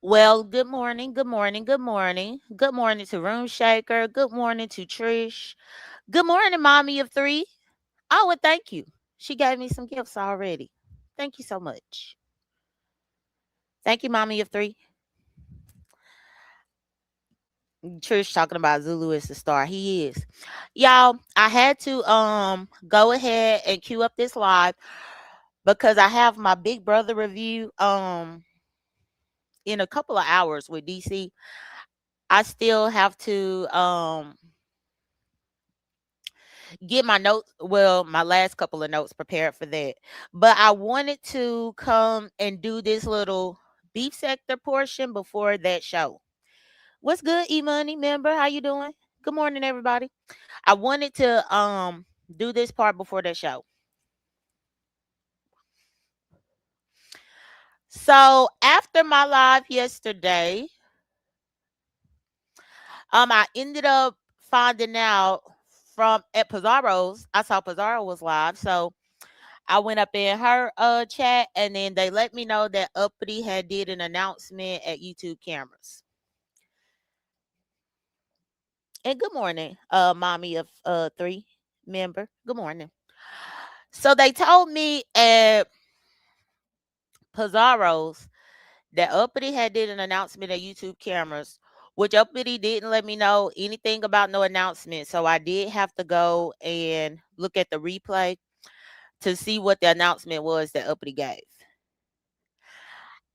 Well, good morning, good morning, good morning. Good morning to Room Shaker. Good morning to Trish. Good morning, Mommy of Three. Oh, and thank you. She gave me some gifts already. Thank you so much. Thank you, Mommy of Three. Trish talking about Zulu is the star. He is. Y'all, I had to go ahead and queue up this live because I have my Big Brother review in a couple of hours with DC. I still have to get my notes, well, my last couple of notes prepared for that. But I wanted to come and do this little beef sector portion before that show. What's good, E Money member? How you doing? Good morning, everybody. I wanted to do this part before that show. So after my live yesterday, I ended up finding out from at Pizarro's. I saw Pizarro was live, so I went up in her chat, and then they let me know that Uppity had did an announcement at YouTube cameras. And good morning, mommy of three member. Good morning. So they told me at Pizarro's that Uppity had did an announcement at YouTube cameras, which Uppity didn't let me know anything about no announcement. So I did have to go and look at the replay to see what the announcement was that Uppity gave.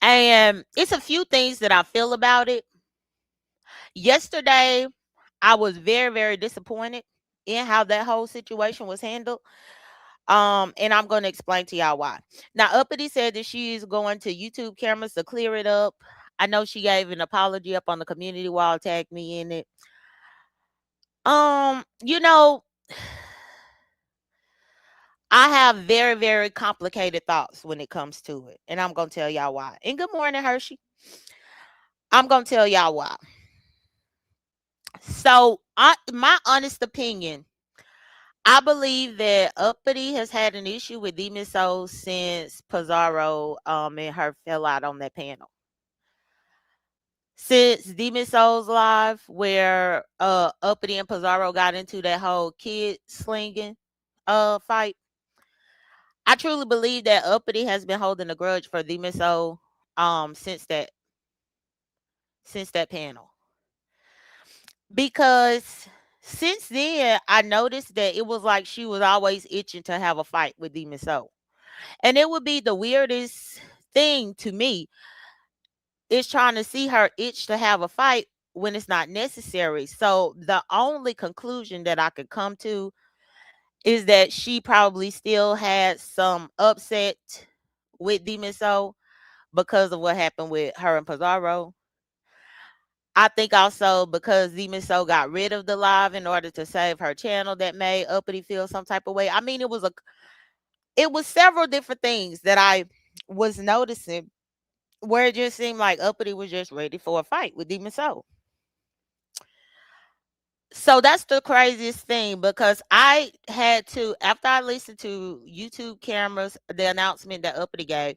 And it's a few things that I feel about it. Yesterday, I was very, very disappointed in how that whole situation was handled. And I'm going to explain to y'all why. Now, Uppity said that she is going to YouTube cameras to clear it up. I know she gave an apology up on the community wall, tagged me in it. You know, I have very, very complicated thoughts when it comes to it. And I'm going to tell y'all why. And good morning, Hershey. I'm going to tell y'all why. So, my honest opinion, I believe that Uppity has had an issue with Demon Soul since Pizarro and her fell out on that panel. Since Demon Souls Live, where Uppity and Pizarro got into that whole kid slinging fight, I truly believe that Uppity has been holding a grudge for Demon Soul since that panel. Because since then I noticed that it was like she was always itching to have a fight with Demon Soul. And it would be the weirdest thing to me is trying to see her itch to have a fight when it's not necessary. So the only conclusion that I could come to is that she probably still had some upset with Demon Soul because of what happened with her and Pizarro. I think also because Demon Soul got rid of the live in order to save her channel, that made Uppity feel some type of way. I mean, it was several different things that I was noticing where it just seemed like Uppity was just ready for a fight with Demon Soul. So that's the craziest thing because I had to, after I listened to YouTube cameras, the announcement that Uppity gave,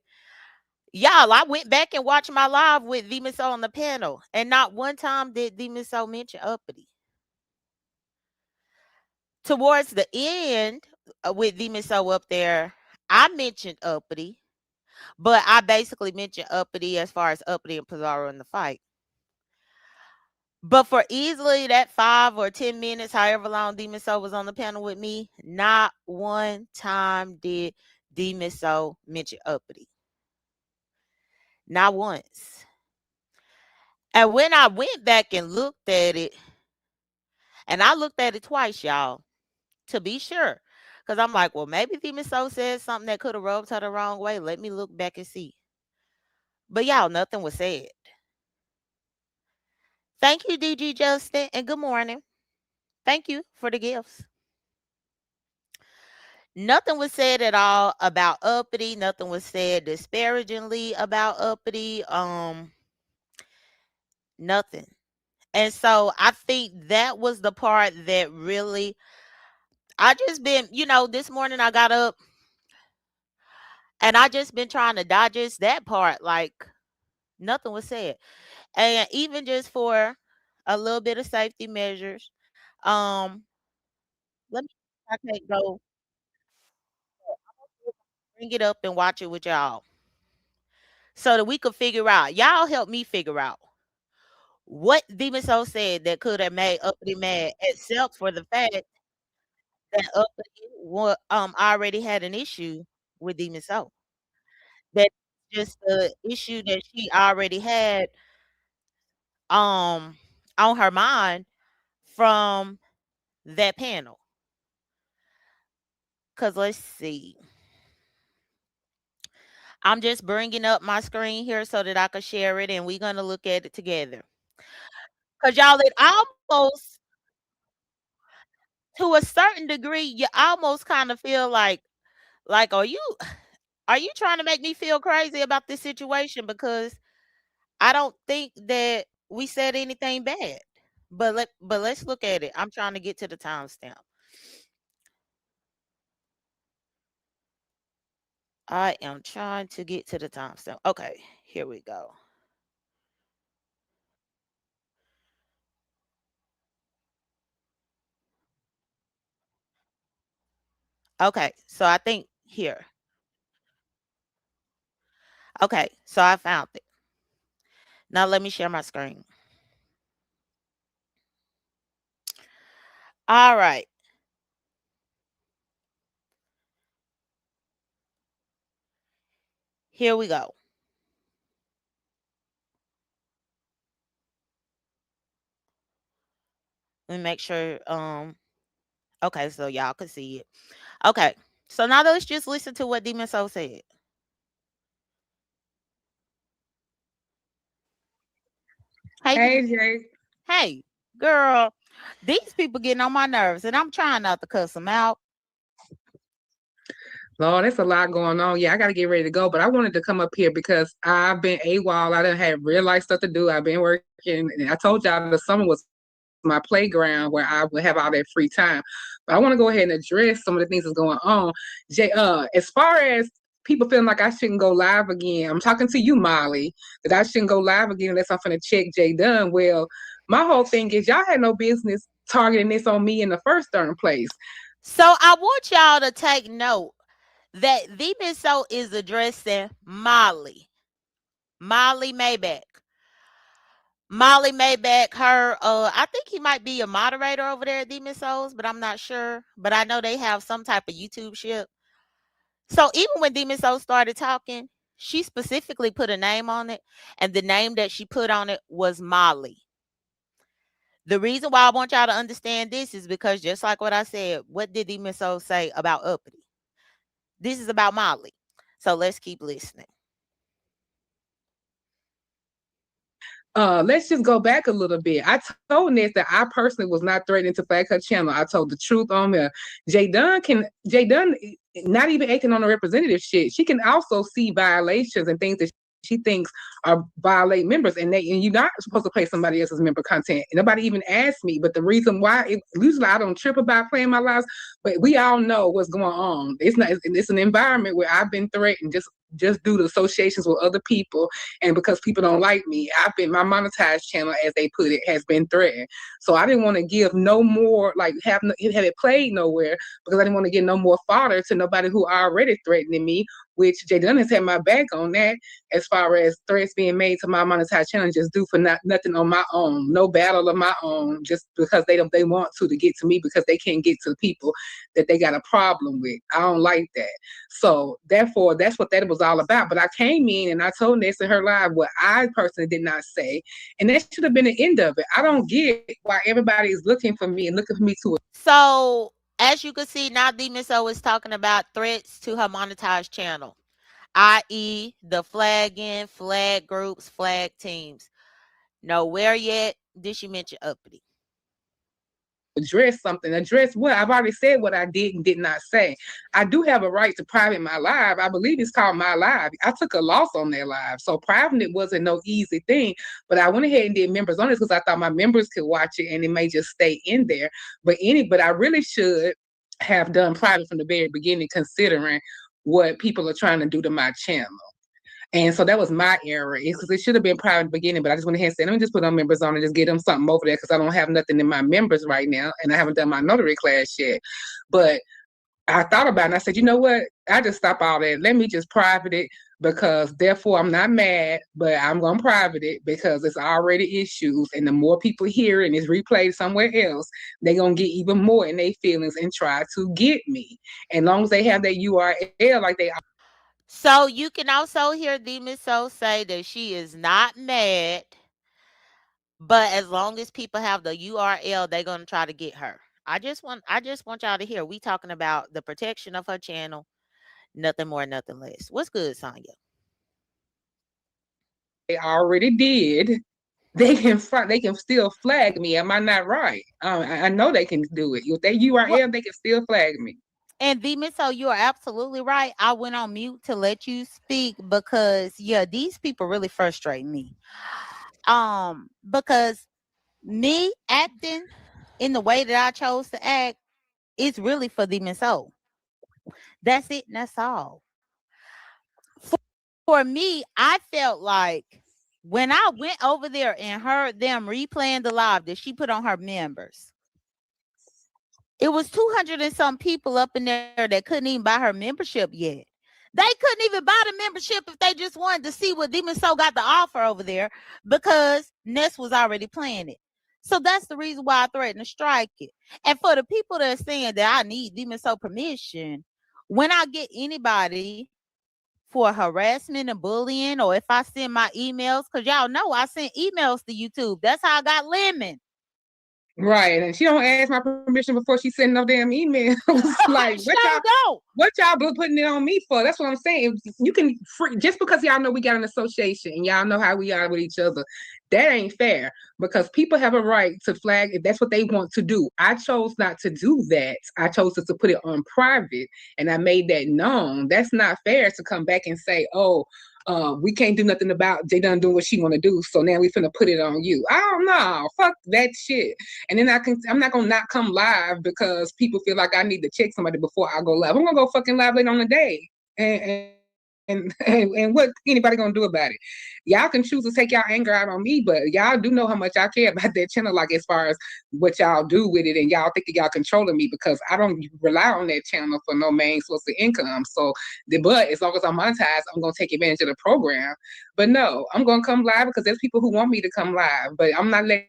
y'all, I went back and watched my live with Demon Soul on the panel, and not one time did Demon Soul mention Uppity. Towards the end, with Demon Soul up there, I mentioned Uppity, but I basically mentioned Uppity as far as Uppity and Pizarro in the fight. But for easily that 5 or 10 minutes, however long Demon Soul was on the panel with me, not one time did Demon Soul mention Uppity. Not once. And when I went back and looked at it, and I looked at it twice, y'all, to be sure. Because I'm like, well, maybe Demon Soul said something that could have rubbed her the wrong way. Let me look back and see. But y'all, nothing was said. Thank you, DG Justin, and good morning. Thank you for the gifts. Nothing was said at all about Uppity. Nothing was said disparagingly about Uppity. Nothing. And so I think that was the part that really, I just been, this morning I got up and I just been trying to digest that part. Like, Nothing was said. And even just for a little bit of safety measures, um, let me I can't go bring it up and watch it with y'all so that we could figure out. Y'all help me figure out what Demon Soul said that could have made Uppity mad, except for the fact that already had an issue with Demon Soul. That's just the issue that she already had um on her mind from that panel. Cause let's see. I'm just bringing up my screen here so that I can share it and we're gonna look at it together. Cause y'all, it almost to a certain degree, you almost kind of feel like are you trying to make me feel crazy about this situation? Because I don't think that we said anything bad. Let's look at it. I'm trying to get to the timestamp. I am trying to get to the timestamp. Okay, here we go. Okay, so I think here. Okay, so I found it. Now let me share my screen. All right. Here we go. Let me make sure okay, so y'all can see it. Okay. So now let's just listen to what Demon Soul said. Hey, Hey Jay. hey, girl, these people getting on my nerves, and I'm trying not to cuss them out. Lord, there's a lot going on. Yeah, I got to get ready to go, but I wanted to come up here because I've been AWOL. I done had real life stuff to do. I've been working, and I told y'all the summer was my playground where I would have all that free time. But I want to go ahead and address some of the things that's going on. Jay, as far as people feeling like I shouldn't go live again, I'm talking to you, Molly, that I shouldn't go live again unless I'm finna check Jay Dunn. Well, my whole thing is y'all had no business targeting this on me in the first darn place. So I want y'all to take note that Demon Soul is addressing Molly Maybach. Molly Maybach, I think he might be a moderator over there at Demon Souls, but I'm not sure. But I know they have some type of YouTube ship. So even when Demon Soul started talking, she specifically put a name on it, and the name that she put on it was Molly. The reason why I want y'all to understand this is because just like what I said, what did Demon Soul say about Uppity? This is about Molly. So let's keep listening. Let's just go back a little bit. I told Ness that I personally was not threatening to flag her channel. I told the truth on there. Jay Dunn not even acting on the representative shit. She can also see violations and things that she thinks are violate members, and you're not supposed to play somebody else's member content. And nobody even asked me. But the reason why, usually I don't trip about playing my lives, but we all know what's going on. It's an environment where I've been threatened just due to associations with other people, and because people don't like me, my monetized channel, as they put it, has been threatened. So I didn't want to give no more, like have it played nowhere, because I didn't want to give no more fodder to nobody who already threatening me, which Jay Dunn has had my back on that, as far as threats being made to my monetized channel, just do for nothing on my own, no battle of my own, just because they want to get to me, because they can't get to the people that they got a problem with. I don't like that. So therefore, that's what that was all about. But I came in and I told Ness in her live what I personally did not say, and that should have been the end of it. I don't get why everybody is looking for me and looking for me to. So as you can see, now Demon Soul is talking about threats to her monetized channel, i.e. the flagging, flag groups, flag teams. Nowhere yet did she mention Uppity. Address what I've already said, what I did and did not say. I do have a right to private my live. I believe it's called My Live. I took a loss on that live, so private it wasn't no easy thing, but I went ahead and did members on it because I thought my members could watch it and it may just stay in there. But I really should have done private from the very beginning, considering what people are trying to do to my channel. And so that was my error. Because it should have been private in the beginning, but I just went ahead and said, let me just put on members on and just get them something over there because I don't have nothing in my members right now. And I haven't done my notary class yet. But I thought about it and I said, you know what? I just stop all that. Let me just private it because therefore I'm not mad, but I'm going to private it because it's already issues. And the more people hear it and it's replayed somewhere else, they're going to get even more in their feelings and try to get me. And as long as they have that URL like they. So you can also hear the Miss O say that she is not mad, but as long as people have the URL, they're going to try to get her. I just want y'all to hear. We talking about the protection of her channel, nothing more, nothing less. What's good, Sonya? They already did. They can still flag me. Am I not right? I know they can do it. If they URL, they can still flag me. And the Miss O, you are absolutely right. I went on mute to let you speak because these people really frustrate me. Because me acting in the way that I chose to act is really for the Miss O. That's it, and that's all. For me, I felt like when I went over there and heard them replaying the live that she put on her members, it was 200 and some people up in there that couldn't even buy her membership yet. They couldn't even buy the membership if they just wanted to see what Demon Soul got to offer over there because Ness was already playing it. So that's the reason why I threatened to strike it. And for the people that are saying that I need Demon Soul permission, when I get anybody for harassment and bullying, or if I send my emails, because y'all know I sent emails to YouTube. That's how I got Lemon. Right, and she don't ask my permission before she send no damn emails. Like what y'all putting it on me for? That's what I'm saying. You can just because y'all know we got an association and y'all know how we are with each other. That ain't fair because people have a right to flag if that's what they want to do. I chose not to do that. I chose to put it on private, and I made that known. That's not fair to come back and say, "Oh, we can't do nothing about J Dunn doing what she want to do, so now we finna put it on you." I don't know. Fuck that shit. And then I'm not gonna not come live because people feel like I need to check somebody before I go live. I'm gonna go fucking live later on the day. And what anybody gonna do about it? Y'all can choose to take y'all anger out on me, but y'all do know how much I care about that channel, like as far as what y'all do with it, and y'all think that y'all controlling me because I don't rely on that channel for no main source of income. So but as long as I'm monetized, I'm gonna take advantage of the program. But no, I'm gonna come live because there's people who want me to come live, but I'm not letting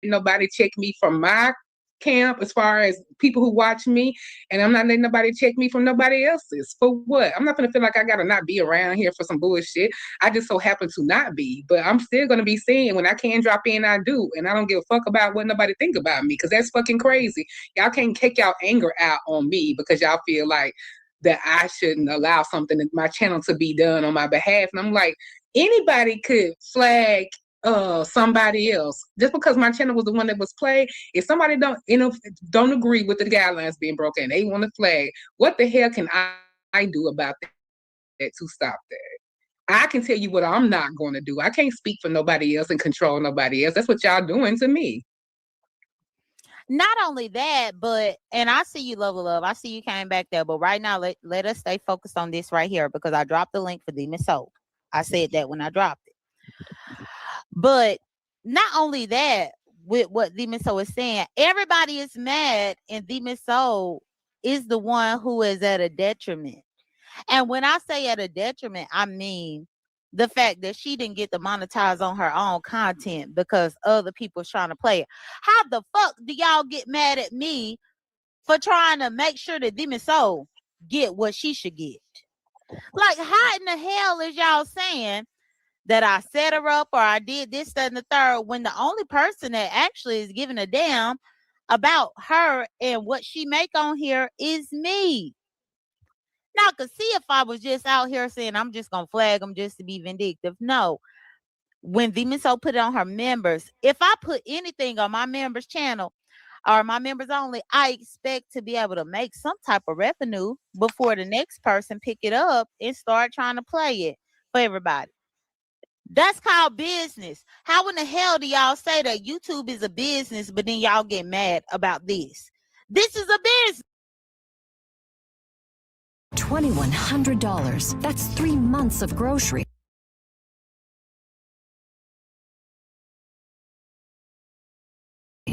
nobody check me from my camp as far as people who watch me, and I'm not letting nobody check me from nobody else's. For what? I'm not gonna feel like I gotta not be around here for some bullshit. I just so happen to not be, but I'm still gonna be seeing when I can drop in, I do, and I don't give a fuck about what nobody think about me because that's fucking crazy. Y'all can't take y'all anger out on me because y'all feel like that I shouldn't allow something in my channel to be done on my behalf. And I'm like, anybody could flag somebody else just because my channel was the one that was played. If somebody don't agree with the guidelines being broken, they want to flag, what the hell can I do about that to stop that? I can tell you what I'm not going to do. I can't speak for nobody else and control nobody else. That's what y'all doing to me. Not only that, but, and I see you, Love. I see you came back there, but right now let us stay focused on this right here because I dropped the link for Demon Soul. I said that when I dropped it. But not only that, with what Demon Soul is saying, everybody is mad, and Demon Soul is the one who is at a detriment. And when I say at a detriment, I mean the fact that she didn't get to monetize on her own content because other people's trying to play it. How the fuck do y'all get mad at me for trying to make sure that Demon Soul get what she should get? Like, how in the hell is y'all saying that I set her up or I did this, that, and the third, when the only person that actually is giving a damn about her and what she make on here is me? Now, I could see if I was just out here saying I'm just gonna flag them just to be vindictive. No, when Demon Soul put it on her members, if I put anything on my members channel or my members only, I expect to be able to make some type of revenue before the next person pick it up and start trying to play it for everybody. That's called business. How in the hell do y'all say that YouTube is a business, but then y'all get mad about this? This is a business. $2,100. That's 3 months of groceries.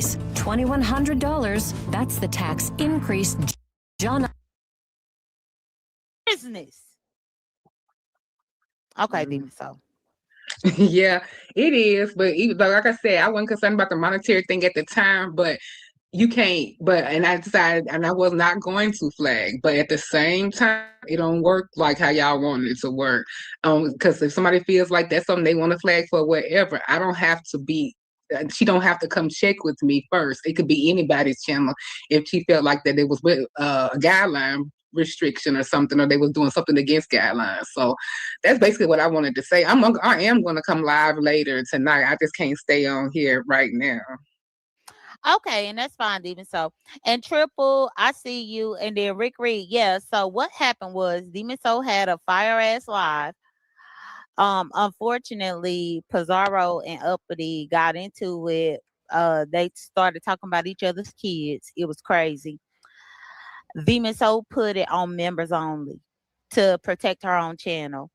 $2,100. That's the tax increase John Business. Okay, Mm. Demon Soul. Yeah, it is. But even, like I said, I wasn't concerned about the monetary thing at the time, but you can't. But and I decided, and I was not going to flag. But at the same time, it don't work like how y'all wanted it to work. Because if somebody feels like that's something they want to flag for, whatever, I don't have to be. She don't have to come check with me first. It could be anybody's channel if she felt like that it was with a guideline restriction or something, or they was doing something against guidelines. So that's basically what I wanted to say. I am gonna come live later tonight. I just can't stay on here right now. Okay, and that's fine, Demon Soul. And Triple, I see you. And then Rick Reed. Yeah. So what happened was Demon Soul had a fire ass live. Unfortunately, Pizarro and Uppity got into it. They started talking about each other's kids. It was crazy. Demon Soul put it on members only to protect her own channel.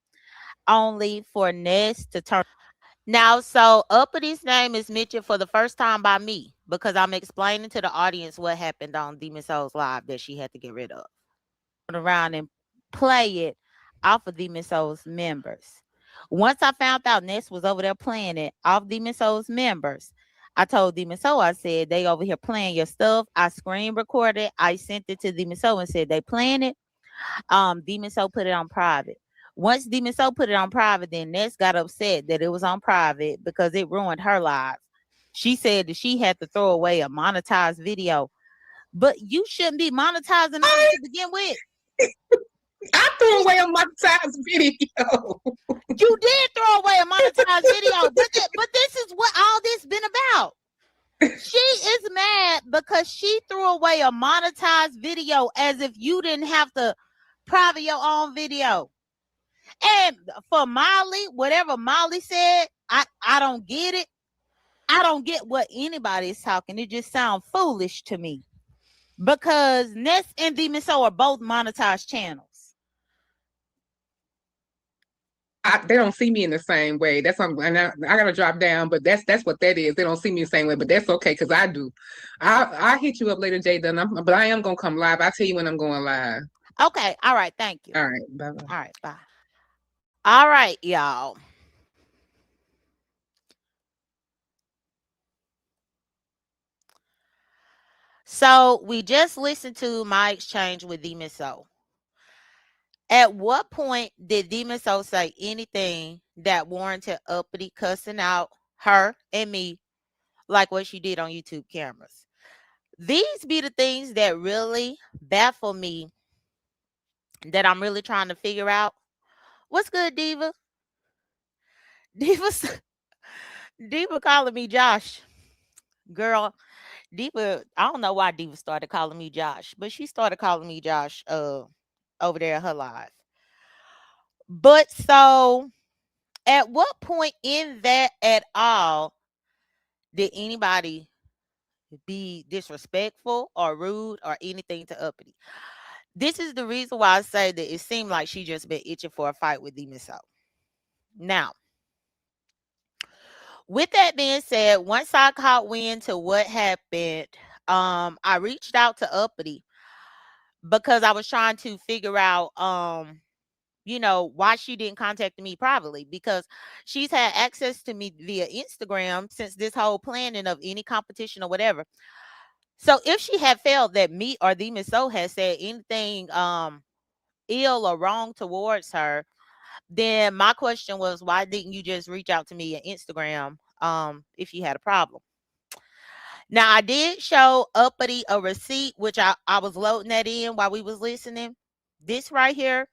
Only for Ness to turn. Now, so Uppity's name is mentioned for the first time by me because I'm explaining to the audience what happened on Demon Souls Live that she had to get rid of. Around and play it off of Demon Souls members. Once I found out Ness was over there playing it off Demon Souls members, I told Demon Soul, I said, they over here playing your stuff. I screen recorded. I sent it to Demon Soul and said, they playing it. Demon Soul put it on private. Once Demon Soul put it on private, then Ness got upset that it was on private because it ruined her life. She said that she had to throw away a monetized video. But you shouldn't be monetizing to begin with. I threw away a monetized video. You did throw away a monetized video, but this is what all this been about. She is mad because she threw away a monetized video as if you didn't have to private your own video. And for Molly, whatever Molly said, I don't get it. I don't get what anybody is talking. It just sounds foolish to me. Because Ness and Demon Soul are both monetized channels. They don't see me in the same way. That's something, and I gotta drop down, but that's what that is. They don't see me the same way, but that's okay because I do. I hit you up later, Jay Dunn. But I am gonna come live. I'll tell you when I'm going live. Okay. All right. Thank you. All right. Bye-bye. All right. Bye. All right, y'all. So we just listened to my exchange with Demon Soul. At what point did Demon Soul say anything that warranted Uppity cussing out her and me like what she did on YouTube cameras? These be the things that really baffle me, that I'm really trying to figure out. What's good, Diva? Diva calling me Josh. Girl, Diva, I don't know why Diva started calling me Josh, but she started calling me Josh over there in her live. But so at what point in that at all did anybody be disrespectful or rude or anything to Uppity? This is the reason why I say that it seemed like she just been itching for a fight with Demon Soul. Now, with that being said, once I caught wind to what happened, I reached out to Uppity because I was trying to figure out why she didn't contact me privately, because she's had access to me via Instagram since this whole planning of any competition or whatever. So if she had felt that me or Demon Soul had said anything ill or wrong towards her, then my question was, why didn't you just reach out to me on Instagram if you had a problem? Now, I did show Uppity a receipt, which I was loading that in while we was listening. This right here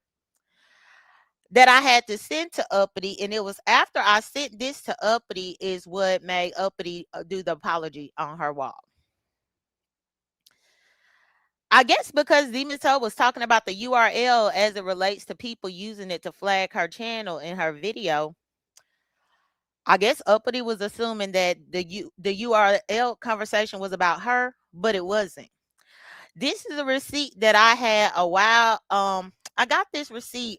that I had to send to Uppity, and it was after I sent this to Uppity is what made Uppity do the apology on her wall. I guess because Demon Soul was talking about the URL as it relates to people using it to flag her channel in her video. I guess Uppity was assuming that the URL conversation was about her, but it wasn't. This is a receipt that I had a while. I got this receipt.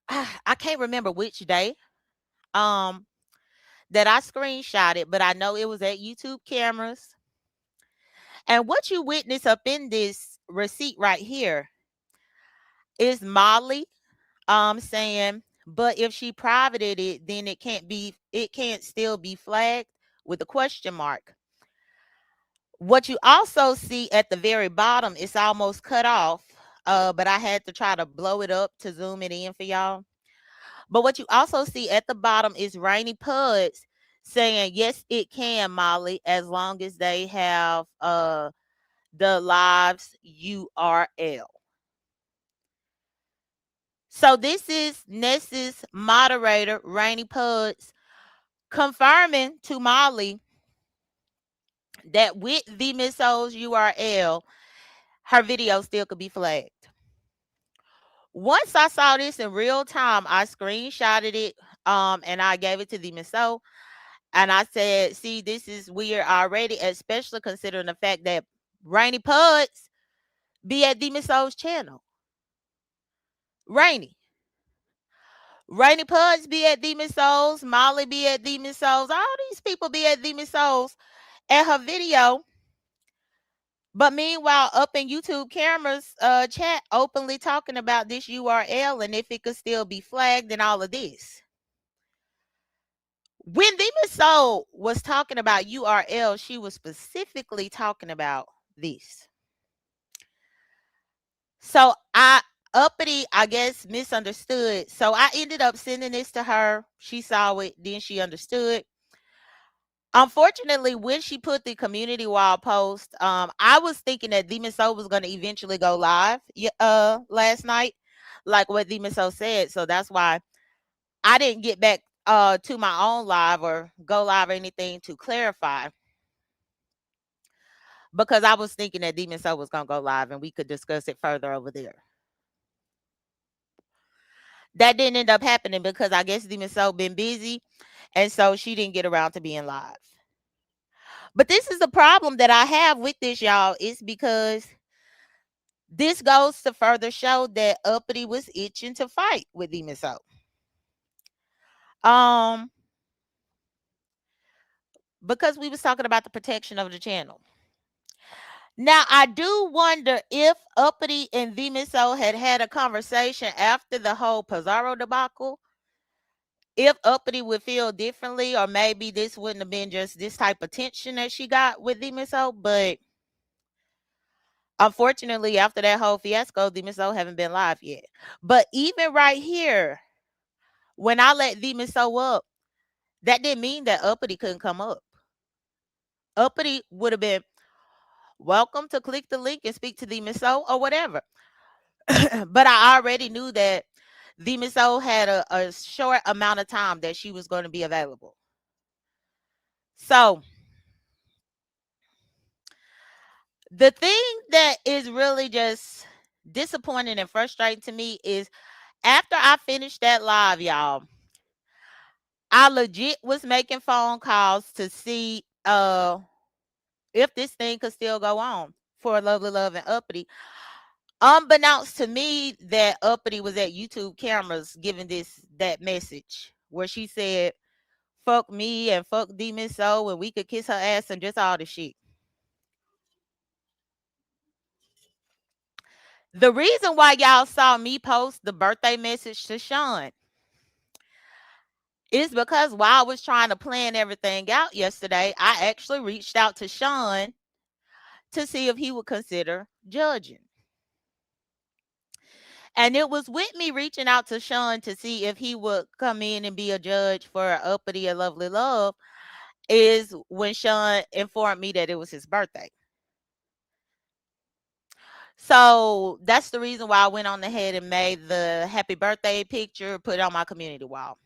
I can't remember which day. That I screenshot it, but I know it was at YouTube cameras. And what you witness up in this receipt right here is Molly saying, but if she privated it, then it can't still be flagged with a question mark. What you also see at the very bottom, it's almost cut off, but I had to try to blow it up to zoom it in for y'all. But what you also see at the bottom is Rainy Puds saying, yes, it can, Molly, as long as they have the live's URL. So this is Ness's moderator, Rainy Puds, confirming to Molly that with the Miss O's URL, her video still could be flagged. Once I saw this in real time, I screenshotted it and I gave it to the Miss O. And I said, see, this is weird already, especially considering the fact that Rainy Puds be at the Miss O's channel. Rainy Puds be at Demon Souls. Molly be at Demon Souls. All these people be at Demon Souls at her video. But meanwhile, up in YouTube cameras, chat openly talking about this URL and if it could still be flagged and all of this. When Demon Soul was talking about URL, she was specifically talking about this. So Uppity, I guess, misunderstood. So I ended up sending this to her. She saw it, then she understood. Unfortunately, when she put the community wall post, I was thinking that Demon Soul was going to eventually go live last night, like what Demon Soul said. So that's why I didn't get back to my own live or go live or anything to clarify, because I was thinking that Demon Soul was going to go live and we could discuss it further over there. That didn't end up happening because I guess Demon Soul been busy, and so she didn't get around to being live. But this is the problem that I have with this, y'all, is because this goes to further show that Uppity was itching to fight with Demon Soul. Because we was talking about the protection of the channel. Now, I do wonder if Uppity and Demon Soul had a conversation after the whole Pizarro debacle, if Uppity would feel differently, or maybe this wouldn't have been just this type of tension that she got with Demon Soul. But unfortunately, after that whole fiasco, Demon Soul haven't been live yet. But even right here, when I let Demon Soul up, that didn't mean that Uppity couldn't come up. Uppity would have been welcome to click the link and speak to Demon Soul or whatever. But I already knew that Demon Soul had a short amount of time that she was going to be available. So the thing that is really just disappointing and frustrating to me is after I finished that live, y'all, I legit was making phone calls to see if this thing could still go on for Lovely Love and Uppity. Unbeknownst to me that Uppity was at YouTube cameras giving that message where she said, fuck me and fuck Demon Soul and we could kiss her ass and just all the shit. The reason why y'all saw me post the birthday message to Sean is because while I was trying to plan everything out yesterday, I actually reached out to Sean to see if he would consider judging. And it was with me reaching out to Sean to see if he would come in and be a judge for Uppity and Lovely Love is when Sean informed me that it was his birthday. So that's the reason why I went on ahead and made the happy birthday picture, put it on my community wall.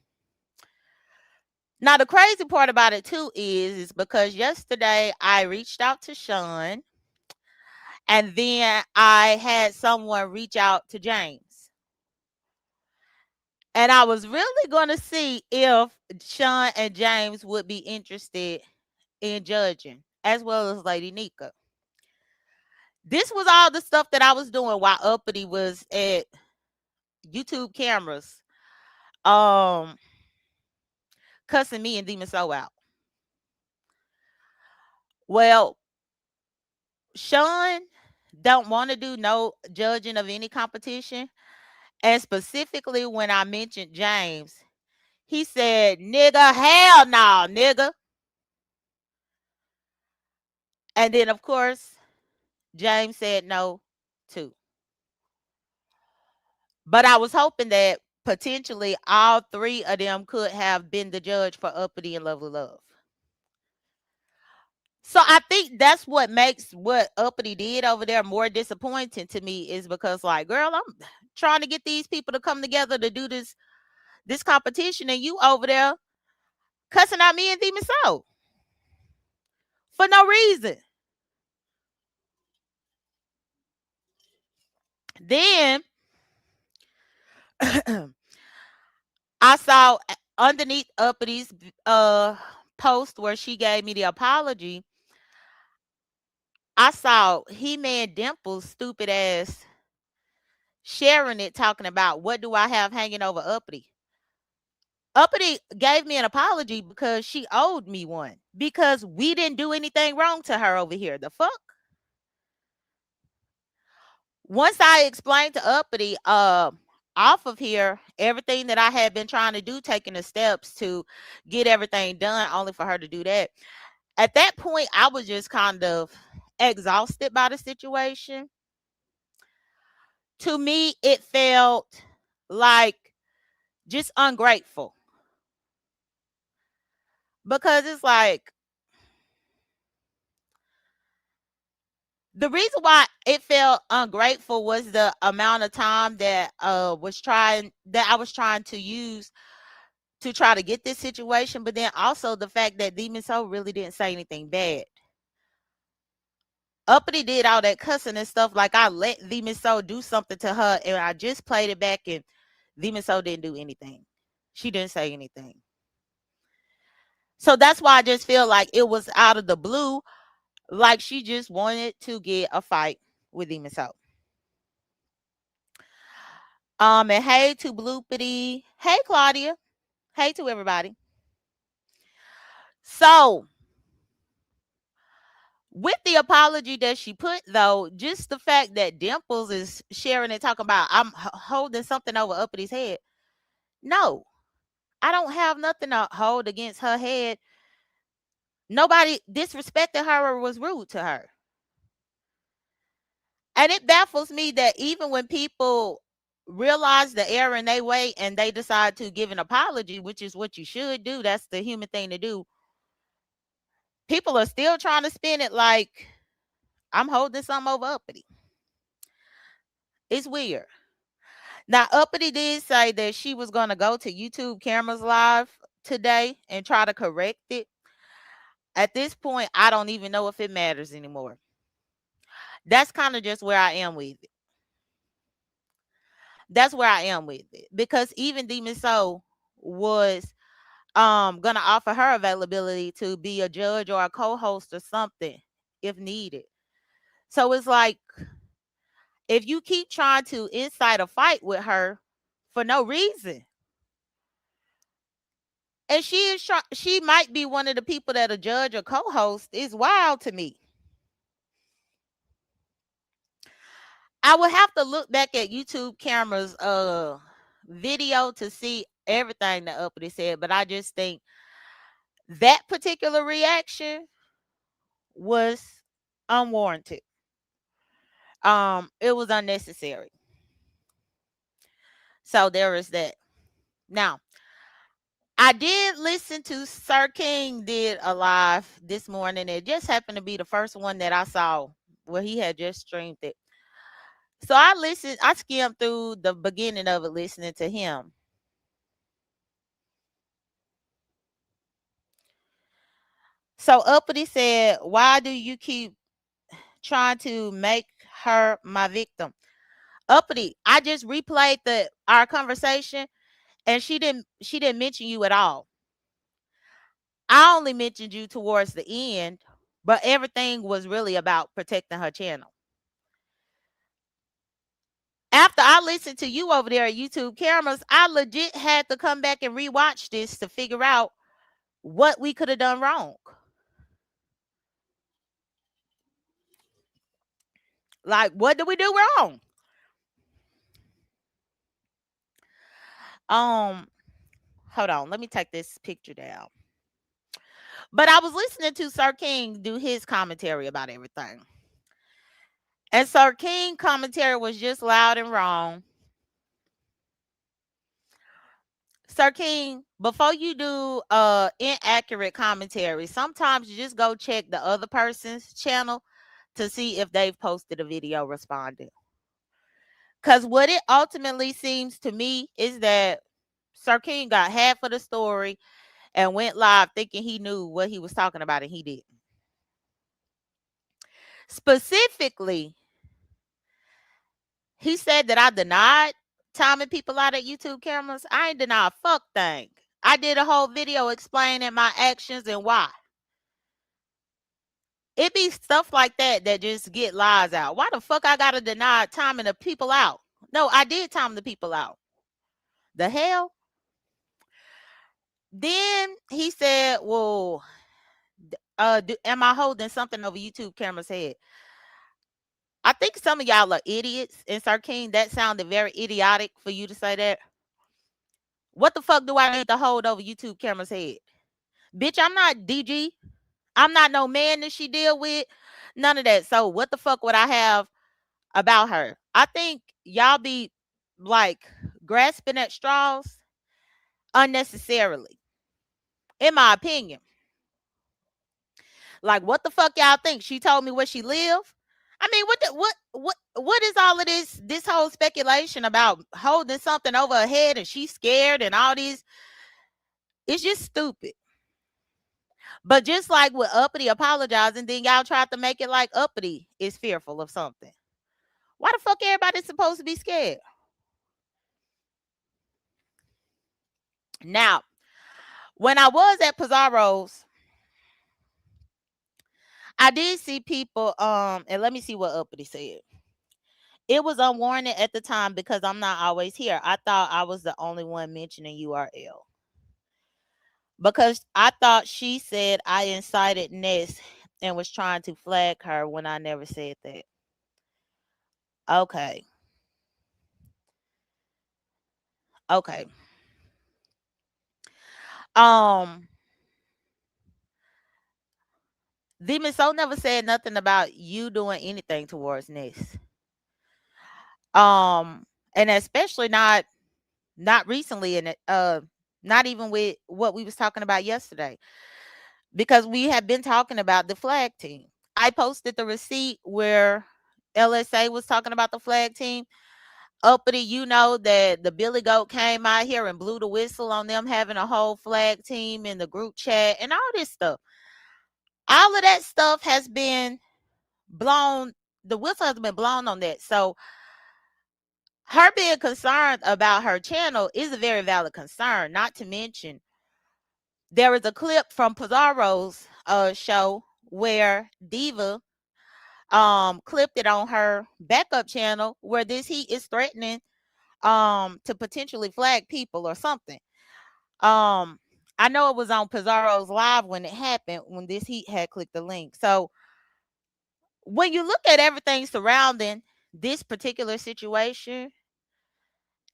Now, the crazy part about it too is because yesterday I reached out to Sean and then I had someone reach out to James. And I was really going to see if Sean and James would be interested in judging, as well as Lady Nika. This was all the stuff that I was doing while Uppity was at YouTube cameras, cussing me and Demon Soul out. Well, Sean don't want to do no judging of any competition. And specifically when I mentioned James, he said, nigga, hell no, nigga. And then, of course, James said no, too. But I was hoping that potentially all three of them could have been the judge for Uppity and Lovely Love. So I think that's what makes what Uppity did over there more disappointing to me, is because, like, girl, I'm trying to get these people to come together to do this competition, and you over there cussing out me and Demon Soul for no reason. Then I saw underneath Uppity's post where she gave me the apology, I saw He-Man Dimple's stupid ass sharing it, talking about what do I have hanging over Uppity. Uppity gave me an apology because she owed me one, because we didn't do anything wrong to her over here. The fuck? Once I explained to Uppity off of here everything that I had been trying to do, taking the steps to get everything done, only for her to do that. At that point, I was just kind of exhausted by the situation. To me, it felt like just ungrateful. Because it's like, the reason why it felt ungrateful was the amount of time that I was trying to use to try to get this situation, but then also the fact that Demon Soul really didn't say anything bad. Uppity did all that cussing and stuff, like I let Demon Soul do something to her, and I just played it back, and Demon Soul didn't do anything. She didn't say anything. So that's why I just feel like it was out of the blue, like she just wanted to get a fight with Demon Soul. And hey to Bloopity. Hey, Claudia. Hey to everybody. So, with the apology that she put, though, just the fact that Dimples is sharing and talking about I'm holding something over Uppity's head. No, I don't have nothing to hold against her head. Nobody disrespected her or was rude to her. And it baffles me that even when people realize the error in their way and they decide to give an apology, which is what you should do, that's the human thing to do, people are still trying to spin it like I'm holding something over Uppity. It's weird. Now, Uppity did say that she was going to go to YouTube Cameras Live today and try to correct it. At this point, I don't even know if it matters anymore. That's kind of just where I am with it. That's where I am with it. Because even Demon Soul was gonna offer her availability to be a judge or a co-host or something if needed. So it's like, if you keep trying to incite a fight with her for no reason, and she might be one of the people that a judge or co-host, is wild to me. I would have to look back at YouTube Cameras video to see everything that Uppity said, but I just think that particular reaction was unwarranted. It was unnecessary. So there is that. Now, I did listen to Sir King did a live this morning. It just happened to be the first one that I saw where he had just streamed it. So I skimmed through the beginning of it listening to him. So Uppity said, why do you keep trying to make her my victim? Uppity, I just replayed our conversation, and she didn't mention you at all. I only mentioned you towards the end, but everything was really about protecting her channel. After I listened to you over there at YouTube Cameras, I legit had to come back and rewatch this to figure out what we could have done wrong. Like, what did we do wrong? Um, hold on, let me take this picture down. But I was listening to Sir King do his commentary about everything. And Sir King commentary was just loud and wrong. Sir King, before you do inaccurate commentary, sometimes you just go check the other person's channel to see if they've posted a video responding. Because what it ultimately seems to me is that Sir King got half of the story and went live thinking he knew what he was talking about, and he didn't. Specifically, he said that I denied timing people out at YouTube cameras. I ain't deny a fuck thing. I did a whole video explaining my actions and why. It be stuff like that that just get lies out. Why the fuck I gotta deny timing the people out? No, I did time the people out. The hell? Then he said, well, am I holding something over YouTube camera's head? I think some of y'all are idiots. And Sir King, that sounded very idiotic for you to say that. What the fuck do I need to hold over YouTube camera's head? Bitch, I'm not DG. I'm not no man that she deal with. None of that. So what the fuck would I have about her? I think y'all be like grasping at straws unnecessarily, in my opinion. Like, what the fuck y'all think? She told me where she live. I mean, what is all of this whole speculation about holding something over her head and she's scared and all these? It's just stupid. But just like with Uppity apologizing, then y'all tried to make it like Uppity is fearful of something. Why the fuck everybody's supposed to be scared? Now, when I was at Pizarro's, I did see people, and let me see what Uppity said. It was unwarranted at the time because I'm not always here. I thought I was the only one mentioning URL. Because I thought she said I incited Ness and was trying to flag her when I never said that. Okay. Okay. Demon Soul never said nothing about you doing anything towards Ness. And especially not recently, and not even with what we was talking about yesterday, because we have been talking about the flag team. I posted the receipt where LSA was talking about the flag team. Uppity, you know that the Billy Goat came out here and blew the whistle on them having a whole flag team in the group chat and all this stuff. All of that stuff has been blown. The whistle has been blown on that. So her being concerned about her channel is a very valid concern. Not to mention, there is a clip from Pizarro's show where Diva clipped it on her backup channel where this heat is threatening to potentially flag people or something. I know it was on Pizarro's live when it happened, when this heat had clicked the link. So when you look at everything surrounding this particular situation,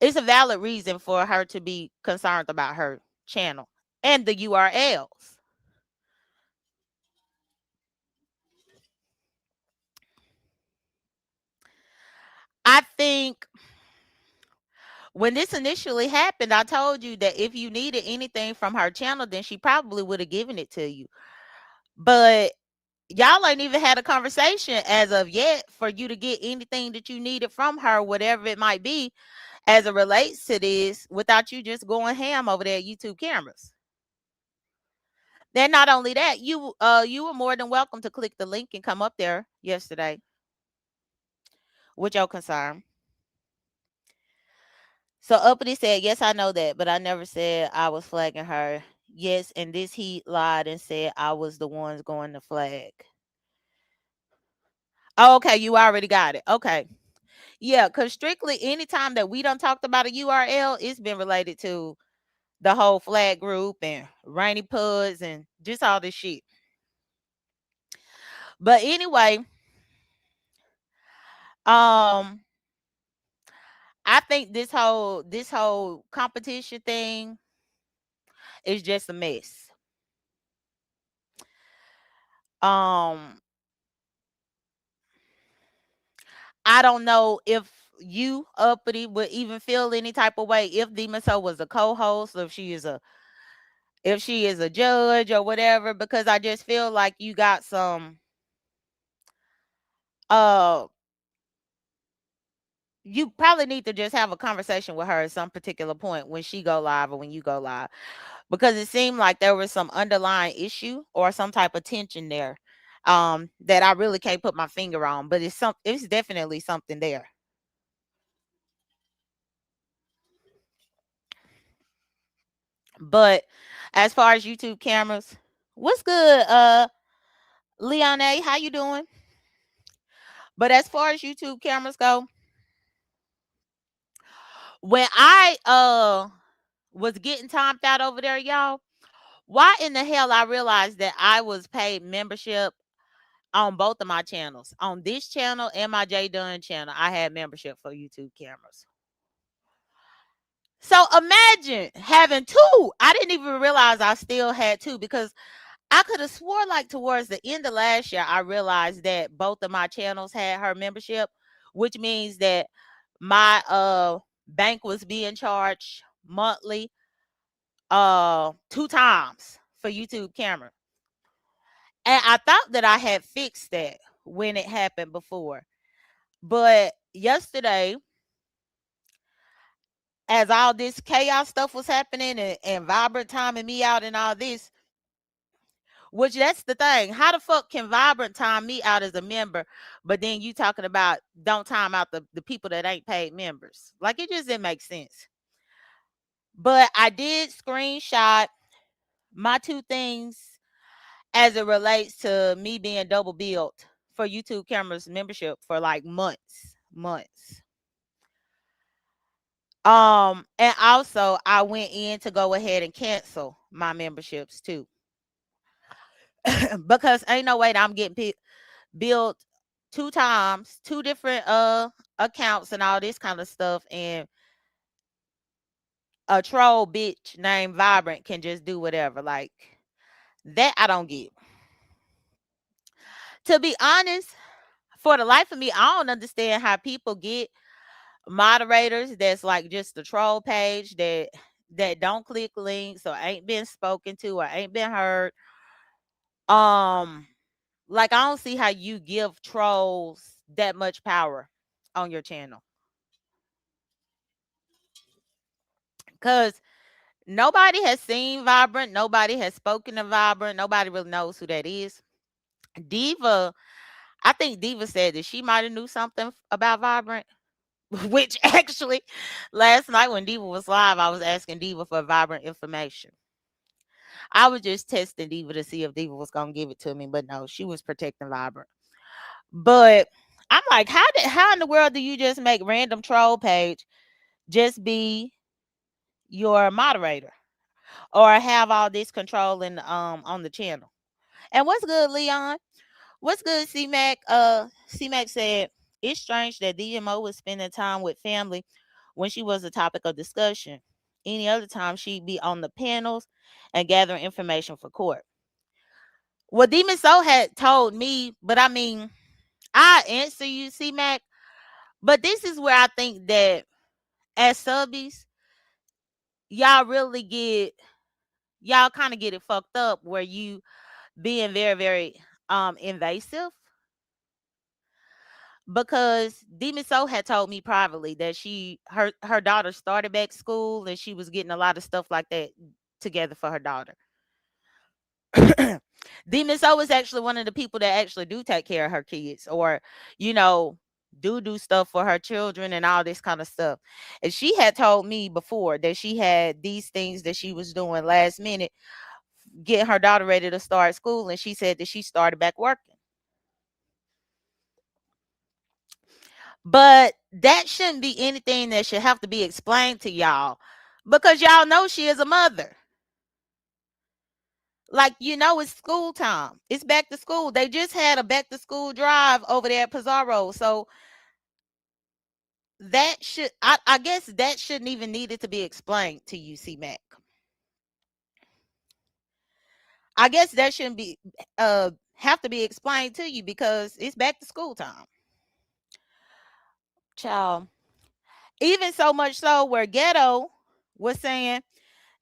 it's a valid reason for her to be concerned about her channel and the URLs. I think when this initially happened, I told you that if you needed anything from her channel, then she probably would have given it to you. But y'all ain't even had a conversation as of yet for you to get anything that you needed from her, whatever it might be, as it relates to this, without you just going ham over there at YouTube cameras. Then not only that, you were more than welcome to click the link and come up there yesterday with your concern. So Uppity said, yes, I know that, but I never said I was flagging her. Yes, and this he lied and said I was the ones going to flag. Oh, okay, you already got it. Okay. Yeah, because strictly anytime that we done talked about a URL, it's been related to the whole flag group and Rainy Puds and just all this shit. But anyway, Um, I think this whole competition thing is just a mess. Um, I don't know if you uppity would even feel any type of way if Demon Soul was a co-host, or if she is a judge or whatever, because I just feel like you got some uh you probably need to just have a conversation with her at some particular point when she go live or when you go live, because it seemed like there was some underlying issue or some type of tension there, that I really can't put my finger on, but it's definitely something there. But as far as YouTube cameras, what's good, Leon A? How you doing? But as far as YouTube cameras go, when I was getting timed out over there, y'all, why in the hell I realized that I was paid membership on both of my channels. On this channel and my J Dunn channel, I had membership for YouTube cameras. So imagine having two. I didn't even realize I still had two, because I could have swore like towards the end of last year, I realized that both of my channels had her membership, which means that my bank was being charged monthly two times for YouTube camera. And I thought that I had fixed that when it happened before. But yesterday, as all this chaos stuff was happening, and Vibrant timing me out and all this, which that's the thing. How the fuck can Vibrant time me out as a member, but then you talking about don't time out the people that ain't paid members? Like, it just didn't make sense. But I did screenshot my two things as it relates to me being double billed for YouTube cameras membership for like months. And also I went in to go ahead and cancel my memberships too, because ain't no way that I'm getting billed two times, two different accounts and all this kind of stuff, and a troll bitch named Vibrant can just do whatever. Like, that I don't get. To be honest, for the life of me, I don't understand how people get moderators that's like just the troll page that don't click links or ain't been spoken to or ain't been heard. Um, like, I don't see how you give trolls that much power on your channel, because nobody has seen Vibrant, nobody has spoken to Vibrant, nobody really knows who that is. Diva, I think Diva said that she might have knew something about Vibrant. Which actually, last night when Diva was live, I was asking Diva for Vibrant information. I was just testing Diva to see if Diva was gonna give it to me, but no, she was protecting Vibrant. But I'm like, how in the world do you just make random troll page just be your moderator or have all this control in on the channel? And what's good, Leon? What's good, C-Mac? C-Mac said, it's strange that DMO was spending time with family when she was a topic of discussion. Any other time, she'd be on the panels and gathering information for court. Well, Demon Soul had told me, but I mean, I answer you, C-Mac, but this is where I think that as subbies, y'all really y'all kind of get it fucked up, where you being very, very invasive, because Demon Soul had told me privately that her daughter started back school and she was getting a lot of stuff like that together for her daughter. Demon Soul is actually one of the people that actually do take care of her kids, or you know do stuff for her children and all this kind of stuff. And she had told me before that she had these things that she was doing last minute, getting her daughter ready to start school, and she said that she started back working. But that shouldn't be anything that should have to be explained to y'all, because y'all know she is a mother. Like, it's school time. It's back to school. They just had a back to school drive over there at Pizarro. So I guess that shouldn't even needed to be explained to you, C Mac. I guess that shouldn't be have to be explained to you because it's back to school time. Child. Even so much so where Ghetto was saying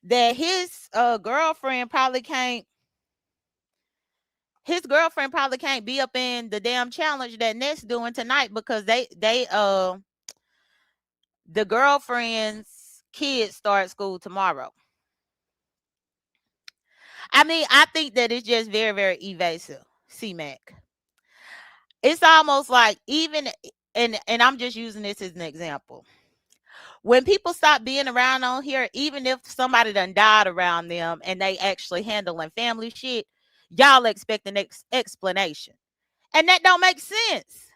that his girlfriend probably can't be up in the damn challenge that Ness doing tonight because the girlfriend's kids start school tomorrow. I mean, I think that it's just very, very evasive, C Mac. It's almost like even and I'm just using this as an example. When people stop being around on here, even if somebody done died around them and they actually handling family shit, y'all expect the next explanation. And that don't make sense.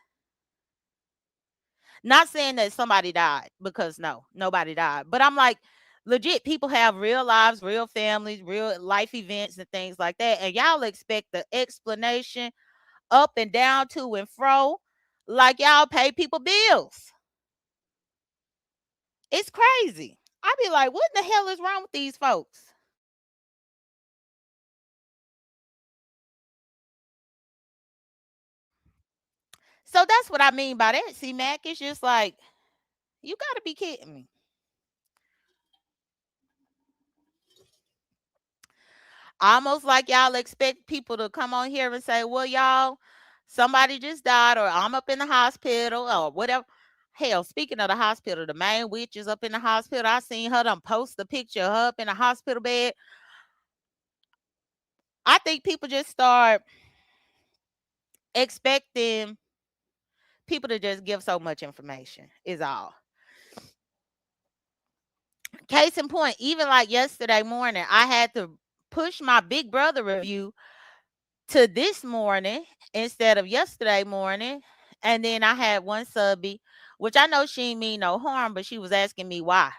Not saying that somebody died because no, nobody died. But I'm like, legit, people have real lives, real families, real life events and things like that. And y'all expect the explanation up and down, to and fro, like y'all pay people bills. It's crazy. I be like, what the hell is wrong with these folks? So that's what I mean by that. See, Mac, it's just like, you got to be kidding me. Almost like y'all expect people to come on here and say, well, y'all, somebody just died, or I'm up in the hospital, or whatever. Hell, speaking of the hospital, the main witch is up in the hospital. I seen her done post a picture of her up in a hospital bed. I think people just start expecting people to just give so much information, is all. Case in point, even like yesterday morning, I had to push my Big Brother review to this morning instead of yesterday morning. And then I had one subby, which I know she ain't mean no harm, but she was asking me why.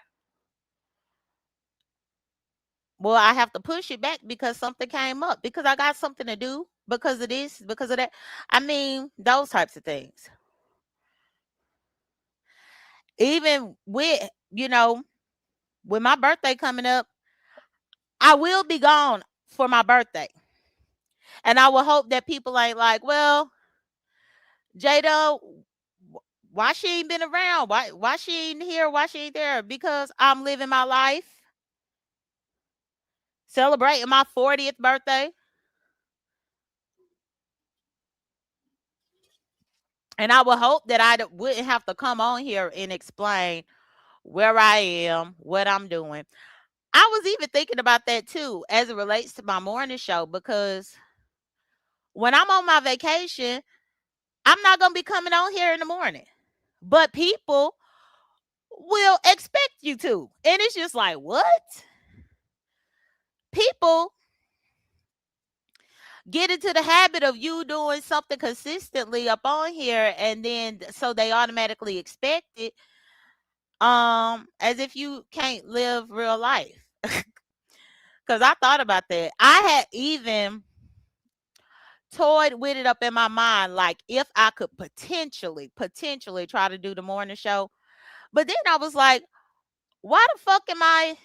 Well, I have to push it back because something came up, because I got something to do, because of this, because of that. I mean, those types of things. Even with my birthday coming up, I will be gone for my birthday. And I will hope that people ain't like, well, Jada, why she ain't been around? Why she ain't here? Why she ain't there? Because I'm living my life, celebrating my 40th birthday. And I would hope that wouldn't have to come on here and explain where I am, what I'm doing. I was even thinking about that too, as it relates to my morning show, because when I'm on my vacation, I'm not going to be coming on here in the morning. But people will expect you to. And it's just like, what? People get into the habit of you doing something consistently up on here, and then so they automatically expect it, as if you can't live real life. Because I thought about that. I had even toyed with it up in my mind, like if I could potentially try to do the morning show. But then I was like, why the fuck am I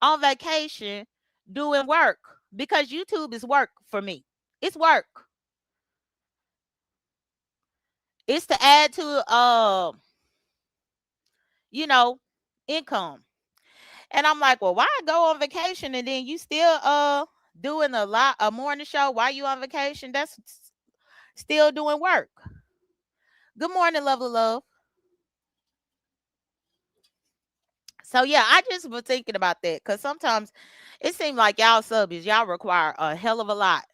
on vacation doing work? Because YouTube is work for me. It's work. It's to add to you know, income. And I'm like, well, why go on vacation and then you still doing a morning show while you on vacation? That's still doing work. Good morning, lovely love. So yeah, I just was thinking about that because sometimes it seems like y'all subbies, y'all require a hell of a lot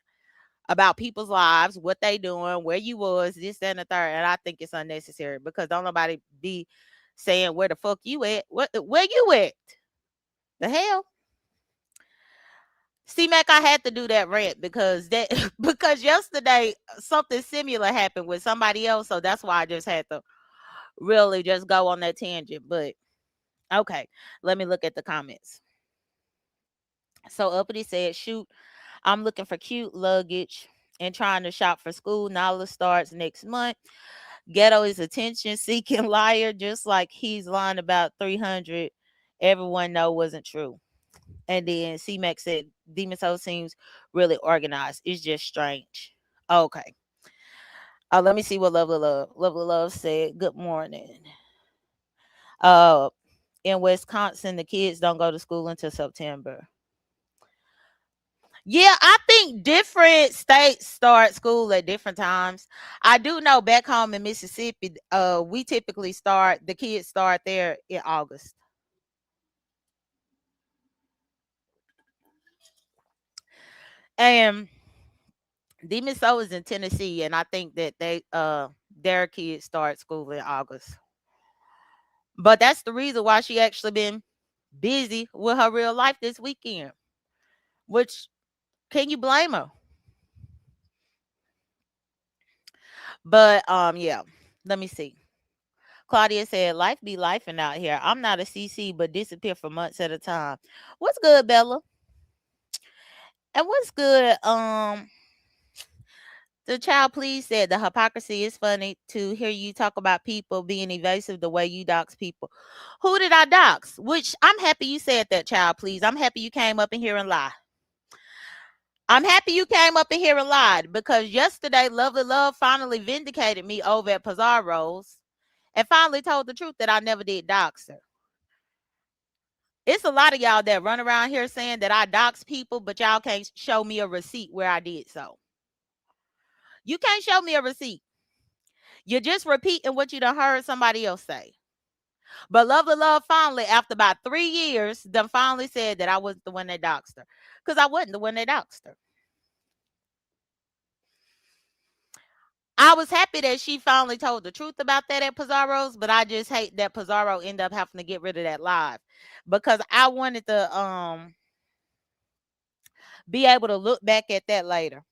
about people's lives, what they doing, where you was, this, that, and the third. And I think it's unnecessary because don't nobody be saying where the fuck you at. Where you at? The hell? See, Mac, I had to do that rant because because yesterday something similar happened with somebody else. So that's why I just had to really just go on that tangent. But okay, let me look at the comments. So Uppity said, shoot, I'm looking for cute luggage and trying to shop for school. Nala starts next month. Ghetto is attention seeking liar, just like he's lying about 300. Everyone know wasn't true. And then C Mac said Demon Soul seems really organized. It's just strange. Okay. Let me see what Lovely Love. Lovely Love said, good morning. Uh in Wisconsin, the kids don't go to school until September. Yeah, I think different states start school at different times. I do know back home in Mississippi, we typically the kids start there in August. And Demon Soul is in Tennessee, and I think that their kids start school in August. But that's the reason why she actually been busy with her real life this weekend. Which can you blame her? But yeah. Let me see. Claudia said, life be lifing out here. I'm not a CC, but disappear for months at a time. What's good, Bella? And what's good? The child please said the hypocrisy is funny to hear you talk about people being evasive the way you dox people. Who did I dox? Which I'm happy you said that, child please. I'm happy you came up in here and lied. I'm happy you came up in here and lied because yesterday Lovely Love finally vindicated me over at Pizarro's and finally told the truth that I never did dox her. It's a lot of y'all that run around here saying that I dox people, but y'all can't show me a receipt where I did so. You can't show me a receipt. You're just repeating what you done heard somebody else say. But Lovely Love finally, after about 3 years, done finally said that I wasn't the one that doxed her. Because I wasn't the one that doxed her. I was happy that she finally told the truth about that at Pizarro's, but I just hate that Pizarro ended up having to get rid of that live. Because I wanted to be able to look back at that later.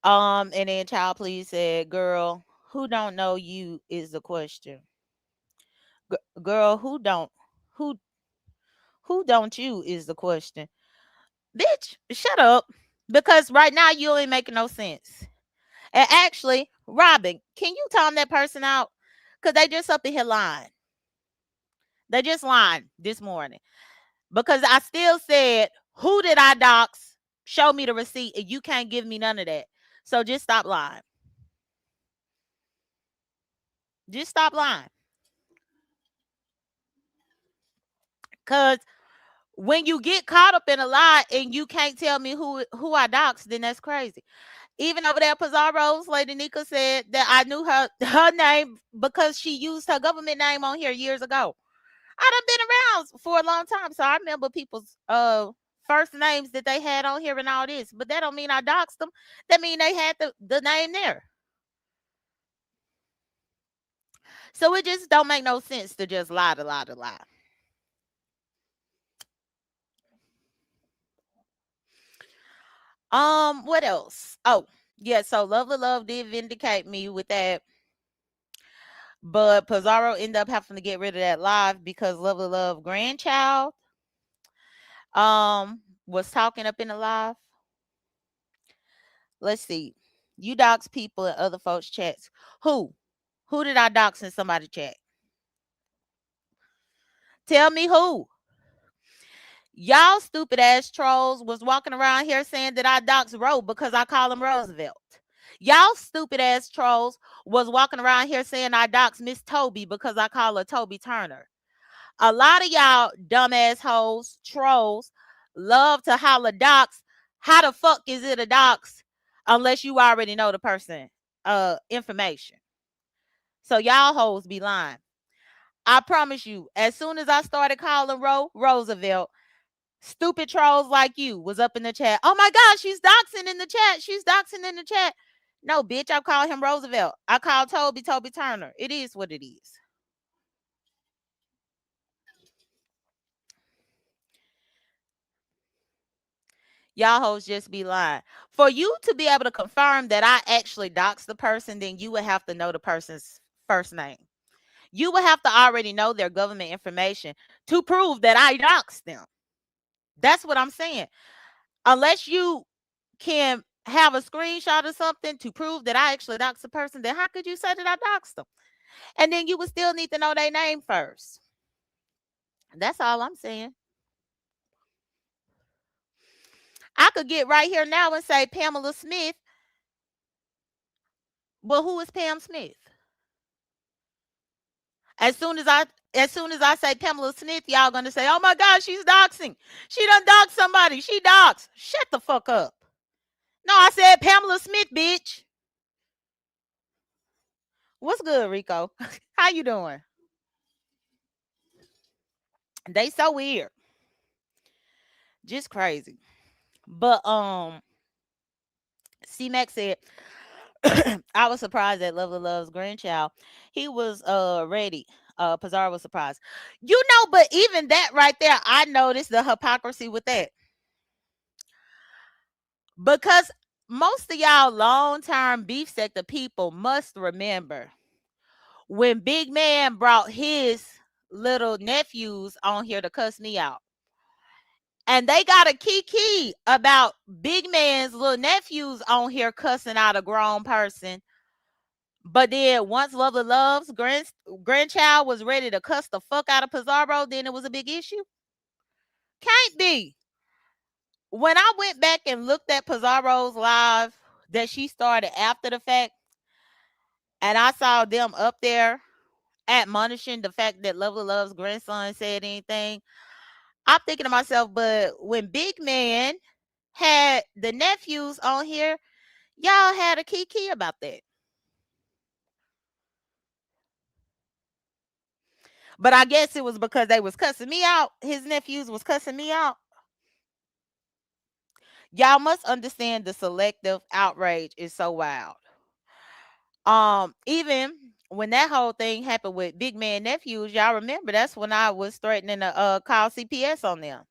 And then child please said, girl, who don't know you is the question. Girl, who don't you is the question. Bitch, shut up. Because right now you ain't making no sense. And actually, Robin, can you time that person out? Because they just up in here lying. They just lying this morning. Because I still said, who did I dox? Show me the receipt. And you can't give me none of that. So just stop lying. Just stop lying. Because when you get caught up in a lie and you can't tell me who I doxed, then that's crazy. Even over there, Pizarro's Lady Nika said that I knew her name because she used her government name on here years ago. I done been around for a long time, so I remember people's first names that they had on here and all this. But that don't mean I doxed them. That mean they had the name there. So it just don't make no sense to just lie. What else? Oh, yeah, so Lovely Love did vindicate me with that. But Pizarro ended up having to get rid of that live because Lovely Love grandchild was talking up in the live. Let's see. You dox people in other folks' chats. Who? Who did I dox in somebody's chat? Tell me who. Y'all stupid ass trolls was walking around here saying that I doxed Ro because I call him Roosevelt. Y'all stupid ass trolls was walking around here saying I doxed Miss Toby because I call her Toby Turner. A lot of y'all dumbass hoes, trolls, love to holler dox. How the fuck is it a dox unless you already know the person information? So y'all hoes be lying. I promise you, as soon as I started calling Roosevelt, stupid trolls like you was up in the chat. Oh my God, she's doxing in the chat. She's doxing in the chat. No, bitch, I call him Roosevelt. I call Toby Turner. It is what it is. Y'all hoes just be lying. For you to be able to confirm that I actually doxed the person, then you would have to know the person's first name. You would have to already know their government information to prove that I doxed them. That's what I'm saying. Unless you can have a screenshot or something to prove that I actually doxed the person, then how could you say that I doxed them? And then you would still need to know their name first. That's all I'm saying. I could get right here now and say Pamela Smith. Well, who is Pam Smith? As soon as I say Pamela Smith, y'all gonna say, "Oh my God, she's doxing. She done doxed somebody. She doxed." Shut the fuck up. No, I said Pamela Smith, bitch. What's good, Rico? How you doing? They so weird, just crazy. But C Mac said, I was surprised that Lovely Love's grandchild. He was ready. Pizarro was surprised. But even that right there, I noticed the hypocrisy with that. Because most of y'all long-term beef sector people must remember when Big Man brought his little nephews on here to cuss me out. And they got a kiki about Big Man's little nephews on here cussing out a grown person. But then once Lovely Love's grandchild was ready to cuss the fuck out of Pizarro, then it was a big issue. Can't be. When I went back and looked at Pizarro's live that she started after the fact, and I saw them up there admonishing the fact that Lovely Love's grandson said anything, I'm thinking to myself, but when Big Man had the nephews on here, y'all had a kiki about that. But I guess it was because they was cussing me out. His nephews was cussing me out. Y'all must understand the selective outrage is so wild. Even when that whole thing happened with Big Man nephews, y'all remember that's when I was threatening to call CPS on them.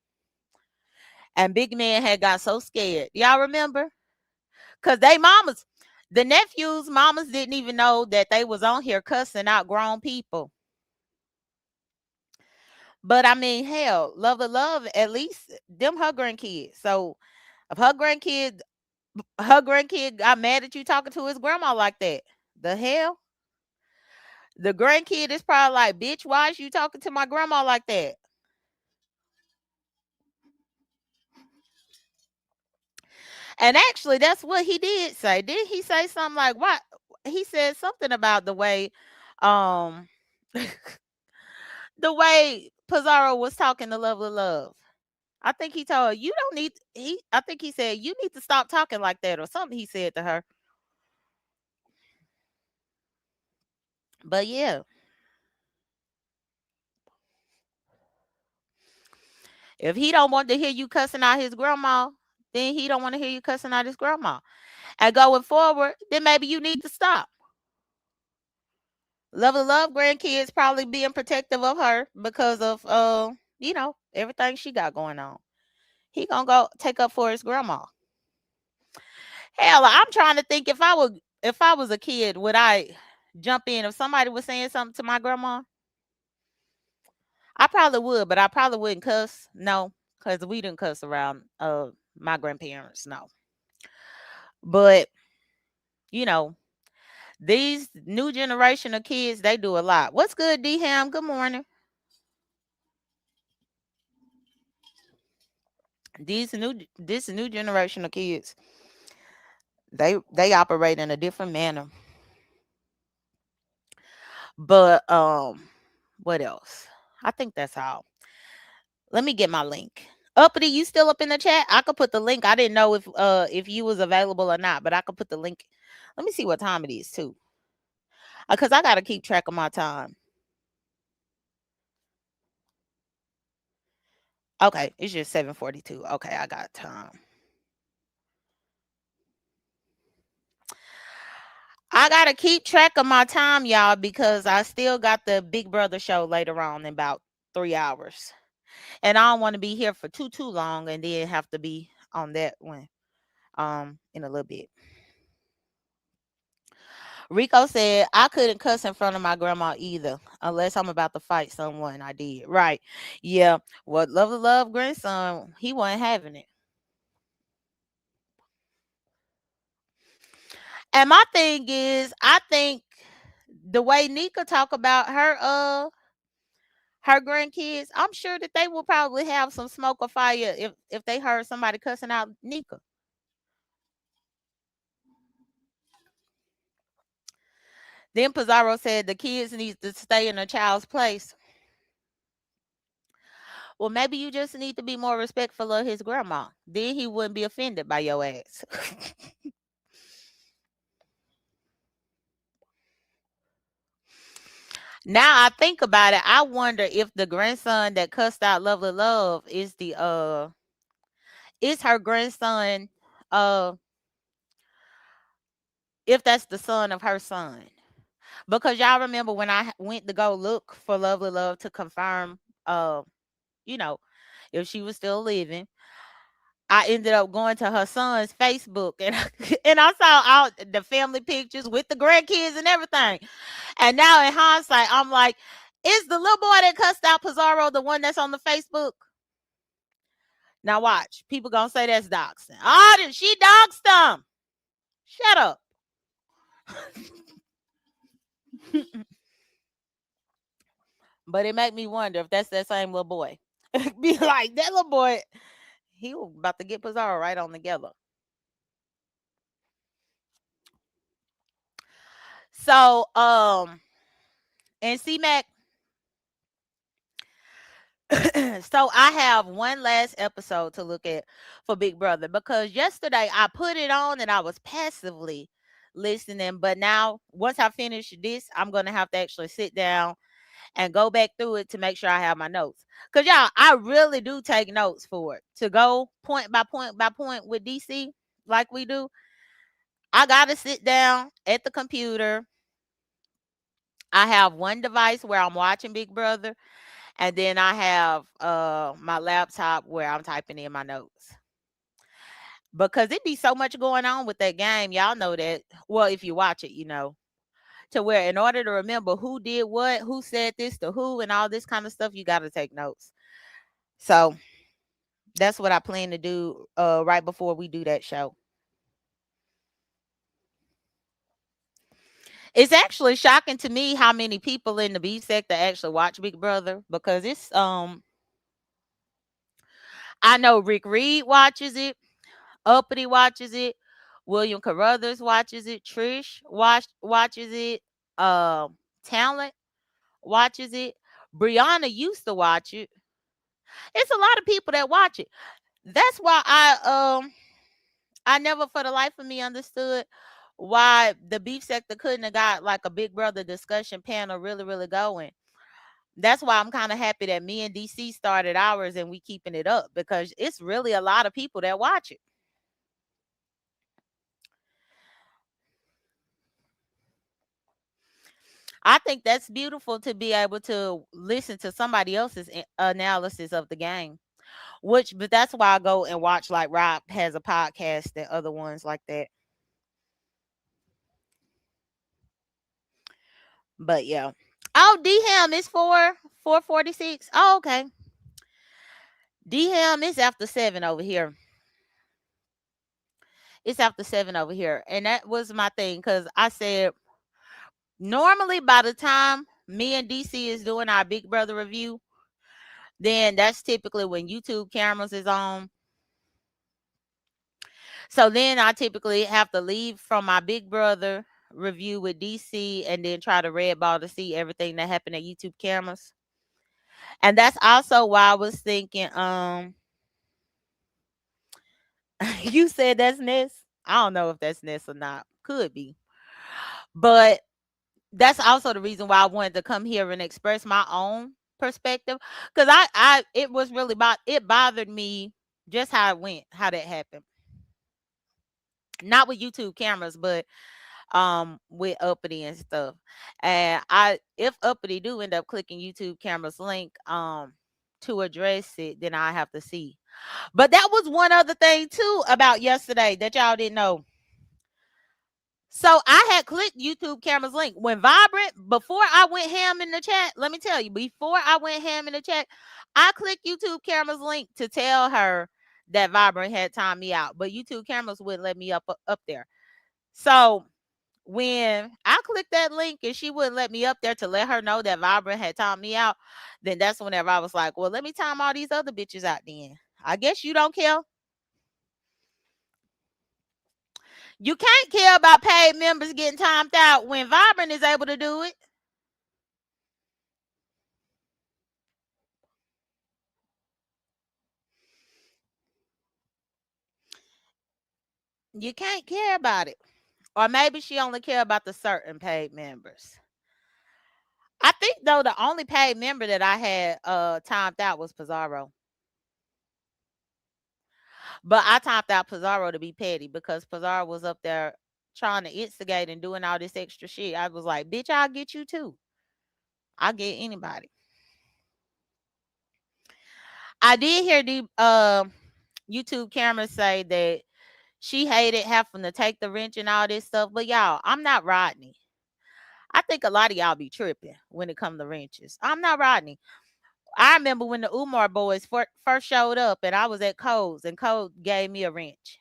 And Big Man had got so scared. Y'all remember? Cause the nephews' mamas didn't even know that they was on here cussing out grown people. But I mean, hell, Love, at least them her grandkids. So if her grandkid got mad at you talking to his grandma like that, the hell? The grandkid is probably like, bitch, why is you talking to my grandma like that? And actually, that's what he did say. Did he say something like what? He said something about um, the way Pizarro was talking to Lovely Love. I think he told her, you don't need I think he said, you need to stop talking like that or something he said to her. But yeah, if he don't want to hear you cussing out his grandma, then he don't want to hear you cussing out his grandma. And going forward, then maybe you need to stop. Lovely Love grandkids probably being protective of her because of everything she got going on. He gonna go take up for his grandma. Hell, I'm trying to think if I was a kid, would I jump in if somebody was saying something to my grandma? I probably would, but I probably wouldn't cuss. No, because we didn't cuss around my grandparents. No, but you know these new generation of kids, they do a lot. What's good, D Ham? Good morning. This new generation of kids, they operate in a different manner. But what else? I think that's all. Let me get my link. Uppity, you still up in the chat? I could put the link. I didn't know if you was available or not, but I could put the link. Let me see what time it is too. Cause I gotta keep track of my time. Okay, it's just 7:42. Okay, I got time. I gotta keep track of my time, y'all, because I still got the Big Brother show later on in about 3 hours. And I don't want to be here for too long and then have to be on that one in a little bit. Rico said I couldn't cuss in front of my grandma either unless I'm about to fight someone. I did. Right. Yeah. Well, Love grandson, he wasn't having it. And my thing is, I think the way Nika talk about her grandkids, I'm sure that they will probably have some smoke or fire if they heard somebody cussing out Nika. Then Pizarro said the kids need to stay in a child's place. Well, maybe you just need to be more respectful of his grandma. Then he wouldn't be offended by your ass. Now I think about it, I wonder if the grandson that cussed out Lovely Love is her grandson, uh if that's the son of her son. Because y'all remember when I went to go look for Lovely Love to confirm, uh, you know, if she was still living, I ended up going to her son's Facebook and and I saw all the family pictures with the grandkids and everything. And now in hindsight, I'm like, is the little boy that cussed out Pizarro the one that's on the Facebook? Now watch, people gonna say that's doxing. Oh, she doxed him. Shut up. But it make me wonder if that's that same little boy. Be like that little boy. He was about to get Pizarro right on together. So, and C Mac. So I have one last episode to look at for Big Brother because yesterday I put it on and I was passively listening. But now, once I finish this, I'm gonna have to actually sit down and go back through it to make sure I have my notes. Cause y'all, I really do take notes for it to go point by point by point with DC like we do. I gotta sit down at the computer. I have one device where I'm watching Big Brother, and then I have my laptop where I'm typing in my notes. Because it be so much going on with that game. Y'all know that. Well, if you watch it, you know. To where in order to remember who did what, who said this to who, and all this kind of stuff, you got to take notes. So that's what I plan to do right before we do that show. It's actually shocking to me how many people in the B sector actually watch Big Brother because it's I know Rick Reed watches it, Uppity watches it, William Carruthers watches it, Trish watches it, Talent watches it, Brianna used to watch it. It's a lot of people that watch it. That's why I never for the life of me understood why the beef sector couldn't have got like a Big Brother discussion panel really, really going. That's why I'm kind of happy that me and DC started ours and we keeping it up because it's really a lot of people that watch it. I think that's beautiful to be able to listen to somebody else's analysis of the game. But that's why I go and watch like Rob has a podcast and other ones like that. But yeah. Oh, D Ham is 446. Oh, okay. D Ham is after 7 over here. It's after 7 over here. And that was my thing because I said normally by the time me and DC is doing our Big Brother review, then that's typically when YouTube cameras is on. So then I typically have to leave from my Big Brother review with DC and then try to red ball to see everything that happened at YouTube cameras. And that's also why I was thinking, you said that's Ness. I don't know if that's Ness or not. Could be. But that's also the reason why I wanted to come here and express my own perspective. Because it was really it bothered me just how it went, how that happened. Not with YouTube cameras, but with Uppity and stuff. And if Uppity do end up clicking YouTube cameras link to address it, then I have to see. But that was one other thing too about yesterday that y'all didn't know. So I had clicked YouTube cameras link when Vibrant, before I went ham in the chat. Let me tell you, before I went ham in the chat, I clicked YouTube cameras link to tell her that Vibrant had timed me out, but YouTube cameras wouldn't let me up there. So When I clicked that link and she wouldn't let me up there to let her know that Vibrant had timed me out, then that's whenever I was like, well, let me time all these other bitches out then. I guess you don't care. You can't care about paid members getting timed out when Vibrant is able to do it. You can't care about it. Or maybe she only care about the certain paid members. I think though the only paid member that I had timed out was Pizarro. But I timed out Pizarro to be petty because Pizarro was up there trying to instigate and doing all this extra shit. I was like, bitch, I'll get you too. I'll get anybody. I did hear the YouTube camera say that she hated having to take the wrench and all this stuff. But y'all, I'm not Rodney. I think a lot of y'all be tripping when it comes to wrenches. I'm not Rodney. I remember when the Umar boys first showed up and I was at Cole's and Cole gave me a wrench.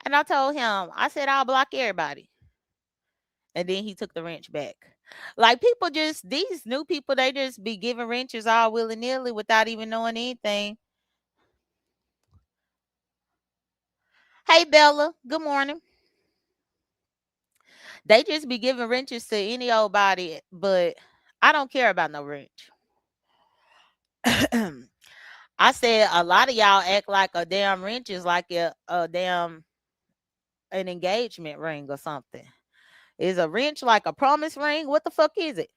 And I told him, I said, I'll block everybody. And then he took the wrench back. Like people just, these new people, they just be giving wrenches all willy-nilly without even knowing anything. Hey, Bella. Good morning. They just be giving wrenches to any old body, but I don't care about no wrench. I said a lot of y'all act like a damn wrench is like a damn an engagement ring or something. Is a wrench like a promise ring? What the fuck is it?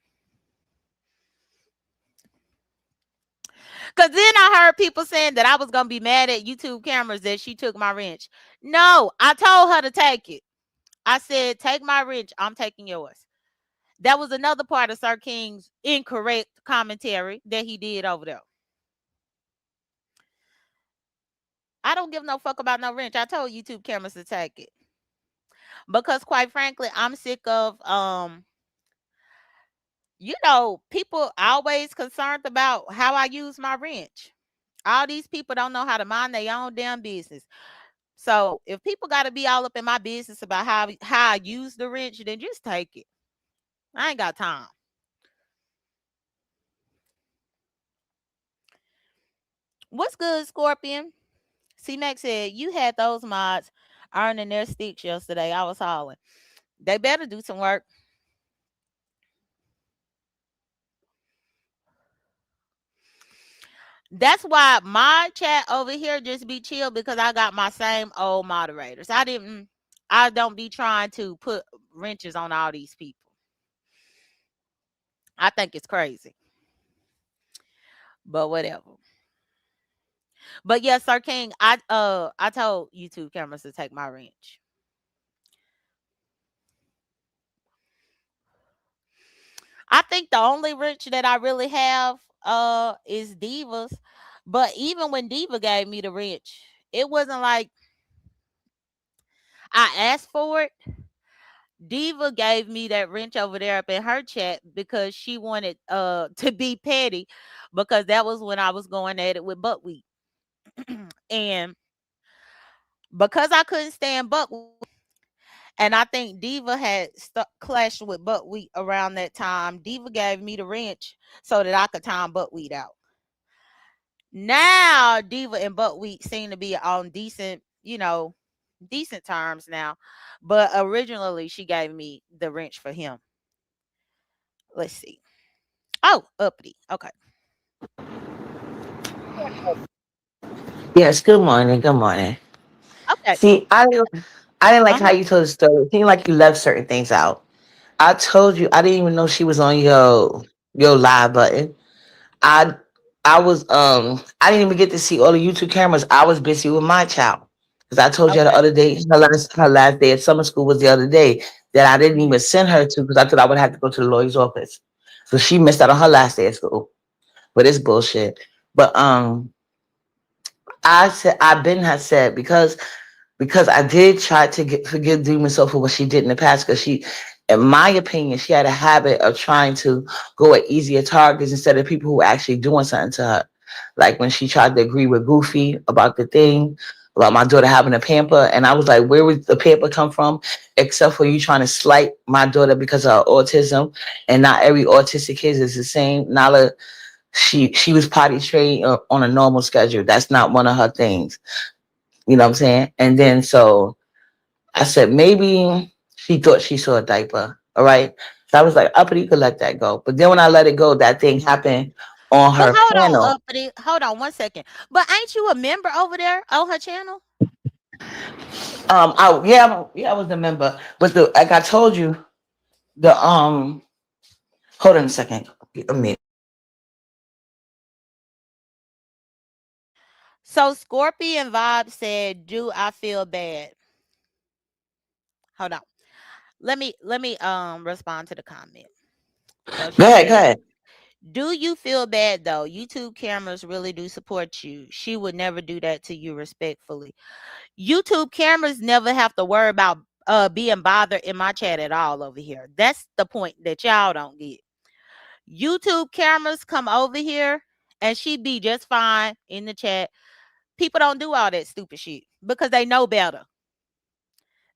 Because then I heard people saying that I was going to be mad at YouTube cameras that she took my wrench. No, I told her to take it. I said, take my wrench. I'm taking yours. That was another part of Sir King's incorrect commentary that he did over there. I don't give no fuck about no wrench. I told YouTube cameras to take it. Because quite frankly, I'm sick of people always concerned about how I use my wrench. All these people don't know how to mind their own damn business. So if people got to be all up in my business about how I use the wrench, then just take it. I ain't got time. What's good, Scorpion? C-Mac said, you had those mods earning their sticks yesterday. I was hollering. They better do some work. That's why my chat over here just be chill because I got my same old moderators. I don't be trying to put wrenches on all these people. I think it's crazy. But whatever. But yes, Sir King, I told YouTube cameras to take my wrench. I think the only wrench that I really have is Diva's. But even when Diva gave me the wrench, it wasn't like I asked for it. Diva gave me that wrench over there up in her chat because she wanted to be petty because that was when I was going at it with buckwheat. And because I couldn't stand buckwheat, and I think Diva had clashed with buckwheat around that time, Diva gave me the wrench so that I could time buckwheat out. Now Diva and buckwheat seem to be on decent terms now. But originally she gave me the wrench for him. Let's see. Oh, uppity. Okay. Yes, good morning. Good morning. Okay. See, I didn't like how you told the story. It seemed like you left certain things out. I told you I didn't even know she was on your live button. I I was I didn't even get to see all the YouTube cameras. I was busy with my child. Because I told you the Okay. other day, her last day at summer school was the other day that I didn't even send her to because I thought I would have to go to the lawyer's office. So she missed out on her last day at school. But it's bullshit. But I've been had said because I did try to forgive Demon Soul for what she did in the past. Because she, in my opinion, she had a habit of trying to go at easier targets instead of people who were actually doing something to her. Like when she tried to agree with Goofy about the thing, about my daughter having a pamper, and I was like, where would the pamper come from? Except for you trying to slight my daughter because of her autism, and not every autistic kid is the same. Nala, she was potty trained on a normal schedule. That's not one of her things. You know what I'm saying? And then so I said maybe she thought she saw a diaper. All right. So I was like, uppity, you could let that go. But then when I let it go, that thing happened on But her hold on, panel. uppity. Hold on 1 second. But ain't you a member over there on her channel? I was a member. But the like I told you, the hold on a second. I mean, So Scorpion Vibe said, "Do I feel bad?" Hold on. Let me respond to the comment. So go she ahead, go said, ahead. "Do you feel bad though? YouTube cameras really do support you. She would never do that to you respectfully. YouTube cameras never have to worry about being bothered in my chat at all over here. That's the point that y'all don't get. YouTube cameras come over here and she be just fine in the chat. People don't do all that stupid shit because they know better.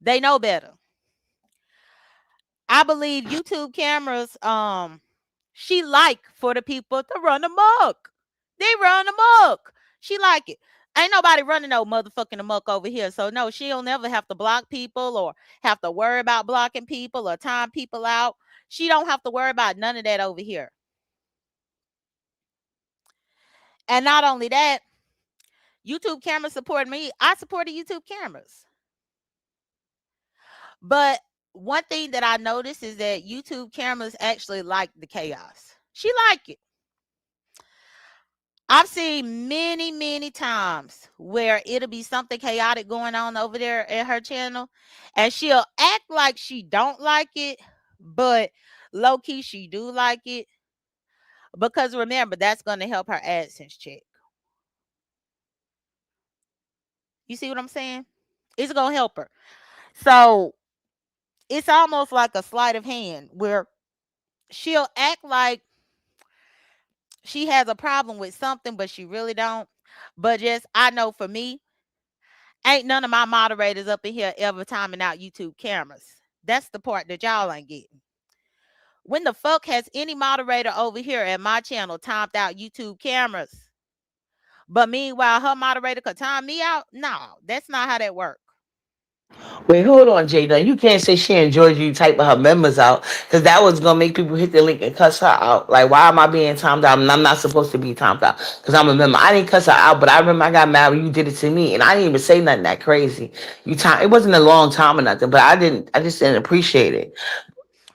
They know better. I believe YouTube cameras, she like for the people to run amok. They run amok. She like it. Ain't nobody running no motherfucking amok over here. So no, she'll never have to block people or have to worry about blocking people or time people out. She don't have to worry about none of that over here. And not only that, YouTube cameras support me. I supported YouTube cameras. But one thing that I noticed is that YouTube cameras actually like the chaos. She like it. I've seen many, many times where it'll be something chaotic going on over there at her channel, and she'll act like she don't like it, but low key she do like it. Because remember, that's going to help her AdSense check. You see what I'm saying? It's going to help her. So it's almost like a sleight of hand where she'll act like she has a problem with something, but she really don't. But just, I know for me, ain't none of my moderators up in here ever timing out YouTube cameras. That's the part that y'all ain't getting. When the fuck has any moderator over here at my channel timed out YouTube cameras? But meanwhile, her moderator could time me out? No, that's not how that works. Wait, hold on, Jada. You can't say she enjoyed you typing her members out because that was gonna make people hit the link and cuss her out. Like, why am I being timed out and I'm not supposed to be timed out? Because I'm a member. I didn't cuss her out, but I remember I got mad when you did it to me, and I didn't even say nothing that crazy. You time it wasn't a long time or nothing, but I just didn't appreciate it.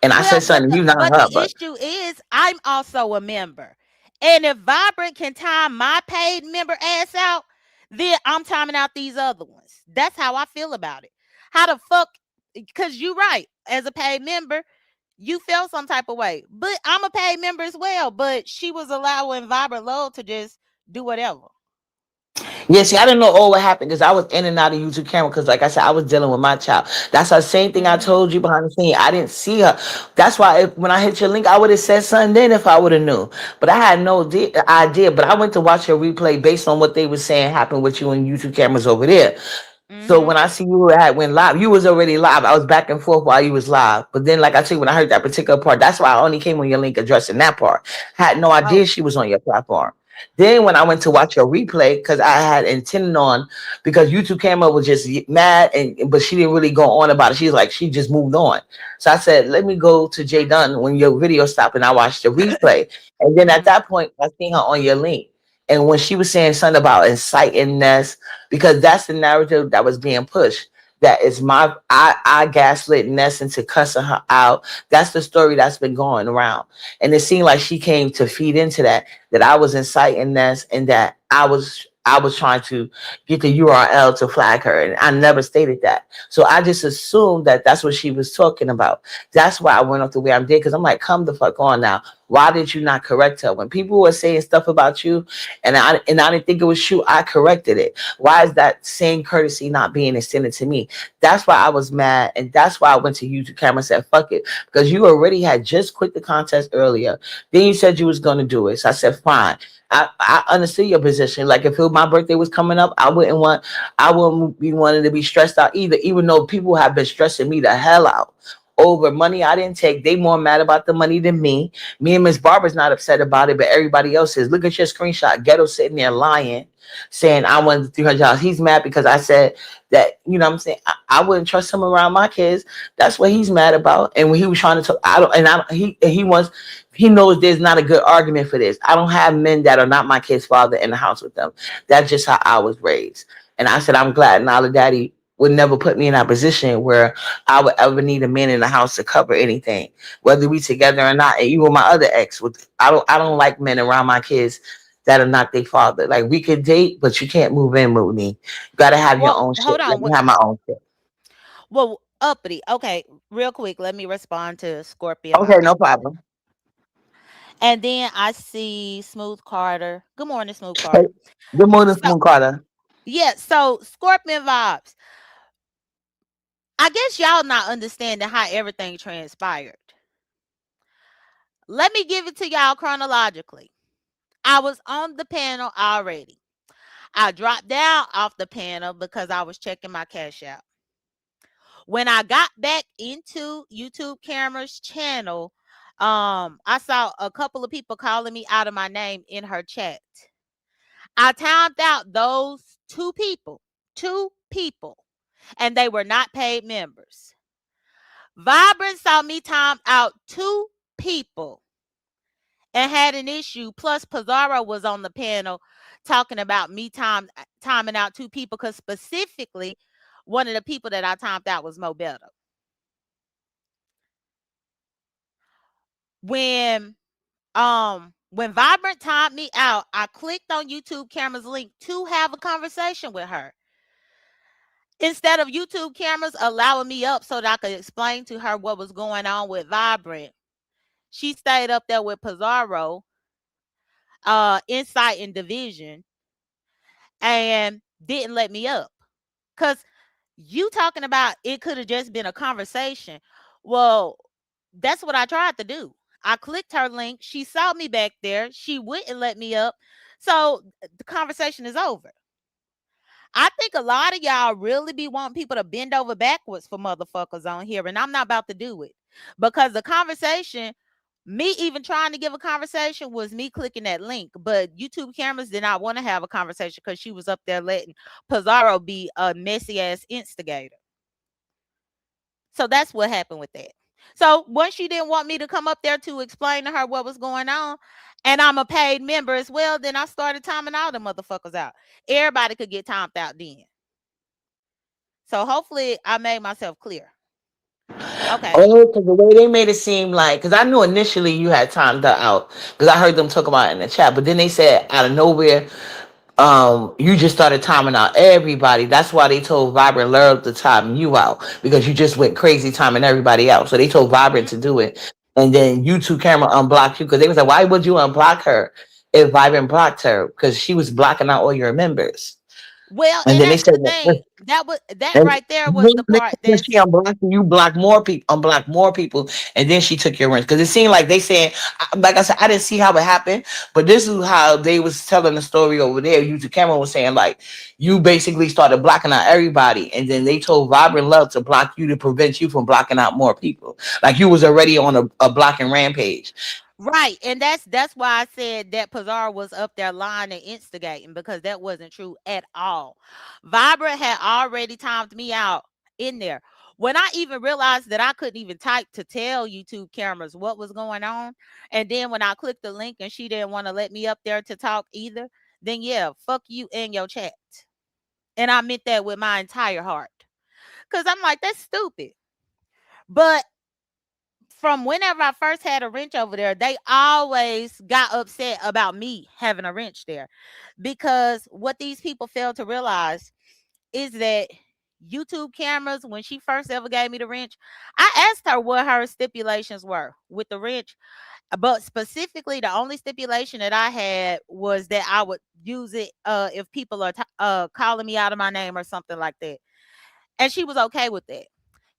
And I Well, said but something, you not the her, but issue is I'm also a member. And if Vibrant can time my paid member ass out, then I'm timing out these other ones. That's how I feel about it. How the fuck, because you're right, as a paid member, you felt some type of way. But I'm a paid member as well. But she was allowing Vibrant Love to just do whatever. yeah, see, I didn't know all what happened because I was in and out of YouTube camera because, like I said, I was dealing with my child. That's the same thing I Mm-hmm. told you behind the scene. I didn't see her. That's why when I hit your link, I would have said something then if I would have knew. But I had no idea. But I went to watch your replay based on what they were saying happened with you and YouTube cameras over there. So Mm-hmm. when I see you went live, you was already live. I was back and forth while you was live. But then, like I said, when I heard that particular part, that's why I only came on your link addressing that part. Had no idea Oh. she was on your platform. Then when I went to watch your replay, because I had intended on, because YouTube camera was just mad, and but she didn't really go on about it. She's like, she just moved on. So I said, let me go to Jay Dunn when your video stopped, and I watched the replay. And then at Mm-hmm. that point, I seen her on your link. And when she was saying something about inciting us, because that's the narrative that was being pushed. That is I gaslit Ness into cussing her out. That's the story that's been going around. And it seemed like she came to feed into that I was inciting Ness and that I was trying to get the URL to flag her. And I never stated that. So I just assumed that that's what she was talking about. That's why I went off the way I did. Because I'm like, come the fuck on now. Why did you not correct her? When people were saying stuff about you and I didn't think it was true, I corrected it. Why is that same courtesy not being extended to me? That's why I was mad, and that's why I went to YouTube camera and said, fuck it. Because you already had just quit the contest earlier. Then you said you was gonna do it. So I said, fine. I understood your position. Like if my birthday was coming up, I wouldn't be wanting to be stressed out either, even though people have been stressing me the hell out over money I didn't take. They more mad about the money than me. Me and Miss Barbara's not upset about it, but everybody else is. Look at your screenshot. Ghetto sitting there lying, saying I wanted $300. He's mad because I said that, you know what I'm saying? I wouldn't trust him around my kids. That's what he's mad about. And when he was trying to talk, he knows there's not a good argument for this. I don't have men that are not my kid's father in the house with them. That's just how I was raised. And I said, I'm glad Nala Daddy would never put me in that position where I would ever need a man in the house to cover anything, whether we together or not. And even my other ex, I don't like men around my kids that are not their father. Like we could date, but you can't move in with me. You gotta have your Well, own shit. hold Let on. me have my own shit. Well, uppity. Okay, real quick, let me respond to Scorpion Okay, Vibes. no problem. And then I see Smooth Carter. Good morning, Smooth Hey, Carter. good morning, So, Spoon Carter. yeah, so Scorpion Vibes. I guess y'all not understanding how everything transpired. Let me give it to y'all chronologically. I was on the panel already. I dropped down off the panel because I was checking my cash out. When I got back into YouTube Camera's channel, I saw a couple of people calling me out of my name in her chat. I timed out those two people, and they were not paid members. Vibrant saw me time out two people and had an issue. Plus, Pizarro was on the panel talking about me timing out two people because specifically one of the people that I timed out was Mo Better. When Vibrant timed me out, I clicked on YouTube Camera's link to have a conversation with her. Instead of YouTube Cameras allowing me up so that I could explain to her what was going on with Vibrant, she stayed up there with Pizarro, Insight and Division, and didn't let me up. Because you talking about it could have just been a conversation. Well, that's what I tried to do. I clicked her link. She saw me back there. She wouldn't let me up. So the conversation is over. I think a lot of y'all really be wanting people to bend over backwards for motherfuckers on here, and I'm not about to do it because the conversation, me even trying to give a conversation was me clicking that link, but YouTube Cameras did not want to have a conversation because she was up there letting Pizarro be a messy ass instigator. So that's what happened with that. So once she didn't want me to come up there to explain to her what was going on, and I'm a paid member as well, then I started timing all the motherfuckers out. Everybody could get timed out then. So hopefully I made myself clear. Okay. Oh, because the way they made it seem like, because I knew initially you had timed that out, because I heard them talk about it in the chat, but then they said out of nowhere, you just started timing out everybody. That's why they told Vibrant Love to time you out because you just went crazy timing everybody out. So they told Vibrant Mhm. to do it, and then YouTube camera unblocked you because they was like, why would you unblock her if Vibrant blocked her? Because she was blocking out all your members. Well, And and then they that's said, the thing. That and right there was the part when that's she unblocked you, unblocked more people, and then she took your rent. Because it seemed like they said, like I said, I didn't see how it happened, but this is how they was telling the story over there. YouTube camera was saying like you basically started blocking out everybody, and then they told Vibrant Love to block you to prevent you from blocking out more people. Like you was already on a blocking rampage. right. And that's why I said that Pizarro was up there lying and instigating because that wasn't true at all. Vibrant had already timed me out in there. When I even realized that I couldn't even type to tell YouTube Cameras what was going on, and then when I clicked the link and she didn't want to let me up there to talk either, then yeah, fuck you and your chat. And I meant that with my entire heart. Cause I'm like, that's stupid. But from whenever I first had a wrench over there, they always got upset about me having a wrench there. Because what these people fail to realize is that YouTube Cameras, when she first ever gave me the wrench, I asked her what her stipulations were with the wrench. But specifically, the only stipulation that I had was that I would use it if people are calling me out of my name or something like that. And she was okay with that.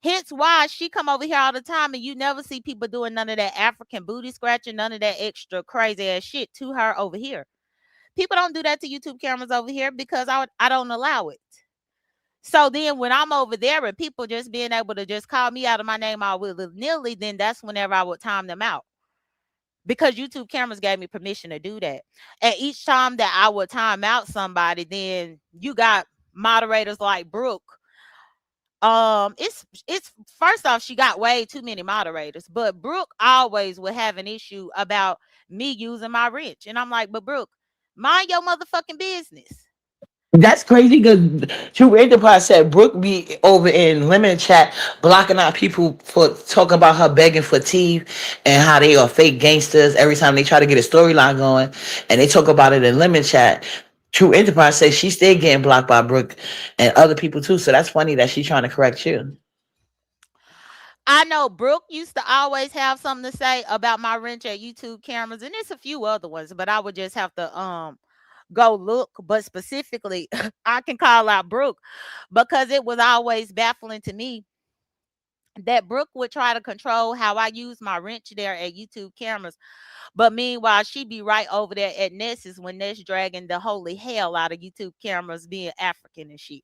Hence why she come over here all the time and you never see people doing none of that African booty scratching, none of that extra crazy ass shit to her over here. People don't do that to YouTube cameras over here because I don't allow it. So then when I'm over there and people just being able to just call me out of my name all willy-nilly, then that's whenever I would time them out. Because YouTube cameras gave me permission to do that. And each time that I would time out somebody, then you got moderators like Brooke. It's first off, she got way too many moderators, but Brooke always would have an issue about me using my wrench. And I'm like, but Brooke, mind your motherfucking business. That's crazy because True Enterprise said Brooke be over in limited chat blocking out people for talking about her begging for teeth and how they are fake gangsters every time they try to get a storyline going, and they talk about it in limited chat. True Enterprise says she's still getting blocked by Brooke and other people too. So that's funny that she's trying to correct you. I know Brooke used to always have something to say about my wrench at YouTube cameras, and there's a few other ones, but I would just have to go look. But specifically, I can call out Brooke because it was always baffling to me that Brooke would try to control how I use my wrench there at YouTube cameras. But meanwhile, she be right over there at Ness's when Ness dragging the holy hell out of YouTube cameras being African and shit.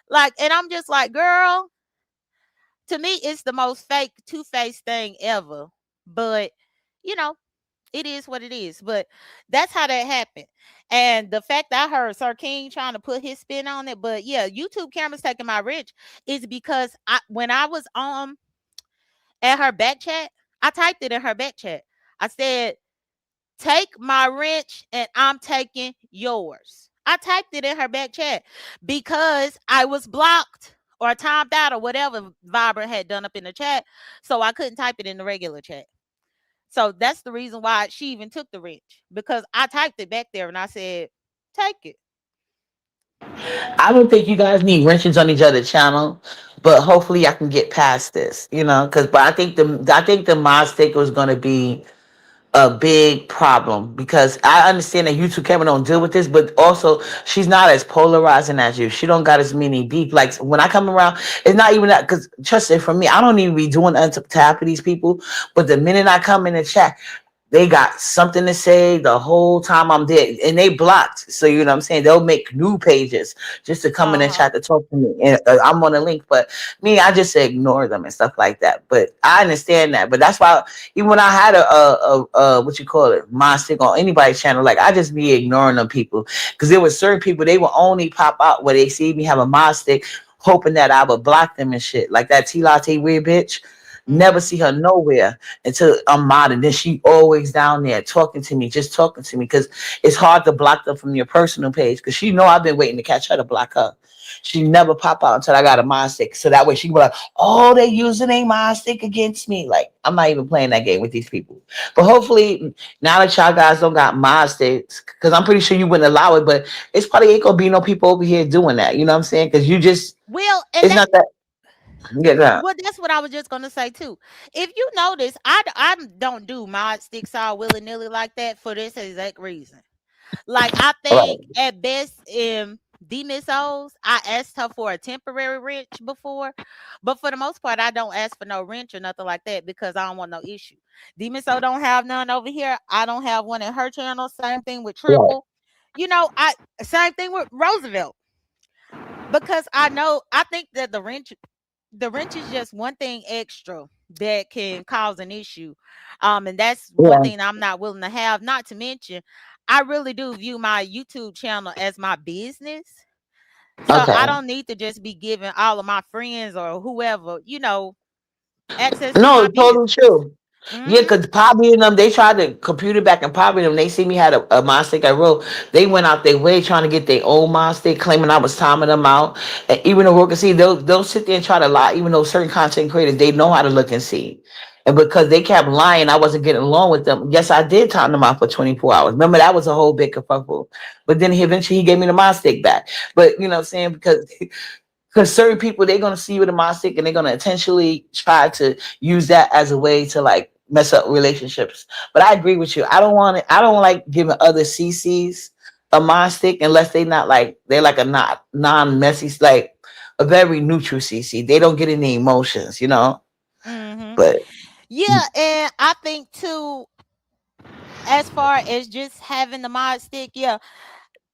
Like, and I'm just like, girl, to me, it's the most fake two-faced thing ever. But, you know, it is what it is. But that's how that happened. And the fact that I heard Sir King trying to put his spin on it, but yeah, YouTube cameras taking my wrench is because when I was at her back chat, I typed it in her back chat. I said, take my wrench and I'm taking yours. I typed it in her back chat because I was blocked or timed out or whatever Vibrant had done up in the chat. So I couldn't type it in the regular chat. So that's the reason why she even took the wrench, because I typed it back there and I said, take it. I don't think you guys need wrenches on each other's channel, but hopefully I can get past this, because but I think the mod stick was gonna be a big problem because I understand that YouTube camera don't deal with this, but also she's not as polarizing as you. She don't got as many beef. Like when I come around, it's not even that because trust it for me, I don't even be doing untap to these people. But the minute I come in the chat, they got something to say the whole time I'm there, and they blocked. So you know what I'm saying? They'll make new pages just to come in and chat to talk to me, and I'm on a link. But me, I just ignore them and stuff like that. But I understand that. But that's why even when I had a what you call it, my stick on anybody's channel, like I just be ignoring them people because there were certain people they will only pop out where they see me have a mod stick, hoping that I would block them and shit. Like that T Latte weird bitch. Never see her nowhere until I'm modded. Then she always down there talking to me, just talking to me, because it's hard to block them from your personal page. Because she know I've been waiting to catch her to block her. She never pop out until I got a mod stick. So that way she can be like, oh, they using a mod stick against me. Like, I'm not even playing that game with these people. But hopefully, now that y'all guys don't got mod sticks, because I'm pretty sure you wouldn't allow it, but it's probably ain't gonna be no people over here doing that. You know what I'm saying? Because you just, it's not that. Well, that's what I was just gonna say too. If you notice, I don't do mod sticks all willy nilly like that for this exact reason. Like I think at best D Miss O's, I asked her for a temporary wrench before, but for the most part, I don't ask for no wrench or nothing like that because I don't want no issue. D Miss O don't have none over here. I don't have one in her channel. Same thing with Triple. Same thing with Roosevelt. Because I think that the wrench is just one thing extra that can cause an issue. And that's one thing I'm not willing to have. Not to mention, I really do view my YouTube channel as my business. So I don't need to just be giving all of my friends or whoever, access to my totally business. true. Yeah, because Poppy and them, they tried to compute it back, and Poppy and them, they see me had a mod stick I wrote. They went out their way trying to get their own mod stick, claiming I was timing them out. And even though work and see, they'll sit there and try to lie, even though certain content creators, they know how to look and see. And because they kept lying, I wasn't getting along with them. Yes, I did time them out for 24 hours. Remember, that was a whole big kerfuffle. But then he gave me the mod stick back. But you know what I'm saying? Because certain people, they're going to see you with a mod stick and they're going to intentionally try to use that as a way to like mess up relationships. But I agree with you. I don't want it. I don't like giving other CCs a mind stick unless they not like they're like a not non messy like a very neutral CC. They don't get any emotions, you know. Hmm. But Yeah, and I think too, as far as just having the mod stick, yeah,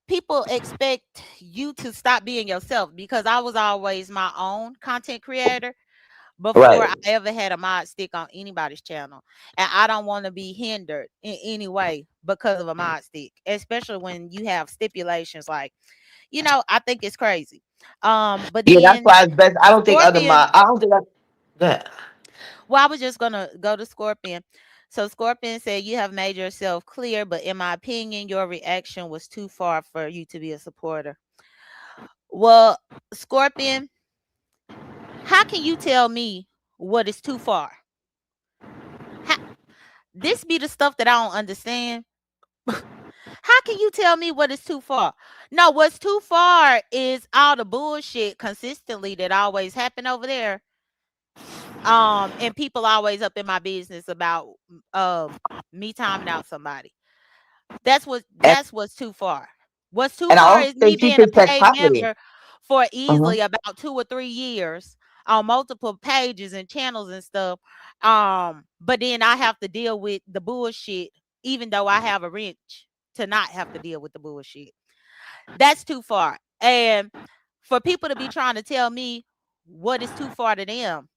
people expect you to stop being yourself because I was always my own content creator before I right. ever had a mod stick on anybody's channel. And I don't want to be hindered in any way because of a mod stick, especially when you have stipulations like, I think it's crazy. But Yeah, that's then why it's best. I don't think other Scorpion, mod. I don't think that. well, I was just gonna go to Scorpion. So Scorpion said, "You have made yourself clear, but in my opinion, your reaction was too far for you to be a supporter." Well, Scorpion, how can you tell me what is too far? How, this be the stuff that I don't understand. How can you tell me what is too far? No, what's too far is all the bullshit consistently that always happen over there. And people always up in my business about me timing out somebody. And, That's what's too far. What's too and I far also is me think she being a can check paid property. member for Uh-huh. easily about 2 or 3 years on multiple pages and channels and stuff. But then I have to deal with the bullshit, even though I have a wrench to not have to deal with the bullshit. That's too far. And for people to be trying to tell me what is too far to them,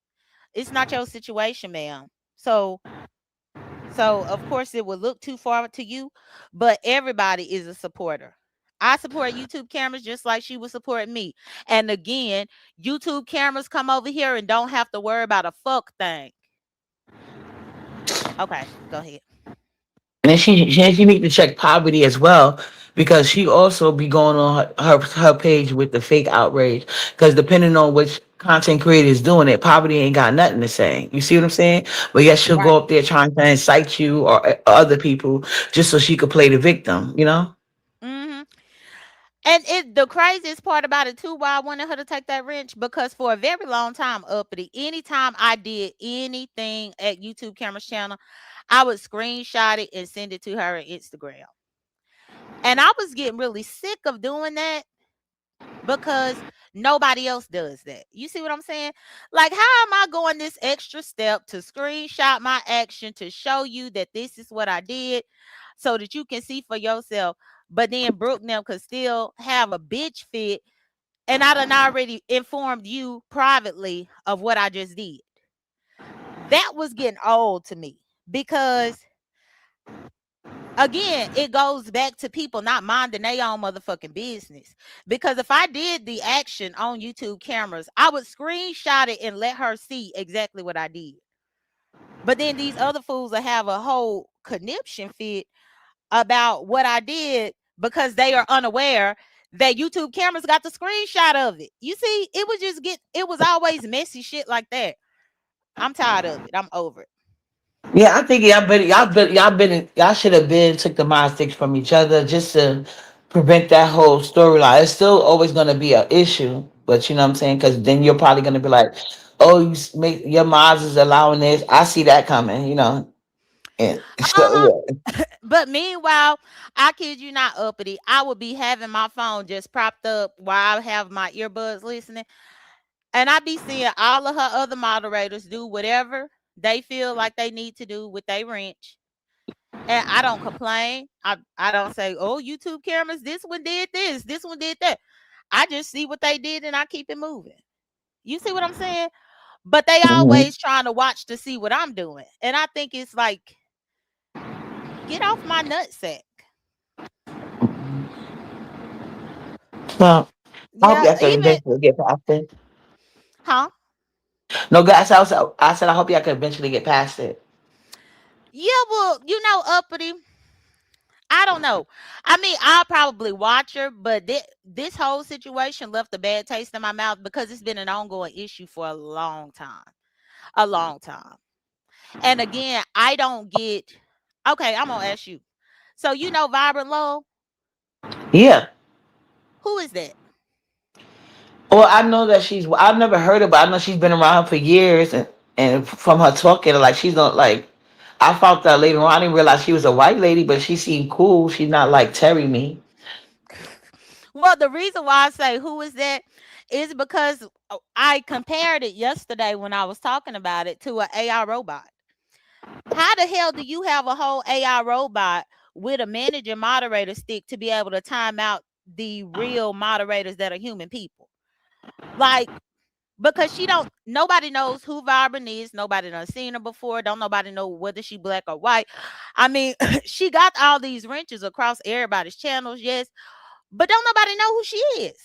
it's not your situation, ma'am. So of course it would look too far to you, but everybody is a supporter. I support YouTube cameras just like she would support me. And again, YouTube cameras come over here and don't have to worry about a fuck thing. Okay, go ahead. And then she need to check poverty as well because she also be going on her page with the fake outrage. Because depending on which content creator is doing it, poverty ain't got nothing to say. You see what I'm saying? But yet she'll Right. go up there trying to incite you or other people just so she could play the victim. You know? Hmm. And the craziest part about it too, why I wanted her to take that wrench, because for a very long time, uppity, anytime I did anything at YouTube Camera's channel, I would screenshot it and send it to her on Instagram. And I was getting really sick of doing that because nobody else does that. You see what I'm saying? Like, how am I going this extra step to screenshot my action to show you that this is what I did so that you can see for yourself? But then Brooke them could still have a bitch fit, and I done already informed you privately of what I just did. That was getting old to me because again, it goes back to people not minding their own motherfucking business. Because if I did the action on YouTube cameras, I would screenshot it and let her see exactly what I did. But then these other fools will have a whole conniption fit about what I did because they are unaware that YouTube cameras got the screenshot of it. You see, it was always messy shit like that. I'm tired of it. I'm over it. Yeah, I think y'all should have been took the mind sticks from each other just to prevent that whole storyline. It's still always gonna be an issue, but you know what I'm saying? Because then you're probably gonna be like, "Oh, make your mods is allowing this." I see that coming, you know. And Uh-huh. so But meanwhile, I kid you not, uppity, I would be having my phone just propped up while I have my earbuds listening. And I be seeing all of her other moderators do whatever they feel like they need to do with their wrench. And I don't complain. I don't say, oh, YouTube cameras, this one did this one did that. I just see what they did and I keep it moving. You see what I'm saying? But they yeah. always trying to watch to see what I'm doing. And I think it's like, get off my nutsack. Well, I hope Yeah, y'all can even eventually get past it. huh? No, guys, I said I hope y'all can eventually get past it. Yeah, well, uppity. I don't know. I mean, I'll probably watch her, but this whole situation left a bad taste in my mouth because it's been an ongoing issue for a long time. A long time. And again, I don't get. Okay, I'm gonna ask you. So Vibrant Love? Yeah. Who is that? Well, I know that I've never heard of, but I know she's been around for years, and from her talking, like she's not like I found out later on. I didn't realize she was a white lady, but she seemed cool. She's not like Terry me. Well, the reason why I say who is that is because I compared it yesterday when I was talking about it to an AI robot. How the hell do you have a whole AI robot with a manager moderator stick to be able to time out the real moderators that are human people? Like, because she don't nobody knows who Vibrant is. Nobody done seen her before. Don't nobody know whether she black or white. I mean, she got all these wrenches across everybody's channels, yes, but don't nobody know who she is.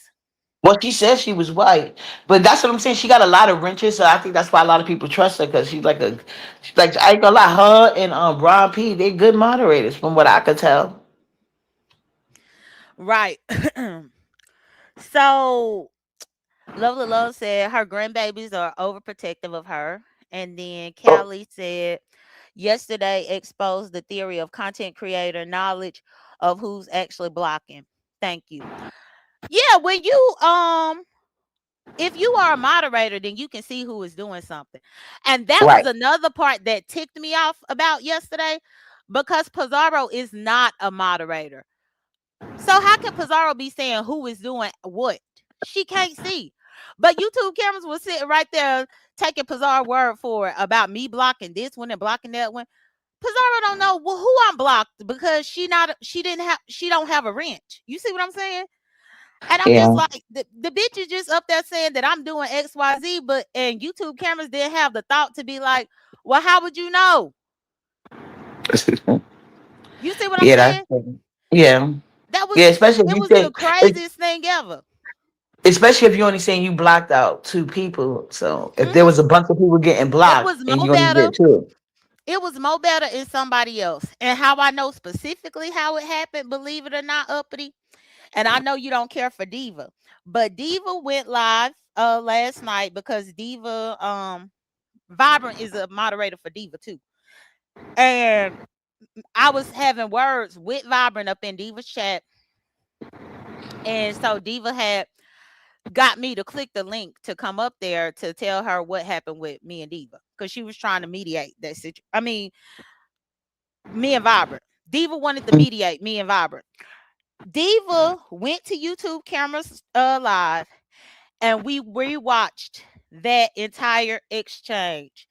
Well, she said she was white, but that's what I'm saying. She got a lot of wrenches, so I think that's why a lot of people trust her because she's like I ain't gonna lie, her and Brian P. They good moderators from what I could tell. Right. So Lovely Love said her grandbabies are overprotective of her. And then Oh, Callie said yesterday exposed the theory of content creator knowledge of who's actually blocking. Thank you. Yeah, when you if you are a moderator, then you can see who is doing something. And that was right. another part that ticked me off about yesterday because Pizarro is not a moderator. So how can Pizarro be saying who is doing what? She can't see. But YouTube cameras was sitting right there taking Pizarro word for it about me blocking this one and blocking that one. Pizarro don't know well who I'm blocked because she don't have a wrench. You see what I'm saying? And I'm just Yeah. like the bitch is just up there saying that I'm doing XYZ, but and YouTube cameras didn't have the thought to be like, well, how would you know? You see what I'm Yeah, that's saying? yeah. That Yeah, was it was the craziest thing ever. especially if you're only saying you blocked out two people. So if there Hmm. was a bunch of people getting It blocked was and Mo you only Better. did two. It was Mo Better and somebody else. And how I know specifically how it happened, believe it or not, uppity. And I know you don't care for Diva, but Diva went live last night because Diva Vibrant is a moderator for Diva too. And I was having words with Vibrant up in Diva's chat. And so Diva had got me to click the link to come up there to tell her what happened with me and Diva because she was trying to mediate that situation. I mean, me and Vibrant. Diva wanted to mediate me and Vibrant. Diva went to YouTube cameras live and we rewatched that entire exchange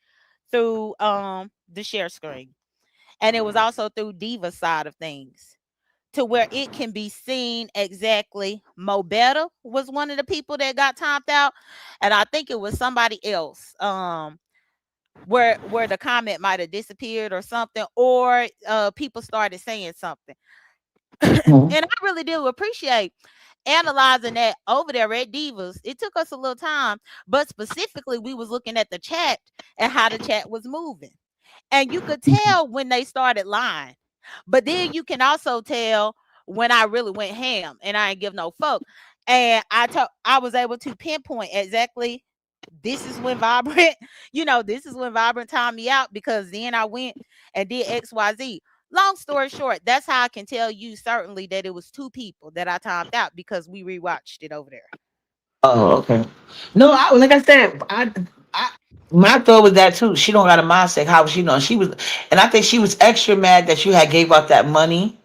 through the share screen. And it was also through Diva's side of things to where it can be seen exactly. Mo Better was one of the people that got timed out, and I think it was somebody else. Where the comment might have disappeared or something, or people started saying something. Mhm. And I really do appreciate analyzing that over there at Divas. It took us a little time, but specifically we was looking at the chat and how the chat was moving. And you could tell when they started lying. But then you can also tell when I really went ham and I ain't give no fuck. And I was able to pinpoint exactly this is when Vibrant, this is when Vibrant timed me out because then I went and did XYZ. Long story short, that's how I can tell you certainly that it was two people that I timed out because we rewatched it over there. Oh, okay. No, like I said, I my thought was that too. She don't got a mindset. How was she know? She was, and I think she was extra mad that you had gave out that money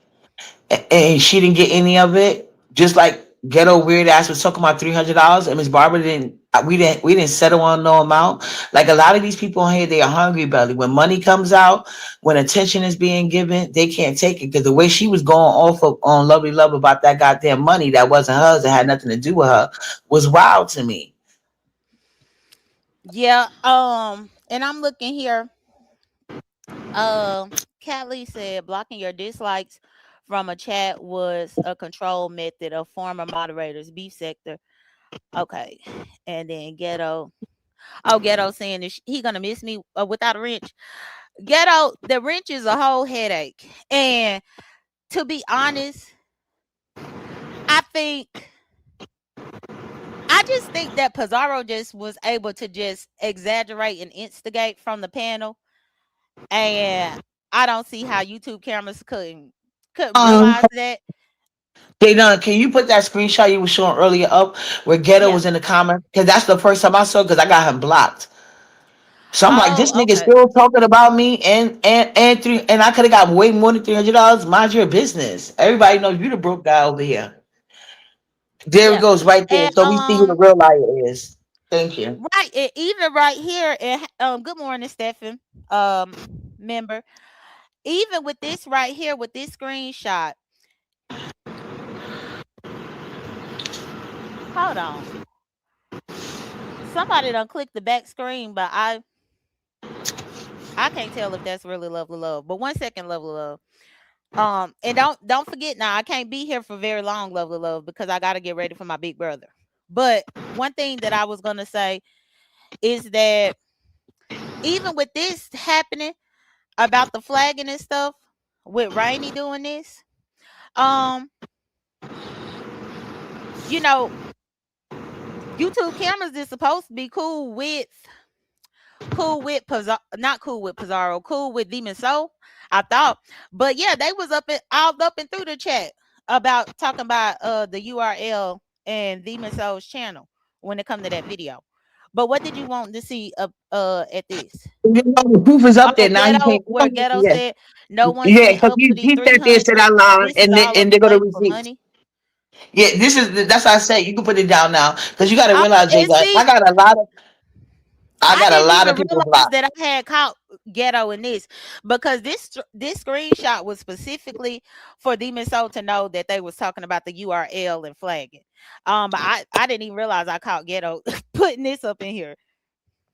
and she didn't get any of it. Just like ghetto weird ass was talking about $300, and Miss Barbara didn't. We didn't settle on no amount. Like a lot of these people on here, they are hungry belly. When money comes out, when attention is being given, they can't take it because the way she was going off of on Lovely Love about that goddamn money that wasn't hers, that had nothing to do with her, was wild to me. Yeah, and I'm looking here. Catley said blocking your dislikes from a chat was a control method of former moderators, beef sector. Okay. And then Ghetto. Oh, Ghetto saying that he gonna miss me without a wrench. Ghetto, the wrench is a whole headache. And to be honest, I think I just think that Pizarro just was able to just exaggerate and instigate from the panel. And I don't see how YouTube cameras couldn't Um, realize that. Jayden, can you put that screenshot you were showing earlier up where Ghetto Yeah. was in the comments? Because that's the first time I saw because I got him blocked. So I'm like, this Oh, nigga okay. still talking about me and I could have got way more than $300. Mind your business. Everybody knows you the broke guy over here. There it Yeah. goes right there. And So we see who the real liar is. Thank you. right, even right here, and good morning, Stephen, member. Even with this right here, with this screenshot, hold on. Somebody done clicked the back screen, but I can't tell if that's really lovely love. But 1 second, lovely love. And don't forget now, I can't be here for very long, lovely love, because I gotta get ready for my big brother. But one thing that I was gonna say is that even with this happening about the flagging and stuff, with Rainy doing this, um, you know, YouTube cameras is supposed to be cool with not cool with Pizarro, cool with Demon Soul, I thought. But yeah, they was all up and through the chat about talking about the URL and Demon Soul's channel when it come to that video. But what did you want to see at this? You know, the proof is up Oh, there. Now you Ghetto, can't. where Ghetto Yeah, said no one yeah, sent because uppity he sat there and 300. said out loud, This is all a and they go to play for receipts. money. Yeah, that's what I say. You can put it down now because you got to Oh, realize, Jay, and that see, I I got a didn't lot even of people realize blocked. that I had caught Ghetto in this, because this screenshot was specifically for Demon Soul to know that they was talking about the URL and flagging. But I didn't even realize I caught Ghetto putting this up in here.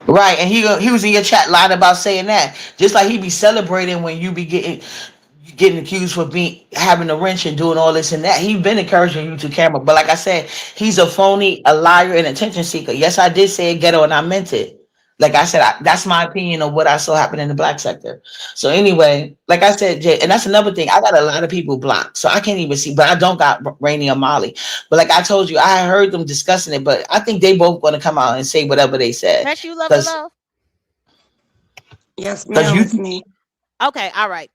Right, and he was in your chat lying about saying that. Just like he be celebrating when you be getting accused for being having a wrench and doing all this and that. He been encouraging you to camera, but like I said, he's a phony, a liar, and attention seeker. Yes, I did say Ghetto, and I meant it. Like I said, that's my opinion of what I saw happen in the black sector. So anyway, like I said, Jay, and that's another thing. I got a lot of people blocked, so I can't even see. But I don't got Rainy or Molly. But like I told you, I heard them discussing it. But I think they both going to come out and say whatever they said That's you, lovely because love. Yes, because ma'am, you it's me. Okay, all right.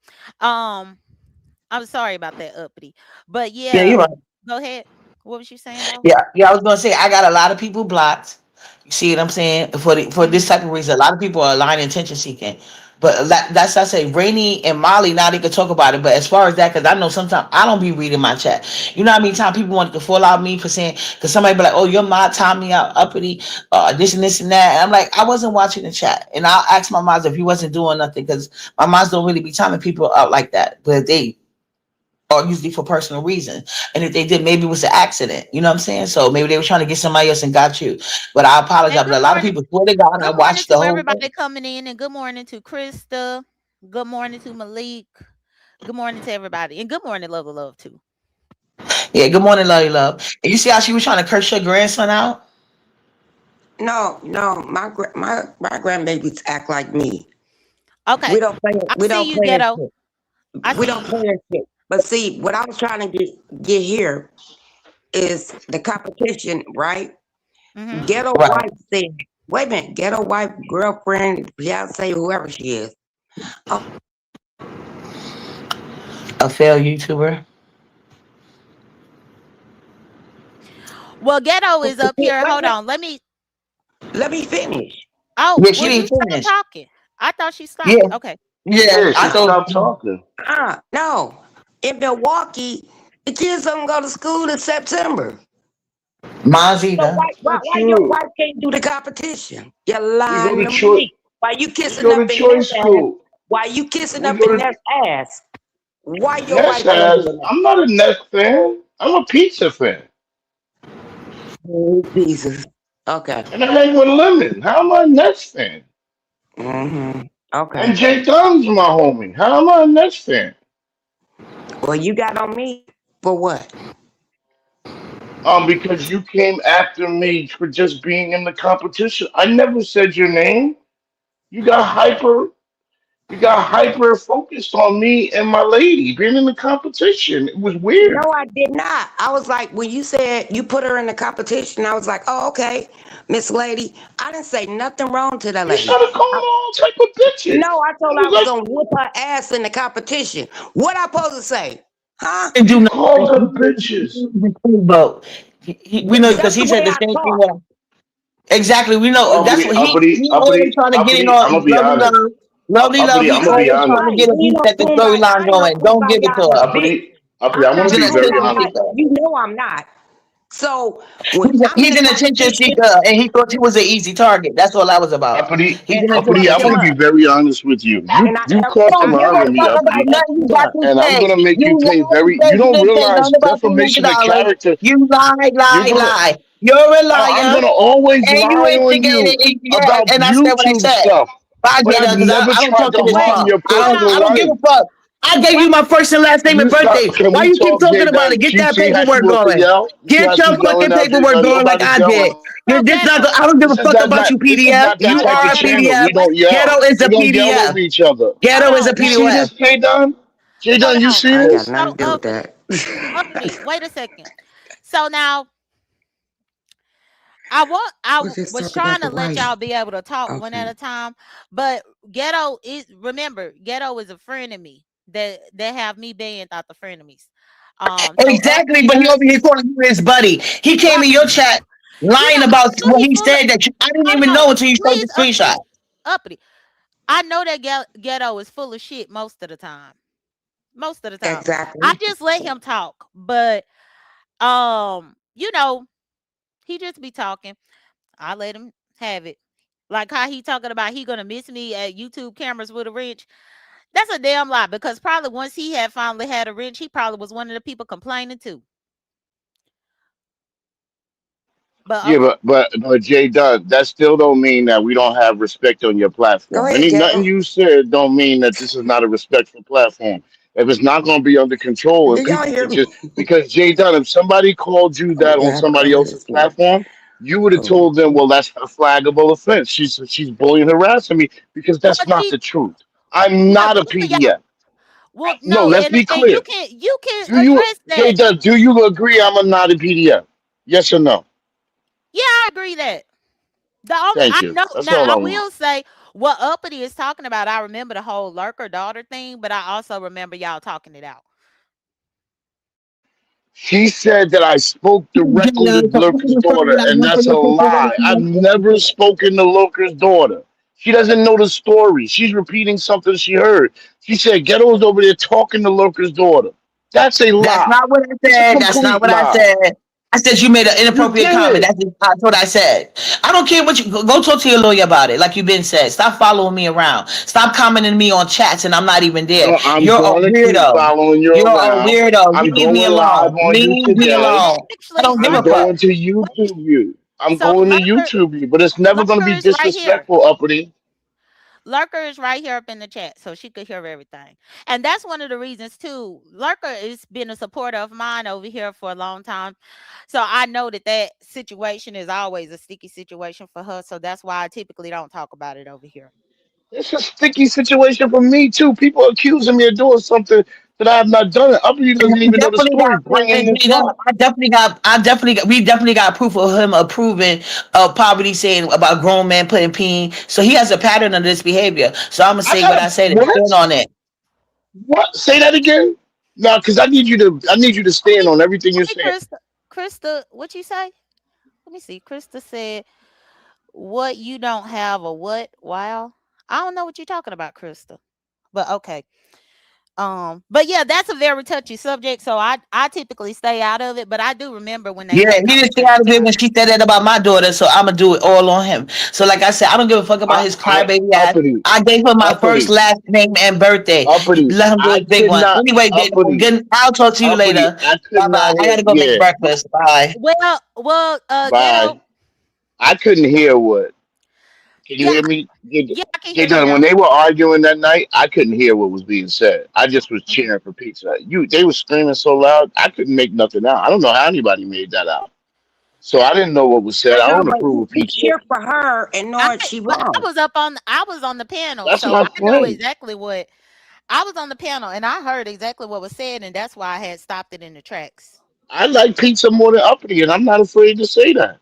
I'm sorry about that, uppity. But yeah, you're yeah, right. go ahead. What was you saying though? Yeah, I was gonna say I got a lot of people blocked. You see what I'm saying? For this Mm-hmm. type of reason, a lot of people are lying attention seeking. But that's I say Rainy and Molly now they can talk about it. But as far as that, because I know sometimes I don't be reading my chat. You know how many times people wanted to fall out me for saying because somebody be like, oh, your mom timed me out uppity, this and this and that. And I'm like, I wasn't watching the chat. And I'll ask my moms if he wasn't doing nothing because my moms don't really be timing people out like that. But they or usually for personal reasons. And if they did, maybe it was an accident. You know what I'm saying? So maybe they were trying to get somebody else and got you. But I apologize. And But a lot of people swear to God, I good morning watched the to whole everybody thing. coming in, and good morning to Krista. Good morning to Malik. Good morning to everybody, and good morning, love too. Yeah, good morning, love. And you see how she was trying to curse your grandson out? No, my grandbabies act like me. Okay, We don't play. I We see don't you, play that Ghetto. I shit. We see don't you. play that shit. But see, what I was trying to get here is the competition, right? Mm-hmm. Ghetto Right. wife said, "Wait a minute, ghetto wife, girlfriend, fiance, whoever she is." Oh, A failed YouTuber. Well, Ghetto is up wait here. a Hold minute, on. Let me. let me finish. Oh, Yeah, she well, you didn't start finish. talking. I thought she stopped. Yeah, Okay. yeah. Yeah, I she thought stopped talking. No, in Milwaukee, the kids don't go to school in September. mine's So either. Not why your true. wife can't do the competition? You're We go lying to to choice. me. Why you We kissing go up to in that choice ass? school. Why you kissing We up go in to that ass? Why your Ness wife can't has. do it? I'm not a Ness fan. I'm a pizza fan. Oh, Jesus. Okay. And I hang with Lemon. How am I a Ness fan? Okay. And Jay Dunn's my homie. How am I a Ness fan? Well, you got on me for what? Because you came after me for just being in the competition. I never said your name. You got hyper. You got hyper focused on me and my lady being in the competition. It was No, weird. I did not. I was like, when you said you put her in the competition, I was like, oh, okay, Miss Lady. I didn't say nothing wrong to that You lady. started calling all type of No, bitches. I told I her I was was like, gonna whoop her ass in the competition. What I supposed to say? Huh? Didn't do you called nothing. her bitches. But we know That's because the he way said the I same thing. talk. Exactly. We know that's Uppity, what uppity, he always uppity, trying to get in uppity. on I'm gonna be lovely honest. love. Lovely love, Uppity, he I'm gonna No, be always trying honest. to right. get a We ain't beat no that the kumbaya. storyline I ain't no going. Don't give it to kumbaya in a her. bit. Uppity, I'm I'm gonna not be He's an very attention kumbaya. honest. seeker. You know I'm not. So when I'm in He's a an attention competition, seeker, and he thought he was an easy target. That's all that was about. Uppity, He's and an uppity. attention I'm I gonna seeker. be was, very honest with you. You and I you ever, crossed the I Don't give line a with ever me, fuck about uppity, respect nothing you you. got to and I'm say. gonna make you You pay lied, very. baby. You You don't didn't say realize nothing about defamation of $300. character. You lied, You're lie, gonna. lie. You're a I'm liar, gonna always and you lie on instigated. you Yeah, about and I said what I YouTube said. stuff, Bye, but I've Jada, because never I don't tried talk to to this Wait, harm punk. your hold personal I on. don't give life. a fuck. I gave Wait, you my first and last name You and stop. birthday. Can Why we you keep talk, talking Jay? about Dunn? it? Get She that see how she paperwork wants to going. yell. You see Get how your she's yelling fucking now, Jay? paperwork Dunn? going like Nobody's I yelling. did. so This not. ghetto. I don't give a This is fuck that about not. you, This is PDF. not that You type are of a Ghetto. channel. We PDF. don't Wait, yell. Ghetto is We a don't yell PDF. over each other. Ghetto is a hold You on. see PDF. this, Jay? Dunn? Jay Hold Dunn, you on. see I ain't got this? nothing So to do with that. uppity. Wait a second. So now I We'll just was talk about trying the to let wife. y'all be able to talk one at Okay. a time, but ghetto is remember ghetto is a friend of me that have me banned out the frenemies. So Exactly, uppity but he does over here calling you his buddy. He came in your uppity. chat You lying know, about I know what he he full of said that I didn't even hold know on, until you showed please the screenshot. uppity. I know that ghetto is full of shit most of the time. Most of the time. I Exactly. just let him talk, but you know, he just be talking. I let him have it. Like how he talking about he gonna miss me at YouTube cameras with a wrench. That's a damn lie because probably once he had finally had a wrench, he probably was one of the people complaining too. But Yeah, okay, but Jay Dunn, that still don't mean that we don't have respect on your Go platform. ahead, Any nothing Ghetto. you said don't mean that this is not a respectful platform. If it's not going to be under control, Do and y'all people hear could me? just because Jay Dunn, if somebody called you Oh, that on yeah, have a somebody couple else's minutes left. platform, you would have Oh, told them, well, that's a flaggable offense. She's bullying, harassing me because well, that's not she the truth. I'm well not a both of y'all. PDF. Well, No, no, let's be and clear. you can Do you, address Jay that. Dunn? Do you agree I'm a not a PDF? Yes or no? Yeah, I agree that. The only Thank I you. know That's now all I I want. will say what Uppity is talking about. I remember the whole lurker daughter thing, but I also remember y'all talking it out. She said that I spoke directly to Lurker's daughter, and that's a lie. I've never spoken to Lurker's daughter. She doesn't know the story. She's repeating something she heard. She said Ghetto's over there talking to Lurker's daughter. That's a That's lie. not what I It's a said. That's not complete what I lie. said. I said you made an You inappropriate comment. did. That's what I said. I don't care what you go talk to your lawyer about it, like you've been said. Stop following me around. Stop commenting me on chats and I'm not even there. I'm You're a going to keep weirdo. following you You're a around. weirdo. I'm Leave me going alone. live on you Leave me Well, today. alone. I actually, don't give I'm a fuck. going to wait, YouTube you. I'm so going to YouTube you, but it's never going to Lurker be is right here. disrespectful, uppity. Lurker is right here up in the chat, so she could hear everything. And that's one of the reasons too. Lurker has been a supporter of mine over here for a long time, so I know that situation is always a sticky situation for her. So that's why I typically don't talk about it over here. It's a sticky situation for me too. People accusing me of doing something that I have not done. Uppity And doesn't even know the definitely got, story. Bringing and this Jada, up. we definitely got proof of him approving of poverty saying about grown men putting peen. So he has a pattern of this behavior. So I'm gonna I say what got I a said and stand what? on it. What? Say that again. No, because I need you to. I need you to stand Wait, on everything you're wait, saying. Krista, what you say? Let me see. Krista said, "What you don't have a what? Wow, I don't know what you're talking about, Krista." But okay. But yeah, that's a very touchy subject, so I typically stay out of it, but I do remember when they Yeah, had he didn't stay out conversations of it about when it. she said that about my daughter, so I'm gonna do it all on him. So, like I said, I don't give a fuck about his I crybaby ass. uppity, I gave her my first, uppity, last name, and birthday. uppity. Let him do I his big could one. not Anyway, big one. uppity, Good. I'll talk to you uppity. later. I could Bye bye. not I hear. gotta go make Yeah, breakfast. Bye. Ghetto, bye. I couldn't hear what. Can you yeah, hear me? yeah, I can Jay hear you Dunn, when now. they were arguing that night, I couldn't hear what was being said. I just was Mhm. cheering for pizza. They were screaming so loud, I couldn't make nothing out. I don't know how anybody made that out. So I didn't know what was said. I I know, don't but approve of you pizza. cheer for her and knowing she But wrong. I was on the panel, That's so my I know friend. exactly what I was on the panel, and I heard exactly what was said, and that's why I had stopped it in the tracks. I like pizza more than uppity, and I'm not afraid to say that.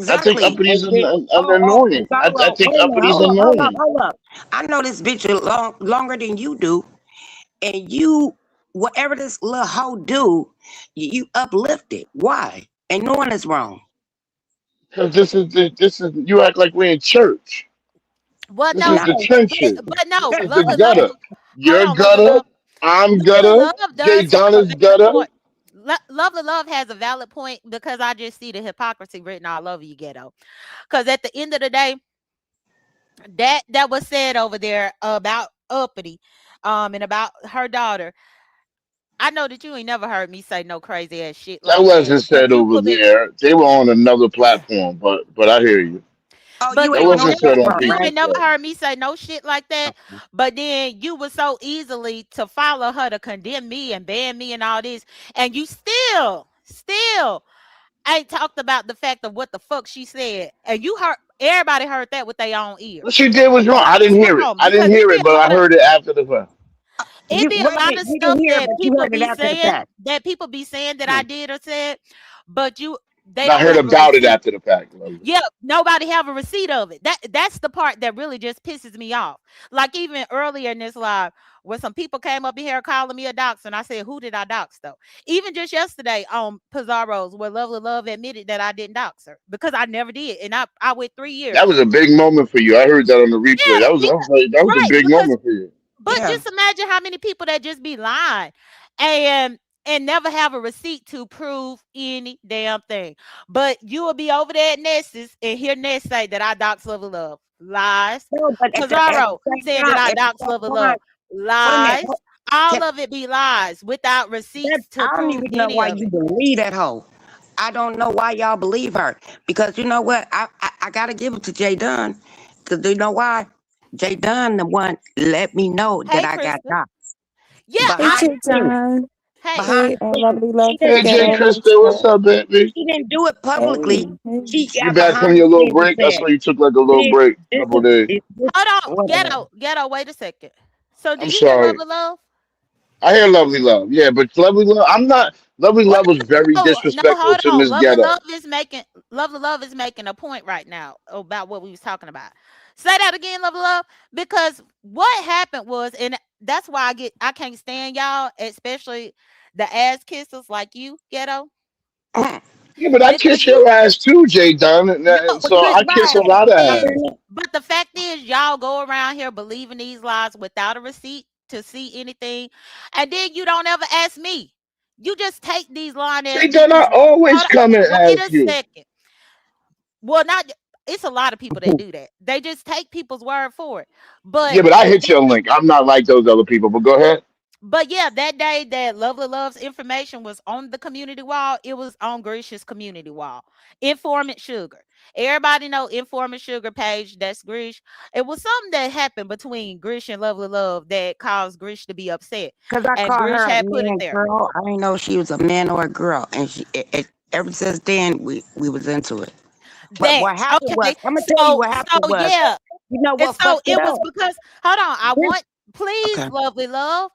I think Exactly. uppity's And then, annoying. so I think wait a minute, uppity hold up, hold up, annoying. hold up. I know this bitch longer than you do, and whatever this little hoe do, you uplift it. Why? And no one is wrong. Because this is you act like we're in church. Well, This is no, the No. trenches. but no, This is the lovely love. gutter. Hold You're on, lovely gutter. love. I'm Lovely gutter. love Jay does have a Donna's valid gutter. point. Lovely love has a valid point because I just see the hypocrisy written all over you, ghetto. Because at the end of the day, that was said over there about uppity, and about her daughter. I know that you ain't never heard me say no crazy ass shit That like that. wasn't But said you over put me, there. They were on another platform, but I hear you. Oh, but you That ain't then on no wasn't you said on platform, you right? people's ain't never show. heard me say no shit like that. Okay. But then you were so easily to follow her to condemn me and ban me and all this, and you still ain't talked about the fact of what the fuck she said, and you heard everybody heard that with their own What ears. she did was wrong. I What's didn't hear it. wrong? I didn't Because hear it, but I heard it after the fact. it You be a wait a lot minute. of You didn't stuff hear it, that but you people heard it be after the saying fact. that I Hmm. did or said, but they And I don't heard have a about it receipt. after the fact. Lovely. Yeah, nobody have a receipt of it. That's the part that really just pisses me off. Like even earlier in this live, where some people came up in here calling me a dox, and I said, "Who did I dox though?" Even just yesterday on Pizarro's, where Lovely Love admitted that I didn't dox her because I never did, and I went 3 years. That was a big moment for you. I heard that on the replay. Yeah, I was like, that was a right. big moment for you. But Yeah. just imagine how many people that just be lying and never have a receipt to prove any damn thing. But you will be over there at Ness's and hear Ness say that I dox Lovely Love. Lies. No, but at the Pizarro same said that time, I at the dox Lovely same time, Love. wait a minute. Lies. All Can, of it be lies without that receipts to I don't prove even know any why of you it. believe that hoe. I don't know why y'all believe her because you know what? I gotta give it to Jay Dunn because you know why? Jay Dunn the one let me know that Hey, I got Krista. doxxed Yeah, Hey, behind I J. the scenes. John. hey. Behind Hey, the scenes. lovely love. She Hey, didn't Hey, do Jay it. ghetto. What's Krista, what's up? up, baby? She didn't do it publicly. Hey, hey. She You got back from behind your the little scenes and break? I said, saw you took like a little "This, break, this couple days. is this, Hold on. whatever." Ghetto, wait a second. So I'm did you hear sorry. Lovely Love? I hear Lovely Love. Yeah, but Lovely Love, I'm not. Lovely Well, Love was very no, disrespectful hold to on. Miss Ghetto. Lovely Love is making a point right now about what we was talking about. Say that again, Lovely Love, because what happened was, and that's why I can't stand y'all, especially the ass kissers like you, ghetto, Yeah, but I because kiss your ass too, Jay Dunn. And, no, and But so Chris I but kiss a the Bryant, lot of fact I'm is, ass. in it. y'all go around here believing these lies without a receipt to see anything, and then you don't ever ask me. You just take these lying ass Jay Dunn, I people's. always Hold come and on, wait ask a you. second. Well, not it's a lot of people that do that. They just take people's word for it. Yeah, But but I hit that your link. I'm not like those other people. But go ahead. but yeah, that day that Lovely Love's information was on the community wall, it was on Grisha's community wall. Informant Sugar. Everybody know Informant Sugar page, that's Grish. It was something that happened between Grish and Lovely Love that caused Grish to be upset. Because I And called Grish her a had put it man, there. girl. I didn't know she was a man or a girl, and ever since then we was into it. But That what happened was, okay. I'm gonna tell you what So happened was. yeah. You know And what so fucked it it up? was because hold on, I This, want please, okay, Lovely Love.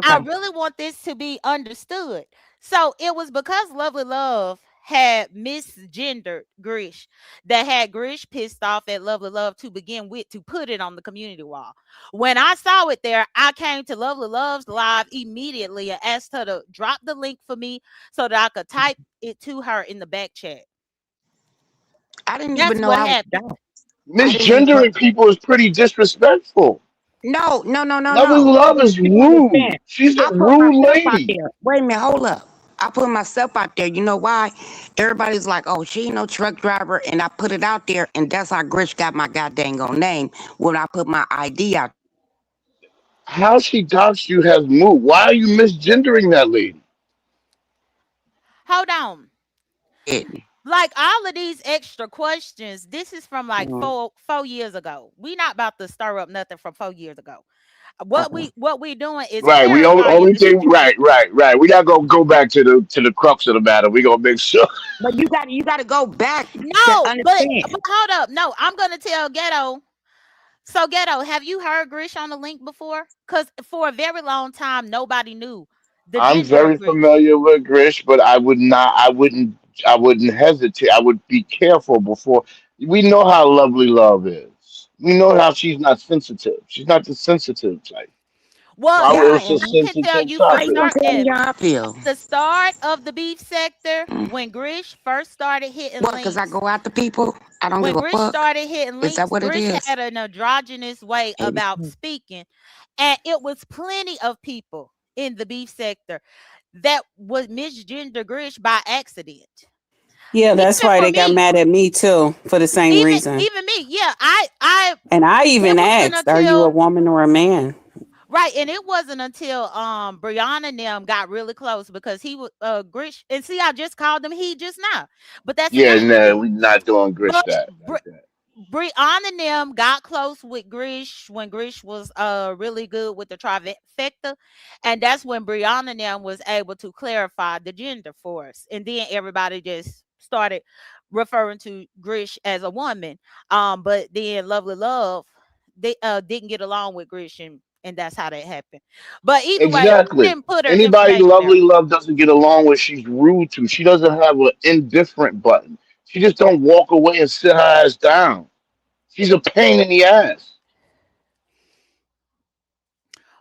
I okay. really want this to be understood. So it was because Lovely Love had misgendered Grish that had Grish pissed off at Lovely Love to begin with to put it on the community wall. When I saw it there, I came to Lovely Love's live immediately and asked her to drop the link for me so that I could type it to her in the back chat. I didn't That's even know what I was happened. down. I didn't even know. Misgendering people is pretty disrespectful. No, no, no, no, Lovely no. Love is You don't rude. understand. She's a I put rude myself out lady. there. Wait a minute, hold up. I put myself out there. You know why? Everybody's like, "Oh, she ain't no truck driver," and I put it out there, and that's how Grish got my goddamn on name when I put my ID out How she doxed you has moved. Why are you misgendering that lady? Hold on. there. Like all of these extra questions, this is from like Mhm. 4 years ago. We not about to stir up nothing from 4 years ago. Okay. What we doing is Right. We clarifying only the thing. situation. Right. We not gonna go back to the crux of the matter. We gonna make sure. But you gotta go back to No, understand. but hold up. No, I'm gonna tell Ghetto. So Ghetto, have you heard Grish on the link before? Because for a very long time, nobody knew the I'm gender of very Grish. familiar with Grish, but I would not. I wouldn't hesitate. I would be careful before. We know how lovely love is. We know how she's not sensitive. She's not the sensitive type. Well, Why and Yeah, was I it a and can tell sensitive you for how you topic? gonna tell me certain, how I feel? the start of the beef sector, Mm. when Grish first started hitting What? Cause I links, go after people? I don't when give a Grish fuck. started hitting Is that links, what it Grish is? had an androgynous way about speaking, and it was plenty of people in the beef sector that was misgender Grish by accident. Yeah, that's Even why for they got me, mad at me too for the same even reason. even me, yeah, I And I even it wasn't asked, "Are you a until woman or a man?" right, and it wasn't until Brianna and them got really close because he was Grish, and see, I just called him he just now, but that's Yeah, another no, thing. we're not doing Grish But that like that. Brianna and them got close with Grish when Grish was really good with the trifecta, and that's when Brianna and them was able to clarify the gender for us, and then everybody just started referring to Grish as a woman. But then Lovely Love, they didn't get along with Grish, and that's how that happened. But either way, she Exactly. didn't put her Anybody information there. lovely love doesn't get along with, she's rude to. She doesn't have an indifferent button. She just don't walk away and sit her ass down. She's a pain in the ass.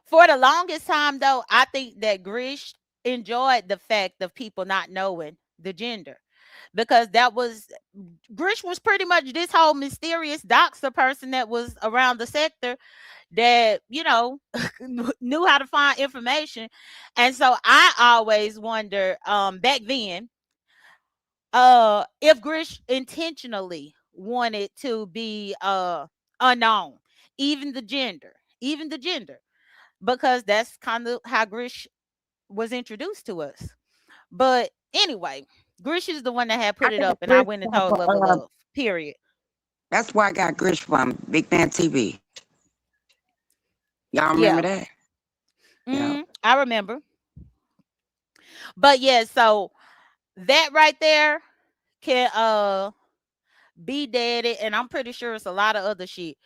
For the longest time, though, I think that Grish enjoyed the fact of people not knowing the gender, because that was Grish was pretty much this whole mysterious doxer person that was around the sector that knew how to find information. And so I always wonder, back then, if Grish intentionally wanted to be unknown, even the gender, even the gender, because that's kind of how Grish was introduced to us. But anyway, Grish is the one that had I put it got up, and I Grish went and from, told Lovely Love. Period. that's where I got Grish from, Big Man TV. Y'all remember Yeah. that? Yeah. I remember. But yeah, so that right there can be dead, and I'm pretty sure it's a lot of other shit.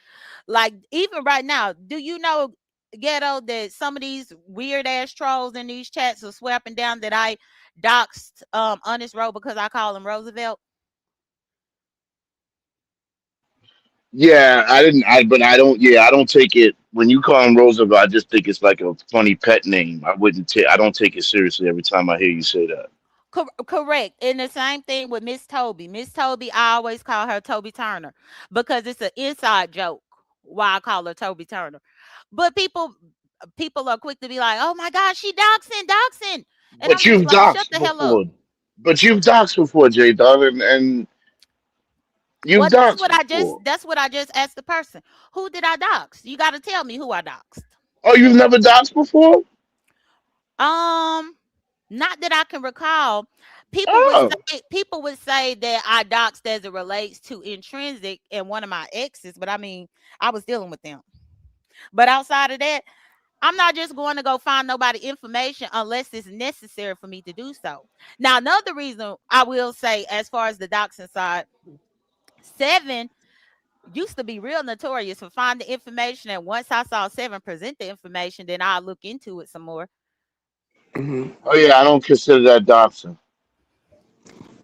Like even right now, do you know, Ghetto, that some of these weird ass trolls in these chats are swapping down that I doxed Honest Roe because I call him Roosevelt? Yeah, I didn't. But I don't. Yeah, I don't take it when you call him Roosevelt. I just think it's like a funny pet name. I wouldn't take. I don't take it seriously every time I hear you say that. Correct. And the same thing with Miss Toby. Miss Toby, I always call her Toby Turner because it's an inside joke why I call her Toby Turner. But people are quick to be like, "Oh my gosh, she doxing," and But I'm just you've like, "Shut doxed the hell up." before. But you've doxed before, J Dog, and you've Well, doxed before. that's what I just asked the person. Who did I dox? You got to tell me who I doxed. Oh, you've never doxed before? Um, Not that I can recall. Oh, People would say that I doxed as it relates to Intrinsic and one of my exes, but I mean, I was dealing with them. But outside of that, I'm not just going to go find nobody information unless it's necessary for me to do so. Now, another reason I will say, as far as the doxing side, Seven used to be real notorious for finding information, and once I saw Seven present the information, then I'll look into it some more. Hmm. oh yeah, I don't consider that doxing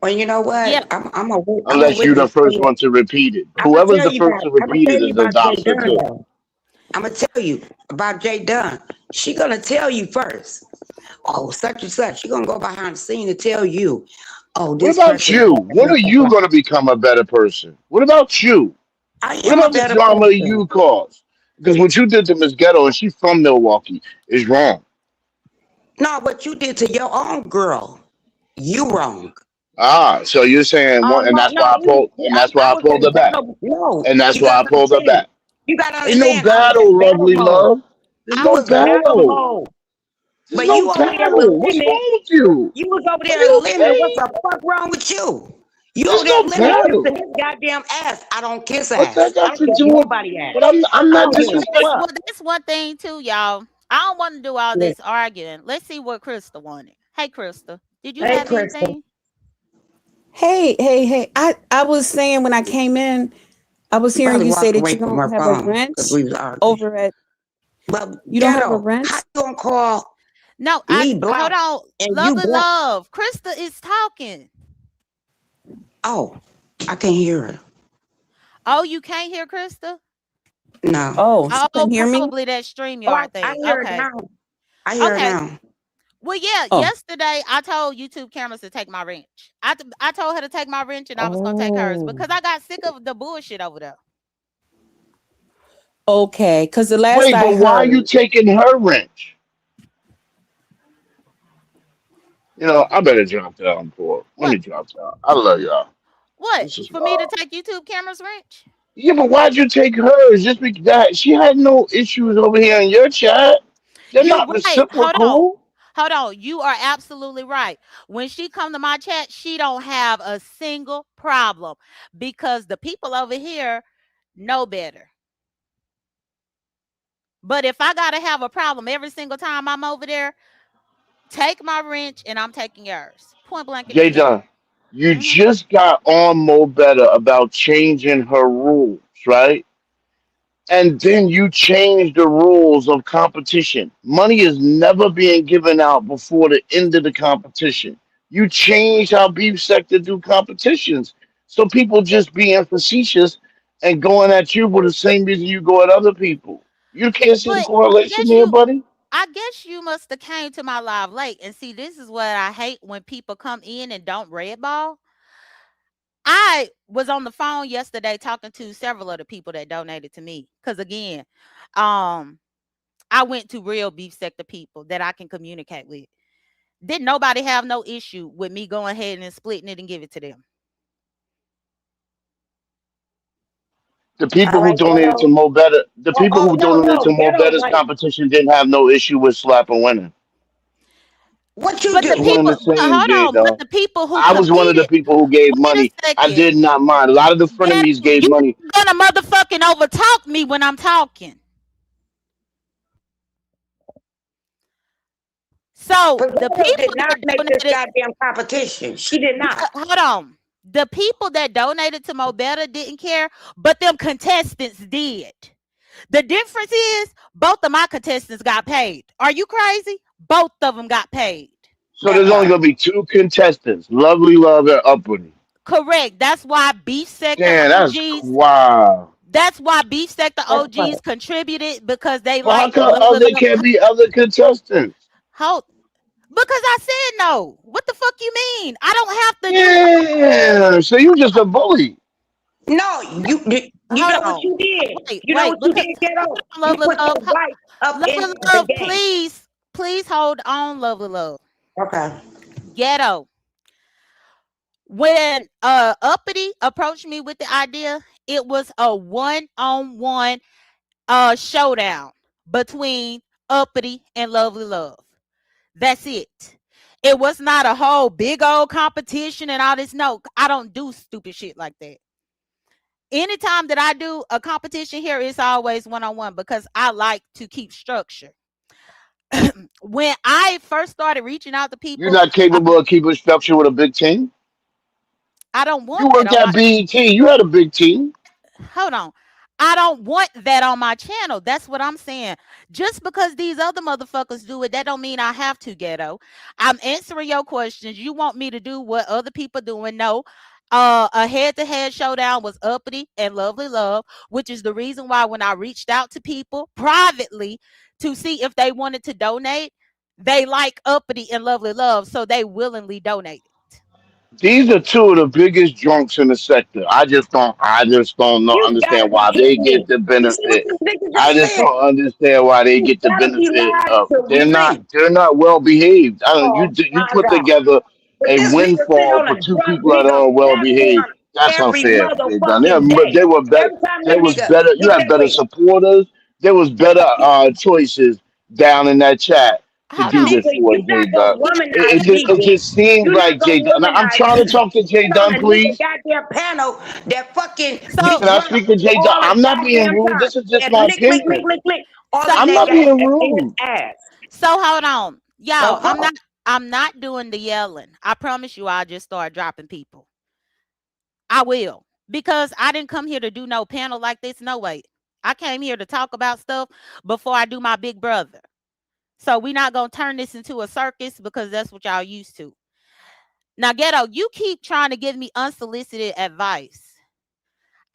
Well, you know Yeah, what? I'm a unless you're the witness first to it. one to repeat it. I'm gonna Whoever's tell the you first about. to I'm gonna repeat tell it you is a about Jay doxer Dunn too. though. I'm gonna tell you about Jay Dunn. She gonna tell you first. Oh, such and such. She gonna go behind the scene to tell you. Oh, What this about person. you? When are you going to become a better person? What about you? I What am a about the better drama person. you caused? Because what you did to Miss Ghetto, and she's from Milwaukee, is wrong. No, what you did to your own girl, you wrong. Ah, so you're saying Oh one, and no, that's why no, I pulled, and that's I why I was pulled in her back, battle. No, and that's you why gotta I pulled her understand. back. You gotta Ain't no understand. I was in battle, battle lovely mode. love. There's I no was battle battle. mode. There's But no you over there with battle. What's lemon. wrong with you? You was over Are there you lemon. What okay? the fuck wrong with you? You There's over there no lemon battle. kissing his goddamn ass. I don't kiss What's that ass. I got don't to kiss do with? nobody ass. But I'm I not don't give a disrespecting. well, fuck. that's one thing too, y'all. I don't want to do all Listen. this arguing. Let's see what Krista wanted. Hey, Krista, did you Hey, have Crystal. anything? Hey. I was saying when I came in, I was She hearing probably you say walked that away you from don't her have a phone because rent we was arguing. over at Well, you don't have a ghetto, how rent? you gonna call No, I me hold black on. and Love you and black? love. Krista is talking. Oh, I can't hear her. Oh, you can't hear Krista? No. Oh, she Oh, couldn't hear me? probably that Oh, I StreamYard thing. hear it Okay. now. I hear it Okay. now. Well, yeah, Oh. yesterday I told YouTube cameras to take my wrench. I told her to take my wrench and I was gonna take hers Oh. because I got sick of the bullshit over there. Okay, because the last Wait, I but why are you heard, taking her wrench? You know, I better drop down, poor. Let What? me drop down. I love y'all. What? This is For me to take YouTube cameras wrench? Yeah, but why'd you take hers? Just because that she had no issues over here in your chat. They're You not right. Hold on. reciprocal. Hold on. You are absolutely right. When she come to my chat, she don't have a single problem because the people over here know better. But if I gotta have a problem every single time I'm over there, take my wrench and I'm taking yours. Point blank and Jay period. Dunn, you Hmm. just got on Mo Better about changing her rules, right? And then you change the rules of competition. Money is never being given out before the end of the competition. You change how beef sector do competitions. So people just being facetious and going at you for the same reason you go at other people. You can't see the But correlation there, buddy. I guess you must have came to my live late and see this is what I hate when people come in and don't red ball. I was on the phone yesterday talking to several of the people that donated to me. Cause again, um, I went to real beef sector people that I can communicate with. Didn't nobody have no issue with me going ahead and splitting it and give it to them. The All people who right, donated to ghetto. Mo Better, the Oh, people oh who no, donated to no, Mo ghetto, Better's right? competition didn't have no issue with slapping winning. What you But the Just do? wanted people, to say, hold Jay, on, but though. the people who I was one of the competed, people who gave wait a money. I second, did not mind. A lot of the get frenemies gave you money. gonna motherfucking overtalk me when I'm talking. So But the ghetto did people not that make this donated, goddamn competition. She did not. hold on. The people that donated to Mo Better didn't care, but them contestants did. The difference is both of my contestants got paid. Are you crazy? Both of them got paid. So That there's only part. going to be two contestants, Lovely Love and Upward. Correct. That's why Beef Sector Damn, that's OGs. wow. That's why Beef Sector That OGs part. contributed because they Well, how like come Lovely there Love. can't be other contestants? How? Because I said no. What the fuck you mean? I don't have to do. Yeah, so you just a bully. No, you Hold know what on. you did. Wait, You know wait. what you Because did, ghetto. You Lovely put Love, your wife up in Lovely the Love, game. please hold on, Lovely Love. Okay. Ghetto. When Uppity approached me with the idea, it was a one-on-one showdown between Uppity and Lovely Love. That's it. It was not a whole big old competition and all this. No, I don't do stupid shit like that. Anytime that I do a competition here, it's always one-on-one because I like to keep structure. When I first started reaching out to You're people, not capable of keeping structure with a big team. I don't You want that worked on at my. BET. You had a big team. Hold on. I don't want that on my channel. That's what I'm saying. Just because these other motherfuckers do it, that don't mean I have to, ghetto. I'm answering your questions. You want me to do what other people doing? No. A head-to-head showdown was Uppity and Lovely Love, which is the reason why when I reached out to people privately to see if they wanted to donate, they like Uppity and Lovely Love, so they willingly donated. These are two of the biggest drunks in the sector. I just don't know, You gotta understand be why they kidding get me. the You see what benefit. this nigga I just just said? don't understand why they You get the gotta be benefit lied of to me. they're not well behaved. I don't Oh you my put God. together But a this nigga sit windfall on for a two drunk people that nigga aren't well behaved. platform That's every unfair. They done. motherfucking day. They were better. Every time There that was nigga better. You get had that better way. supporters. There was better choices down in that chat to Hold do on. this Nigga, for you J not gonna Dub. womanize It people. just seems You not like J gonna Dub. Now, I'm womanize trying to people. talk to J Sit on Dunn, a nigga please. goddamn panel that fucking So be Can I drunk speak to J Dub? all the I'm not being goddamn rude. time. This is just And my lick, lick, lick, opinion. lick, lick. All so in I'm that not guy being in his rude. ass. So hold on. Y'all, Okay. I'm not doing the yelling. I promise you I'll just start dropping people. I will. Because I didn't come here to do no panel like this. No way. I came here to talk about stuff before I do my big brother. So we not gonna turn this into a circus because that's what y'all used to. Now, ghetto, you keep trying to give me unsolicited advice.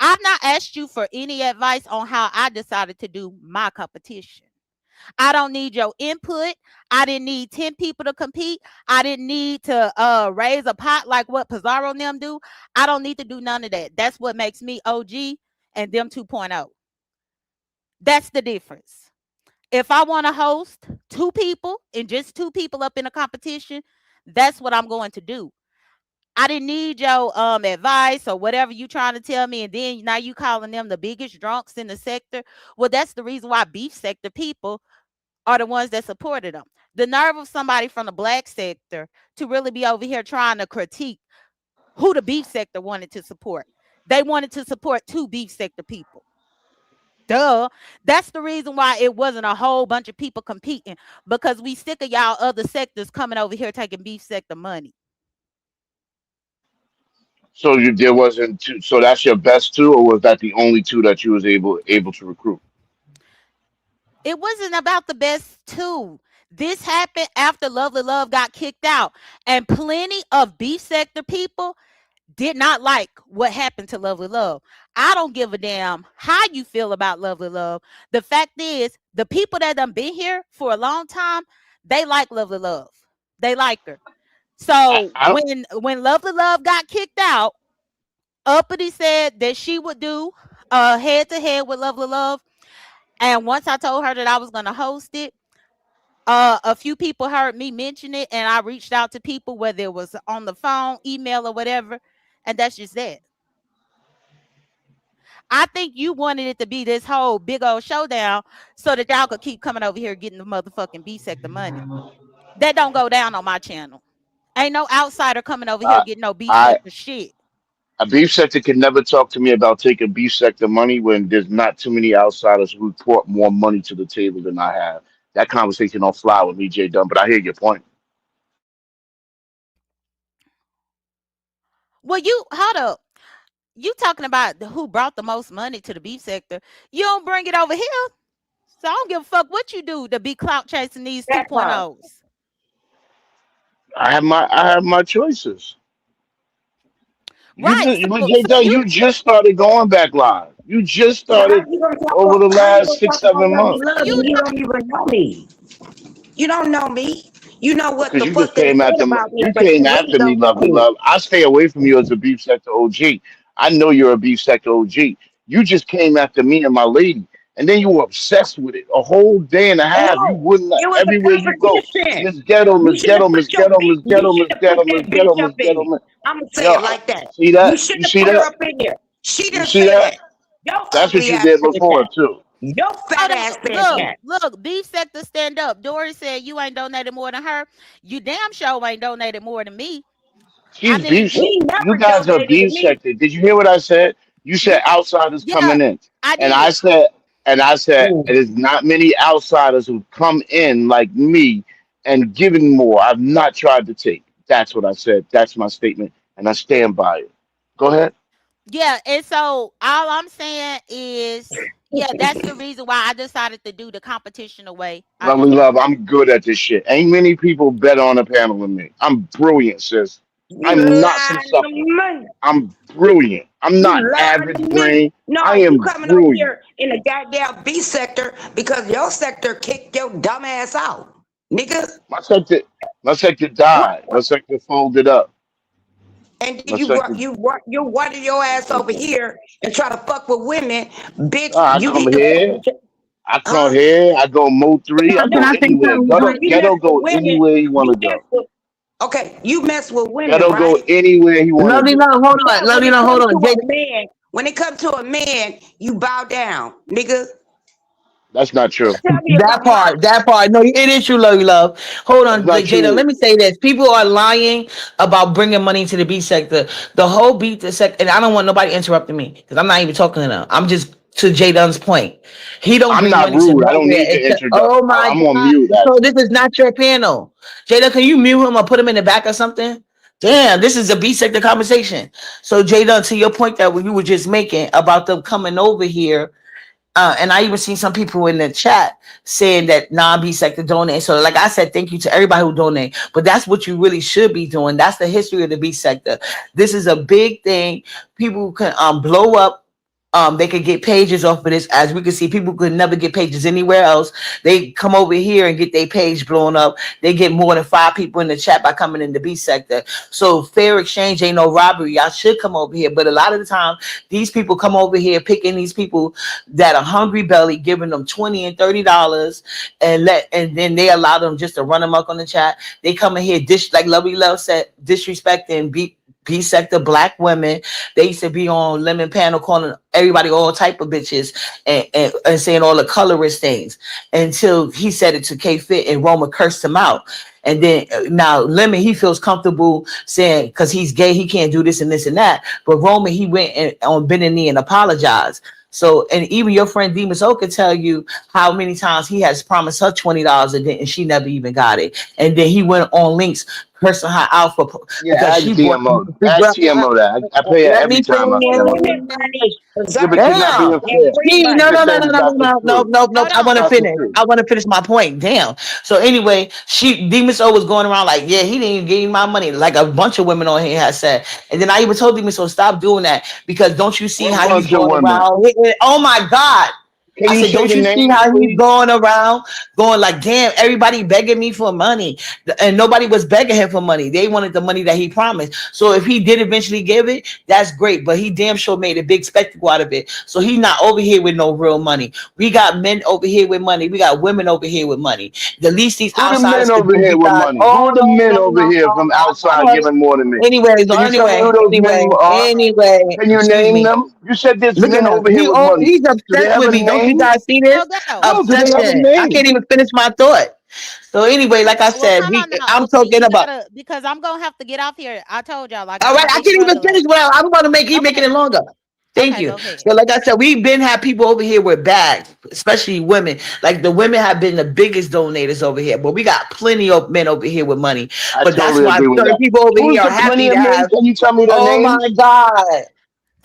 I've not asked you for any advice on how I decided to do my competition. I don't need your input. I didn't need 10 people to compete. I didn't need to raise a pot like what Pizarro and them do. I don't need to do none of that. That's what makes me OG and them 2.0. That's the difference. If I want to host 2 people and just 2 people up in a competition, that's what I'm going to do. I didn't need your advice or whatever you trying to tell me, and then now you calling them the biggest drunks in the sector. Well, that's the reason why beef sector people are the ones that supported them. The nerve of somebody from the black sector to really be over here trying to critique who the beef sector wanted to support. They wanted to support 2 beef sector people. Duh. That's the reason why it wasn't a whole bunch of people competing, because we sick of y'all other sectors coming over here taking beef sector money. So there wasn't two. So that's your best 2, or was that the only 2 that you was able to recruit? It wasn't about the best 2. This happened after Lovely Love got kicked out, and plenty of beef sector people did not like what happened to Lovely Love. I don't give a damn how you feel about Lovely Love. The fact is, the people that done been here for a long time, they like Lovely Love. They like her. So I don't. when Lovely Love got kicked out, Uppity said that she would do head to head with Lovely Love. And once I told her that I was going to host it, a few people heard me mention it, and I reached out to people, whether it was on the phone, email, or whatever, and that's just that. I think you wanted it to be this whole big old showdown so that y'all could keep coming over here getting the motherfucking B sector money. That don't go down on my channel. Ain't no outsider coming over here I, getting no B I sector shit. a beef sector can never talk to me about taking beef sector money when there's not too many outsiders who report more money to the table than I have. That conversation don't fly with me, Jay Dunn. But I hear your point. Well, you hold up. You talking about who brought the most money to the beef sector. You don't bring it over here. So I don't give a fuck what you do to be clout chasing these That part. 2.0s. I have my choices. You Right. just, but So Jay Dunn, you you just started going back live. You just started over the How you last gonna six, talk about 7 months. Lovey Love you and you don't even know me? You don't know me. You know what Because the you just fuck they came said after about me, you but came you really after me, don't know lovely me. love. I stay away from you as a beef sector OG. I know you're a beef sector OG. You just came after me and my lady, and then you were obsessed with it a whole day and a half. You No, wouldn't let it was a everywhere you go. competition. Miss Ghetto, You Miss should have Ghetto, put Miss your Ghetto, bitch. Miss You Ghetto, should Miss have put Ghetto, Miss that Ghetto, bitch Miss up in Ghetto. there. I'm gonna say Yo, it like that. see You that? You shouldn't have see put her that? up in there. She You didn't see say that? that. Your That's what ugly you ass did said before that. too. Your oh, fat ass said look, that. look, beef sector stand up. Dory said you ain't donated more than her. You damn sure ain't donated more than me. I She's need beef. He You never guys are donated to beef me. sector. Did you hear what I said? You you said outsiders yeah, coming in, I and I did. said, Mm. it is not many outsiders who come in like me and giving more. I've not tried to take. That's what I said. That's my statement, and I stand by it. Go ahead. Yeah, and so all I'm saying is, yeah, that's the reason why I decided to do the competition the way I Lovely did. love. I'm good at this shit. Ain't many people better on the panel than me. I'm brilliant, sis. You I'm not some lying to sucker. me. I'm brilliant. I'm You not lying average to me. brain. I No, you am coming over brilliant. here in the goddamn B sector because your sector kicked your dumb ass out. Nigga, My sector, my sector what? died. My sector folded up. And then My sector. you water your ass over here and try to fuck with women, bitch. I You come need to here. I come huh? here. I go Mo three. I Can go I No, say anywhere. something? no, Ghetto, you mess ghetto with go women. anywhere you want You to mess go. with okay, you mess with women, Ghetto go right? anywhere he want to Lovely go. love, hold on. But when Lovely it love, hold comes to on. Jay, a man, you bow down, nigga. That's not true. Tell me if I'm lying. that part. No, it is true, love, love. Hold That's on, not Jada. true. Let me say this: people are lying about bringing money to the beat sector. The whole beat sector, and I don't want nobody interrupting me because I'm not even talking to them. I'm just to Jay Dunn's point. He don't I'm bring not money to rude. I don't nowhere. need the Except, introduction. oh my I'm on God! mute. So Actually, this is not your panel, Jada. Can you mute him or put him in the back or something? Damn, this is a beat sector conversation. So Jay Dunn, to your point that you were just making about them coming over here and I even seen some people in the chat saying that non-B sector donate. So, like I said, thank you to everybody who donate. But that's what you really should be doing. That's the history of the B sector. This is a big thing. People can blow up. They could get pages off of this. As we can see, people could never get pages anywhere else. They come over here and get their page blown up. They get more than 5 people in the chat by coming in the B sector. So fair exchange ain't no robbery. Y'all should come over here. But a lot of the time, these people come over here picking these people that are hungry belly, giving them $20 and $30, and then they allow them just to run amok on the chat. They come in here like Lovely Love said, disrespecting B sector black women. They used to be on Lemon Panel calling everybody all type of bitches and saying all the colorist things until he said it to K Fit and Roma cursed him out. And then now Lemon, he feels comfortable saying because he's gay, he can't do this and this and that. But Roman, he went on bending knee and apologized. So, and even your friend Demus O could tell you how many times he has promised her $20 and she never even got it. And then he went on links cursing her out for Yeah, because ask she TMO. brought. Ask TMO that. I pay her Let every me time I And come on free here. money. Yeah, but you're not Damn. being fair. Free No, You're no, money. no, saying no, it's no, not the no, no, truth. no, no. Hold I on. want to Not the finish. truth. I want to finish my point. Damn. So anyway, Demus O was going around like, yeah, he didn't even give me my money, like a bunch of women on here has said. And then I even told Demus O, stop doing that because don't you see What how he's bunch of going women? around? Oh my God. Can I you said, say don't the you see names, how he's please? going around, going like, damn, everybody begging me for money. And nobody was begging him for money. They wanted the money that he promised. So if he did eventually give it, that's great. But he damn sure made a big spectacle out of it. So he's not over here with no real money. We got men over here with money. We got women over here with money. The least these Who the men outsiders could over do here with besides, money? Who oh, are the no, men no, over no, here no, from no. outside giving more than me? Anyway, Can you tell me who those men are? Can you excuse name me. them? You said there's Look at men him. over here with money. He's Do they obsessed have with a me. Don't you name? guys see So this? ghetto. No, do they have a Obsession. I name? can't even finish my thought. So anyway, like I Well, said, come on now, I'm Uppity. talking You about. gotta because I'm gonna have to get off here. I told y'all I All got right, my I big can't even brother finish late. what I'm going to keep making Okay. it longer. Thank Okay, you. go ahead. So, like I said, we've been had people over here with bags, especially women. Like the women have been the biggest donators over here, but we got plenty of men over here with money. I But that's totally why agree with certain that. people over Who's here are the plenty happy of to men? have. Can you tell me their Oh my names? God.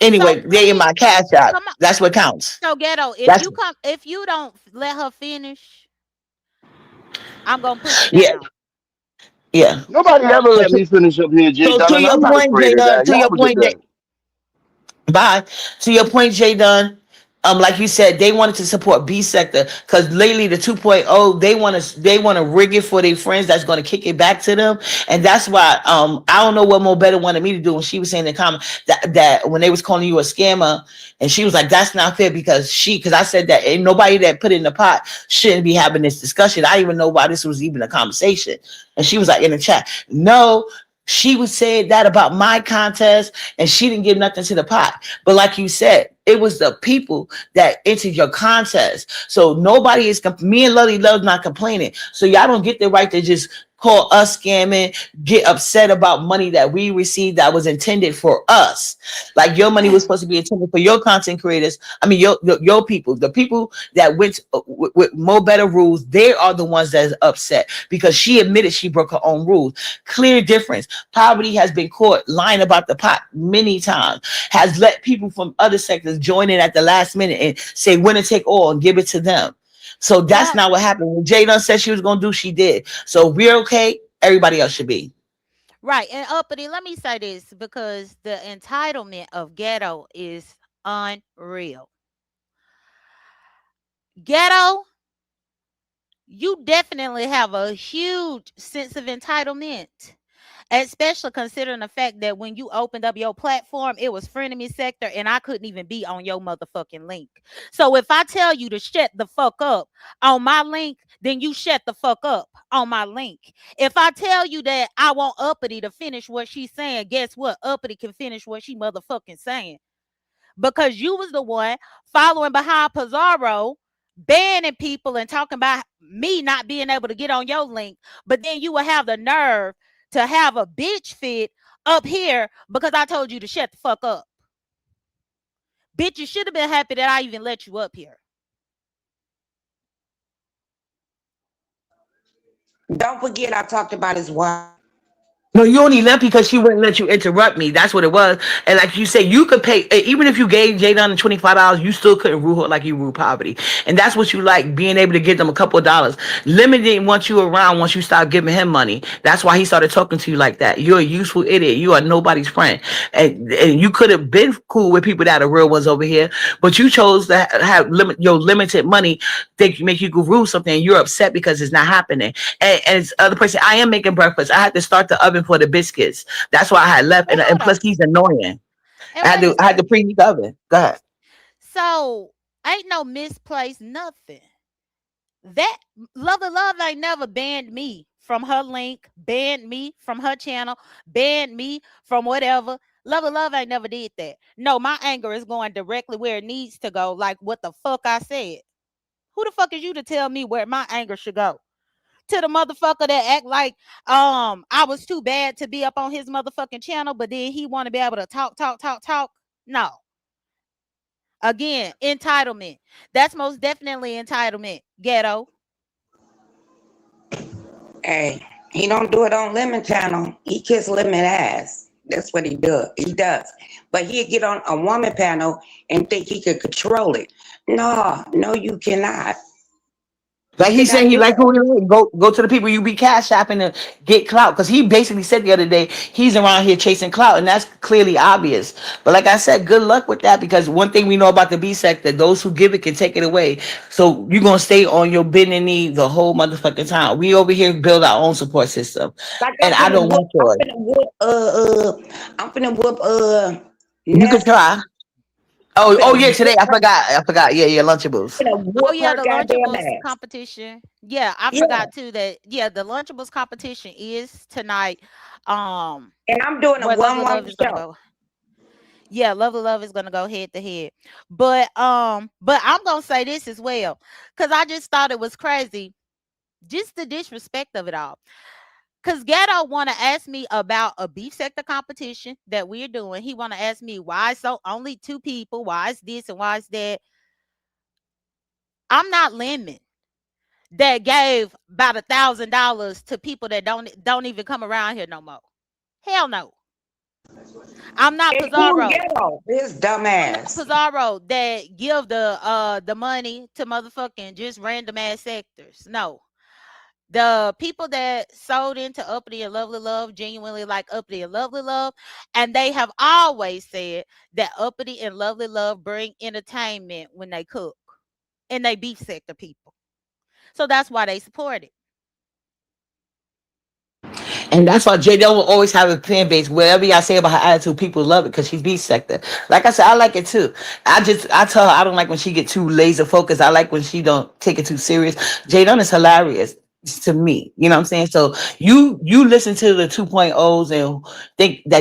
So Anyway, let they in me my cash app. come on. That's what counts. So ghetto, That's if you don't let her finish, I'm gonna put you yeah, down. yeah. Nobody ever So, let me finish up here, Jay so Dunn, to and your I'm not point, afraid Jay of Dunn. that. To Y'all your was a point, good. bye. To your point, Jay Dunn. Like you said, they wanted to support B sector because lately the 2.0 they want to rig it for their friends that's going to kick it back to them, and that's why I don't know what Mo Better wanted me to do when she was saying in the comment that when they was calling you a scammer, and she was like that's not fair because I said that ain't nobody that put it in the pot shouldn't be having this discussion. I didn't even know why this was even a conversation, and she was like in the chat, no. She was saying that about my contest, and she didn't give nothing to the pot. But like you said, it was the people that entered your contest. So nobody is, me and Lily Love not complaining. So y'all don't get the right to just call us scamming, get upset about money that we received that was intended for us. Like your money was supposed to be intended for your content creators. I mean, your people, the people that went with Mo Better rules, they are the ones that's upset because she admitted she broke her own rules. Clear difference. Poverty has been caught lying about the pot many times, has let people from other sectors join in at the last minute and say winner take all and give it to them. So that's Well, not what happened. When Jada said she was going to do, she did. So we're okay. Everybody else should be. right. And Uppity, let me say this because the entitlement of ghetto is unreal. Ghetto, you definitely have a huge sense of entitlement. Especially considering the fact that when you opened up your platform, it was frenemy sector, and I couldn't even be on your motherfucking link. So if I tell you to shut the fuck up on my link, then you shut the fuck up on my link. If I tell you that I want Uppity to finish what she's saying, guess what? Uppity can finish what she motherfucking saying. Because you was the one following behind Pizarro, banning people and talking about me not being able to get on your link, but then you will have the nerve to have a bitch fit up here because I told you to shut the fuck up. Bitch, you should have been happy that I even let you up here. Don't forget I talked about his wife. No, you only left because she wouldn't let you interrupt me. That's what it was. And like you said, you could pay even if you gave Jadon the $25, you still couldn't rule her like you rule poverty. And that's what you like, being able to give them a couple of dollars. Lemon didn't want you around once you started giving him money. That's why he started talking to you like that. You're a useful idiot. You are nobody's friend. And you could have been cool with people that are real ones over here, but you chose to have your limited money that make you go rule something, and you're upset because it's not happening. And as other person, I am making breakfast. I had to start the oven for the biscuits. That's why I had left. And Hold on. plus he's annoying. And I wait a had to second. preheat the oven. Go ahead. So ain't no misplaced nothing. That Love ain't never banned me from her link, banned me from her channel, banned me from whatever. Love ain't never did that. No, my anger is going directly where it needs to go, like what the fuck I said. Who the fuck is you to tell me where my anger should go? To the motherfucker that act like I was too bad to be up on his motherfucking channel, but then he want to be able to talk. No. Again, entitlement. That's most definitely entitlement. Ghetto. Hey, he don't do it on Lemon Channel. He kiss Lemon ass. That's what he does. He does. But he'll get on a woman panel and think he could control it. No, you cannot. Like he said, Cannot he do like that. who he go to the people you be cash shopping to get clout. Because he basically said the other day he's around here chasing clout, and that's clearly obvious. But like I said, good luck with that, because one thing we know about the B sector, those who give it can take it away. So you're gonna stay on your bending knee the whole motherfucking time. We over here build our own support system, Like and I don't want yours. I'm finna whoop You can Ness. try. I'm Oh finna yeah, today whoop I forgot. Yeah, Lunchables. finna Oh whoop yeah, her the goddamn Lunchables ass. competition. Yeah, I Yeah. forgot too that. Yeah, the Lunchables competition is tonight. And I'm doing a Where Love one is gonna show. go. Yeah, Love is gonna go head to head. But I'm gonna say this as well, because I just thought it was crazy, just the disrespect of it all. Because Gatto want to ask me about a beef sector competition that we're doing. He want to ask me why so only 2 people, why is this and why is that. I'm not Lemon that gave about $1,000 to people that don't even come around here no more. Hell no. I'm not And cool Pizarro. ghetto. This dumbass. Pizarro that give the money to motherfucking just random ass sectors. No. The people that sold into Uppity and Lovely Love genuinely like Uppity and Lovely Love, and they have always said that Uppity and Lovely Love bring entertainment when they cook, and they beef sector people. So that's why they support it. And that's why J Dell will always have a fan base. Whatever y'all say about her attitude, people love it because she's beast sector. Like I said, I like it too. I tell her I don't like when she get too laser focused. I like when she don't take it too serious. J Dunn is hilarious to me. You know what I'm saying? So you listen to the 2.0s and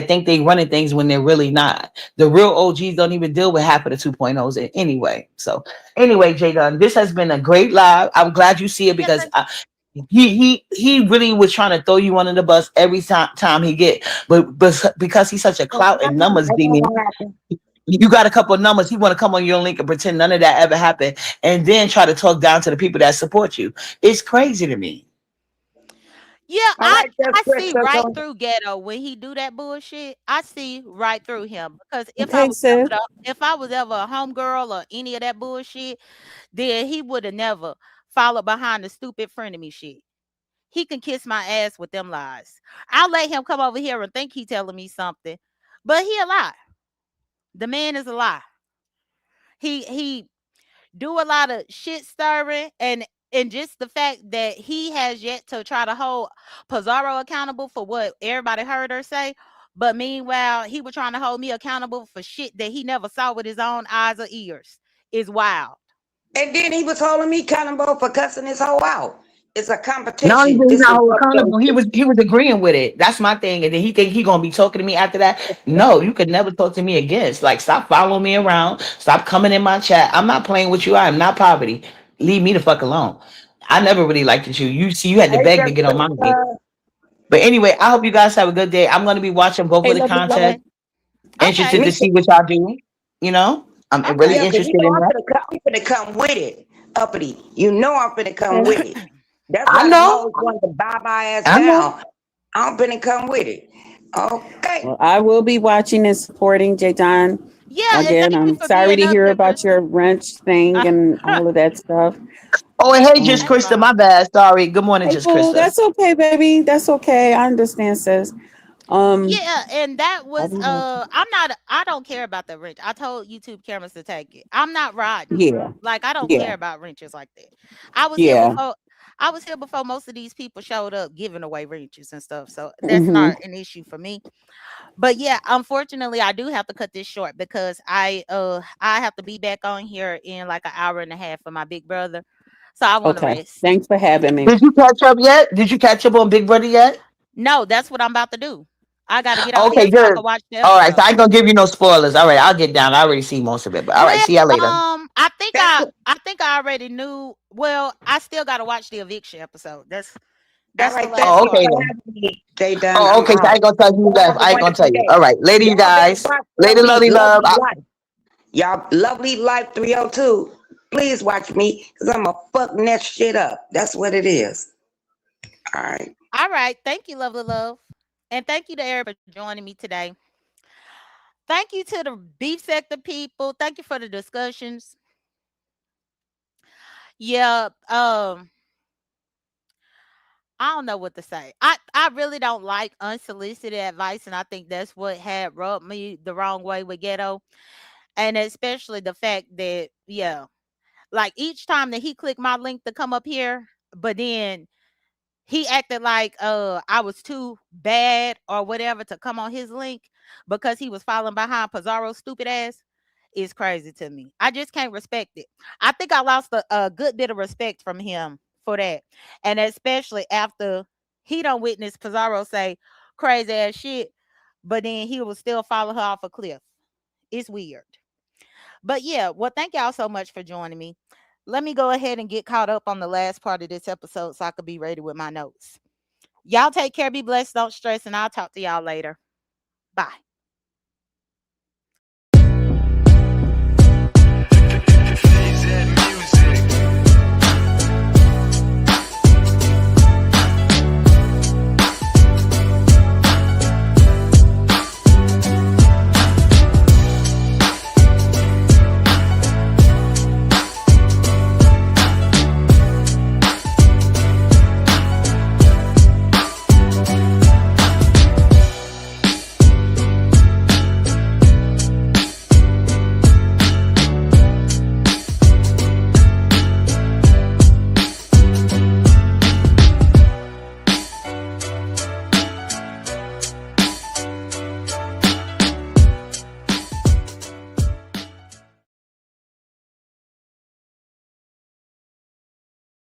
think they running things when they're really not. The real OGs don't even deal with half of the 2.0s anyway. So anyway, J Dunn, this has been a great live. I'm glad you see it Yeah, because he really was trying to throw you under the bus every time he get, but because he's such a clout and numbers demon, you got a couple of numbers. He want to come on your link and pretend none of that ever happened, and then try to talk down to the people that support you. It's crazy to me. yeah, All right, I that's see right through Ghetto when he do that bullshit. I see right through him, because Okay, sis. if I was ever a homegirl or any of that bullshit, then he would have never followed behind the stupid frenemy shit. He can kiss my ass with them lies. I'll let him come over here and think he telling me something, but he a lie. The man is a lie. He do a lot of shit stirring, and just the fact that he has yet to try to hold Pizarro accountable for what everybody heard her say. But meanwhile, he was trying to hold me accountable for shit that he never saw with his own eyes or ears. Is wild. And then he was holding me accountable for cussing his hoe out. It's a Not only competition. did he This is not hold what accountable, he was agreeing with it. That's my thing. And then he think he gonna be talking to me after that. No, you could never talk to me again. It's like, stop following me around. Stop coming in my chat. I'm not playing with you. I am not poverty. Leave me the fuck alone. I never really liked you. You see, you had to Hey, beg to get on my game. But anyway, I hope you guys have a good day. I'm gonna be watching both Hey, of the love you, love contests. Interested Me to too. see what y'all do. You know, I'm Okay. really Yeah, but interested in that. I'm finna come with it, Uppity. You know I'm finna come with it. That's I why them know. hoes wanted to buy my ass I know. down. I'm finna come with it. Okay. Well, I will be watching and supporting Jadon. Yeah, and Again, thank you I'm for sorry being to up hear there, about Krista. your wrench thing and all of that stuff. Oh, and hey, just Um, That's Krista, fine. my bad. Sorry. Good morning, hey, just boo, Krista. that's okay, baby. That's okay. I understand, sis. Um, Yeah, and that I'll was be watching. I don't care about the wrench. I told YouTube cameras to take it. I'm not riding it. Yeah, Like I don't care yeah, about wrenches like that. I was here yeah. before I was here before most of these people showed up giving away wrenches and stuff. So that's Mm-hmm. not an issue for me. But yeah, unfortunately I do have to cut this short because I have to be back on here in like an hour and a half for my big brother. So I want to Okay. rest. Thanks for having me. Did you catch up yet? Did you catch up on Big Brother yet? No, that's what I'm about to do. I got to get off here Okay, so I good. can watch the All right, so I episode. ain't gonna give you no spoilers. All right, I'll get down. I already see most of it, but all right, Well, see y'all later. That's what, I think I already knew. Well, I still got to watch the eviction episode. all That's the right. Thank last Oh, you part. okay for then. having me, Jay Dunn. Oh, I'm okay. So I out. ain't gonna tell you who Y'all left. have a I ain't gonna tell wonderful you. day. All right, later, you Y'all better guys. watch Later, Lovely, lovely love. Lovely Life. Y'all, Lovely Life 302. Please watch me because I'm going to fuck that shit up. That's what it is. All right. All right. Thank you, lovely love. And thank you to Eric for joining me today. Thank you to the beef sector people. Thank you for the discussions. Yeah. I don't know what to say. I really don't like unsolicited advice, and I think that's what had rubbed me the wrong way with ghetto. And especially the fact that, yeah, like each time that he clicked my link to come up here, but then he acted like I was too bad or whatever to come on his link because he was falling behind Pizarro's stupid ass is crazy to me. I just can't respect it. I think I lost a good bit of respect from him for that. And especially after he don't witness Pizarro say crazy ass shit, but then he will still follow her off a cliff. It's weird. But yeah, well, thank y'all so much for joining me. Let me go ahead and get caught up on the last part of this episode so I could be ready with my notes. Y'all take care, be blessed, don't stress, and I'll talk to y'all later. Bye.